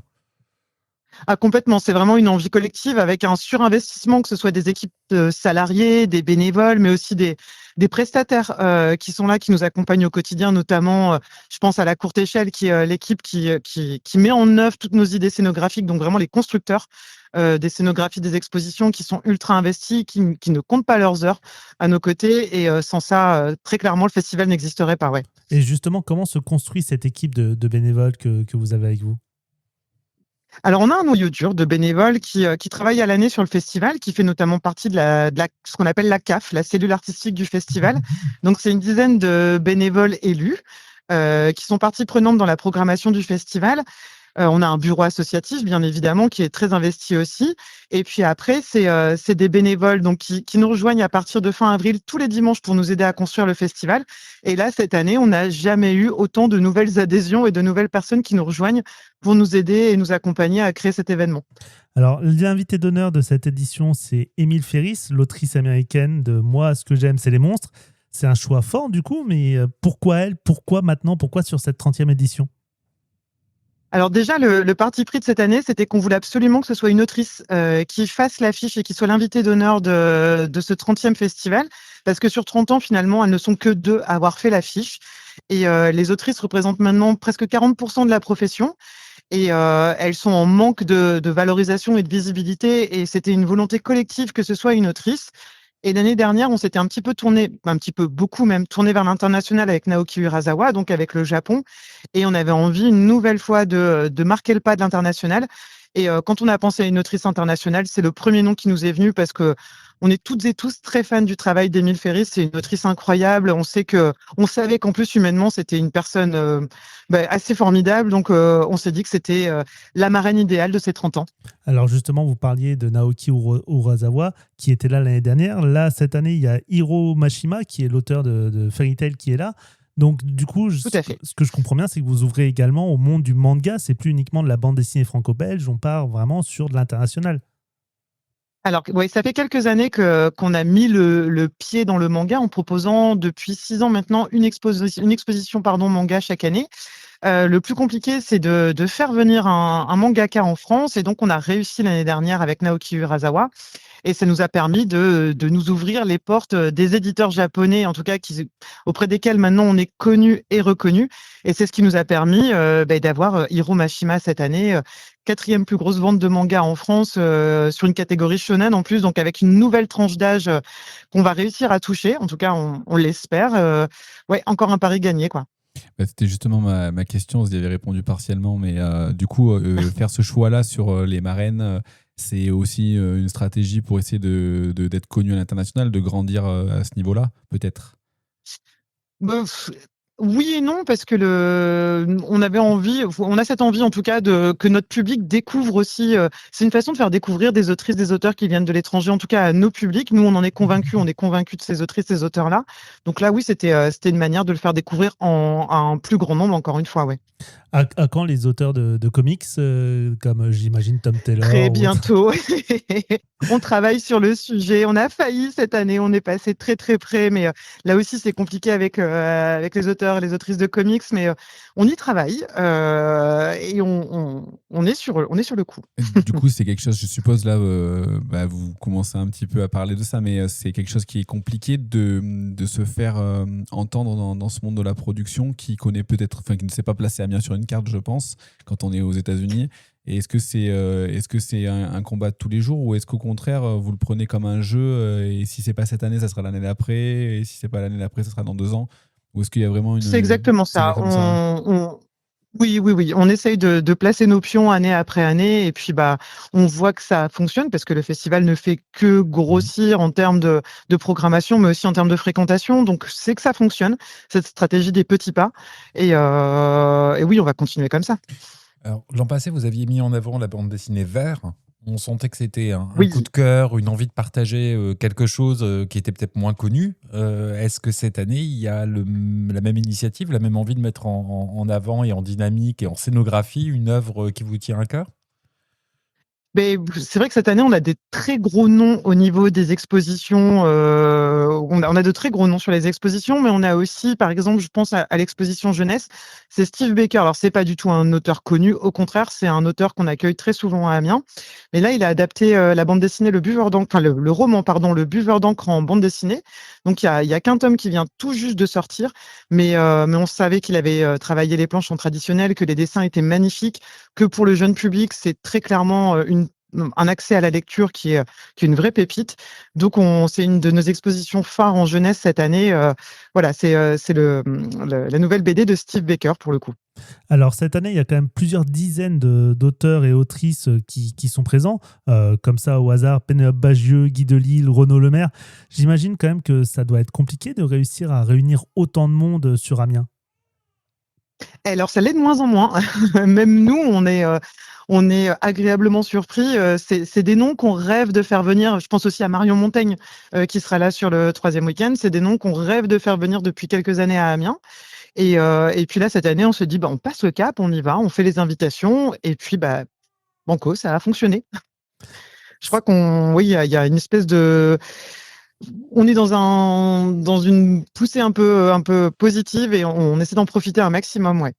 Ah, complètement, c'est vraiment une envie collective avec un surinvestissement, que ce soit des équipes de salariés, des bénévoles, mais aussi des prestataires qui sont là, qui nous accompagnent au quotidien, notamment, je pense à la courte échelle, qui est l'équipe qui met en œuvre toutes nos idées scénographiques, donc vraiment les constructeurs des scénographies des expositions qui sont ultra investis, qui ne comptent pas leurs heures à nos côtés, et sans ça, très clairement, le festival n'existerait pas. Ouais. Et justement, comment se construit cette équipe de bénévoles que vous avez avec vous? Alors, on a un noyau dur de bénévoles qui travaillent à l'année sur le festival, qui fait notamment partie ce qu'on appelle la CAF, la cellule artistique du festival. Donc, c'est une dizaine de bénévoles élus qui sont partie prenante dans la programmation du festival. On a un bureau associatif, bien évidemment, qui est très investi aussi. Et puis après, c'est des bénévoles donc qui nous rejoignent à partir de fin avril tous les dimanches pour nous aider à construire le festival. Et là, cette année, on n'a jamais eu autant de nouvelles adhésions et de nouvelles personnes qui nous rejoignent pour nous aider et nous accompagner à créer cet événement. Alors, l'invité d'honneur de cette édition, c'est Emile Ferris, l'autrice américaine de Moi, ce que j'aime, c'est les monstres. C'est un choix fort, du coup, mais pourquoi elle? Pourquoi maintenant? Pourquoi sur cette 30e édition? Alors déjà, le parti pris de cette année, c'était qu'on voulait absolument que ce soit une autrice qui fasse l'affiche et qui soit l'invitée d'honneur de ce 30e festival, parce que sur 30 ans, finalement, elles ne sont que 2 à avoir fait l'affiche. Et les autrices représentent maintenant presque 40% de la profession. Et elles sont en manque de valorisation et de visibilité. Et c'était une volonté collective que ce soit une autrice. Et l'année dernière, on s'était un petit peu tourné, beaucoup même, tourné vers l'international avec Naoki Urasawa, donc avec le Japon. Et on avait envie une nouvelle fois de marquer le pas de l'international. Et quand on a pensé à une autrice internationale, c'est le premier nom qui nous est venu parce que on est toutes et tous très fans du travail d'Emile Ferris. C'est une autrice incroyable. On savait qu'en plus humainement, c'était une personne assez formidable. Donc on s'est dit que c'était la marraine idéale de ses 30 ans. Alors justement, vous parliez de Naoki Urasawa, qui était là l'année dernière. Là, cette année, il y a Hiro Mashima, qui est l'auteur de Fairy Tail, qui est là. Donc du coup, ce que je comprends bien, c'est que vous ouvrez également au monde du manga. C'est plus uniquement de la bande dessinée franco-belge, on part vraiment sur de l'international. Alors, oui, ça fait quelques années qu'on a mis le pied dans le manga en proposant depuis 6 ans maintenant une exposition manga chaque année. Le plus compliqué, c'est de faire venir un mangaka en France, et donc on a réussi l'année dernière avec Naoki Urasawa. Et ça nous a permis de nous ouvrir les portes des éditeurs japonais, en tout cas auprès desquels maintenant on est connu et reconnu. Et c'est ce qui nous a permis d'avoir Hiro Mashima cette année, 4e plus grosse vente de manga en France sur une catégorie shonen en plus, donc avec une nouvelle tranche d'âge qu'on va réussir à toucher. En tout cas, on l'espère. Encore un pari gagné, quoi. C'était justement ma question, vous y avez répondu partiellement, mais du coup, faire ce choix-là sur les marraines, c'est aussi une stratégie pour essayer d'être connu à l'international, de grandir à ce niveau-là, peut-être? Oui et non, parce que on a cette envie en tout cas que notre public découvre aussi. C'est une façon de faire découvrir des autrices, des auteurs qui viennent de l'étranger, en tout cas à nos publics. Nous, on en est convaincus, on est convaincus de ces autrices, ces auteurs-là. Donc là, oui, c'était une manière de le faire découvrir à un plus grand nombre, encore une fois, ouais. À quand les auteurs de comics, comme j'imagine Tom Taylor? Très bientôt. On travaille sur le sujet. On a failli cette année. On est passé très très près, mais là aussi c'est compliqué avec les auteurs et les autrices de comics, mais on y travaille et on est sur le coup. Du coup, c'est quelque chose, je suppose, là, vous commencez un petit peu à parler de ça, mais c'est quelque chose qui est compliqué de se faire entendre dans ce monde de la production, qui connaît peut-être, enfin, qui ne s'est pas placé Amiens sur une carte, je pense, quand on est aux États-Unis. Et est-ce que c'est un combat de tous les jours, ou est-ce qu'au contraire, vous le prenez comme un jeu, et si c'est pas cette année, ça sera l'année d'après, et si c'est pas l'année d'après, ça sera dans 2 ans? Ou est-ce qu'il y a vraiment une... C'est exactement ça. Oui, on essaye de placer nos pions année après année, et puis on voit que ça fonctionne parce que le festival ne fait que grossir en termes de programmation, mais aussi en termes de fréquentation. Donc c'est que ça fonctionne, cette stratégie des petits pas. Et oui, on va continuer comme ça. Alors, l'an passé, vous aviez mis en avant la bande dessinée Vert. On sentait que c'était un Oui. coup de cœur, une envie de partager quelque chose qui était peut-être moins connu. Est-ce que cette année, il y a la même initiative, la même envie de mettre en avant et en dynamique et en scénographie une œuvre qui vous tient à cœur? Mais c'est vrai que cette année, on a des très gros noms au niveau des expositions. on a de très gros noms sur les expositions, mais on a aussi, par exemple, je pense à l'exposition jeunesse, c'est Steve Baker. Alors, c'est pas du tout un auteur connu, au contraire, c'est un auteur qu'on accueille très souvent à Amiens. Mais là, il a adapté la bande dessinée, le Buveur d'encre, enfin, le roman, pardon, le Buveur d'encre en bande dessinée. Donc, il y a qu'un tome qui vient tout juste de sortir, mais on savait qu'il avait travaillé les planches en traditionnel, que les dessins étaient magnifiques, que pour le jeune public, c'est très clairement un accès à la lecture qui est une vraie pépite. Donc, c'est une de nos expositions phares en jeunesse cette année. Voilà, c'est la nouvelle BD de Steve Baker pour le coup. Alors, cette année, il y a quand même plusieurs dizaines d'auteurs et autrices qui sont présents. Comme ça, au hasard, Pénélope Bagieux, Guy Delisle, Renaud Lemaire. J'imagine quand même que ça doit être compliqué de réussir à réunir autant de monde sur Amiens. Alors, ça l'est de moins en moins. Même nous, on est agréablement surpris. C'est des noms qu'on rêve de faire venir. Je pense aussi à Marion Montaigne, qui sera là sur le 3e week-end. C'est des noms qu'on rêve de faire venir depuis quelques années à Amiens. Et puis là, cette année, on se dit, on passe le cap, on y va, on fait les invitations. Et puis, banco, ça a fonctionné. Je crois il y a une espèce de... On est dans une poussée un peu positive et on essaie d'en profiter un maximum, ouais.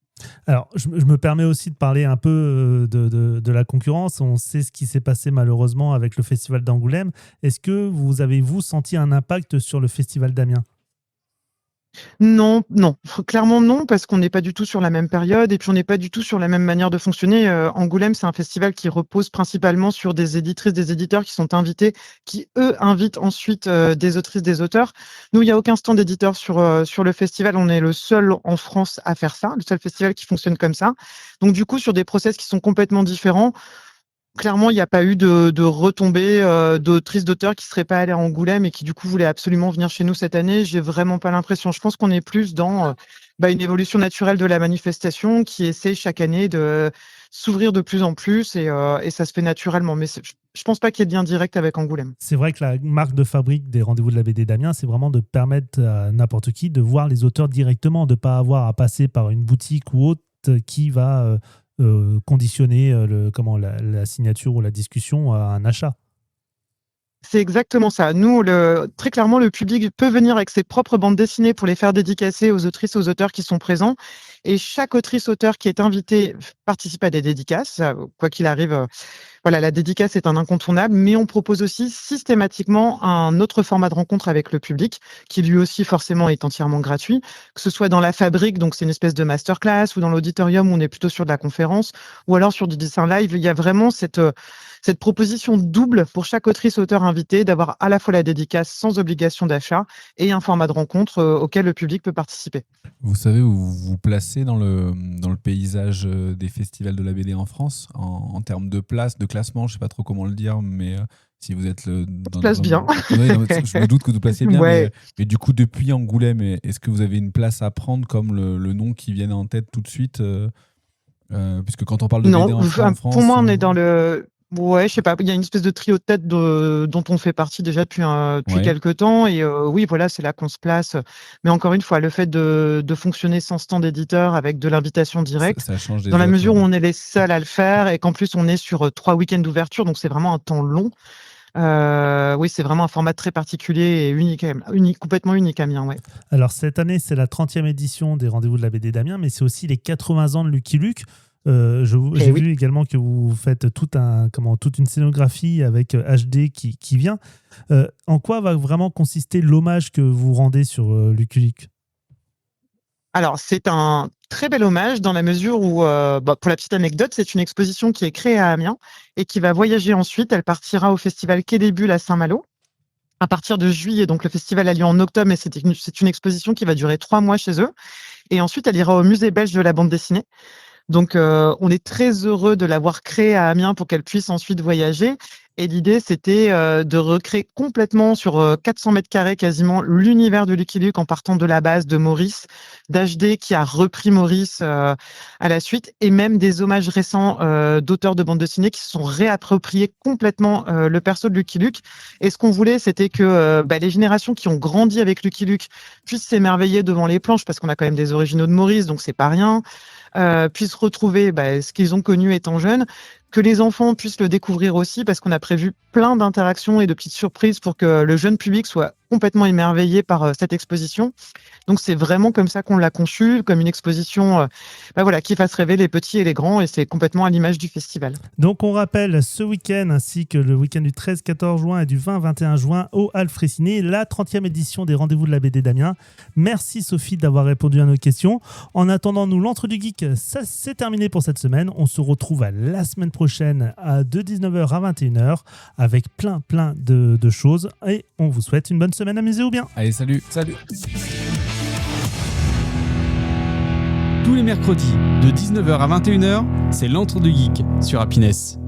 Alors, je me permets aussi de parler un peu de la concurrence. On sait ce qui s'est passé malheureusement avec le Festival d'Angoulême. Est-ce que vous avez senti un impact sur le Festival d'Amiens ? Non, clairement non, parce qu'on n'est pas du tout sur la même période et puis on n'est pas du tout sur la même manière de fonctionner. Angoulême, c'est un festival qui repose principalement sur des éditrices, des éditeurs qui sont invités, qui eux invitent ensuite des autrices, des auteurs. Nous, il n'y a aucun stand d'éditeur sur le festival. On est le seul en France à faire ça, le seul festival qui fonctionne comme ça. Donc du coup, sur des process qui sont complètement différents. Clairement, il n'y a pas eu de retombées d'autrices, d'auteurs qui ne seraient pas allés à Angoulême et qui, du coup, voulaient absolument venir chez nous cette année. J'ai vraiment pas l'impression. Je pense qu'on est plus dans une évolution naturelle de la manifestation qui essaie chaque année de s'ouvrir de plus en plus et ça se fait naturellement. Mais je pense pas qu'il y ait de lien direct avec Angoulême. C'est vrai que la marque de fabrique des rendez-vous de la BD d'Amiens, c'est vraiment de permettre à n'importe qui de voir les auteurs directement, de ne pas avoir à passer par une boutique ou autre qui va... conditionner la signature ou la discussion à un achat. C'est exactement ça. Nous, très clairement, le public peut venir avec ses propres bandes dessinées pour les faire dédicacer aux autrices, aux auteurs qui sont présents. Et chaque autrice-auteur qui est invité participe à des dédicaces. Quoi qu'il arrive, la dédicace est un incontournable, mais on propose aussi systématiquement un autre format de rencontre avec le public, qui lui aussi forcément est entièrement gratuit, que ce soit dans la fabrique, donc c'est une espèce de masterclass, ou dans l'auditorium où on est plutôt sur de la conférence, ou alors sur du dessin live. Il y a vraiment cette proposition double pour chaque autrice-auteur invité d'avoir à la fois la dédicace sans obligation d'achat et un format de rencontre auquel le public peut participer. Vous savez où vous vous placez dans le paysage des festivals de la BD en France en termes de place, de classement, je ne sais pas trop comment le dire, mais si vous êtes bien. Oui, je me doute que vous placez bien, Ouais. mais du coup, depuis Angoulême, est-ce que vous avez une place à prendre comme le nom qui vient en tête tout de suite puisque quand on parle de BD en France... Pour moi, on est dans le... Ouais, je sais pas, il y a une espèce de trio de tête dont on fait partie déjà depuis quelques temps. Et oui, voilà, c'est là qu'on se place. Mais encore une fois, le fait de fonctionner sans stand éditeur avec de l'invitation directe, ça change dans la mesure où on est les seuls à le faire et qu'en plus on est sur 3 week-ends d'ouverture, donc c'est vraiment un temps long. Oui, c'est vraiment un format très particulier et unique, complètement unique à Amiens. Ouais. Alors cette année, c'est la 30e édition des Rendez-vous de la BD d'Amiens, mais c'est aussi les 80 ans de Lucky Luke. J'ai vu également que vous faites toute une scénographie avec HD qui vient. En quoi va vraiment consister l'hommage que vous rendez sur Lucky Luke ? Alors, c'est un très bel hommage dans la mesure où, pour la petite anecdote, c'est une exposition qui est créée à Amiens et qui va voyager ensuite. Elle partira au festival Quai des Bulles à Saint-Malo à partir de juillet. Donc, le festival a lieu en octobre, mais c'est une exposition qui va durer 3 mois chez eux. Et ensuite, elle ira au musée belge de la bande dessinée. Donc, on est très heureux de l'avoir créée à Amiens pour qu'elle puisse ensuite voyager. Et l'idée, c'était de recréer complètement sur 400 mètres carrés quasiment l'univers de Lucky Luke en partant de la base de Maurice, d'HD qui a repris Maurice à la suite, et même des hommages récents d'auteurs de bande dessinée qui se sont réappropriés complètement le perso de Lucky Luke. Et ce qu'on voulait, c'était que les générations qui ont grandi avec Lucky Luke puissent s'émerveiller devant les planches, parce qu'on a quand même des originaux de Maurice, donc c'est pas rien. Puissent retrouver ce qu'ils ont connu étant jeunes, que les enfants puissent le découvrir aussi, parce qu'on a prévu plein d'interactions et de petites surprises pour que le jeune public soit complètement émerveillés par cette exposition. Donc c'est vraiment comme ça qu'on l'a conçu, comme une exposition qui fasse rêver les petits et les grands, et c'est complètement à l'image du festival. Donc on rappelle ce week-end ainsi que le week-end du 13-14 juin et du 20-21 juin au Halles Freycinet, la 30e édition des Rendez-vous de la BD d'Amiens. Merci Sophie d'avoir répondu à nos questions. En attendant, nous, l'Entre du Geek, ça c'est terminé pour cette semaine. On se retrouve la semaine prochaine de 19h à 21h avec plein de choses, et on vous souhaite une bonne semaine, amusez-vous bien. Allez, salut. Tous les mercredis de 19h à 21h, c'est l'Entre du Geek sur Happiness.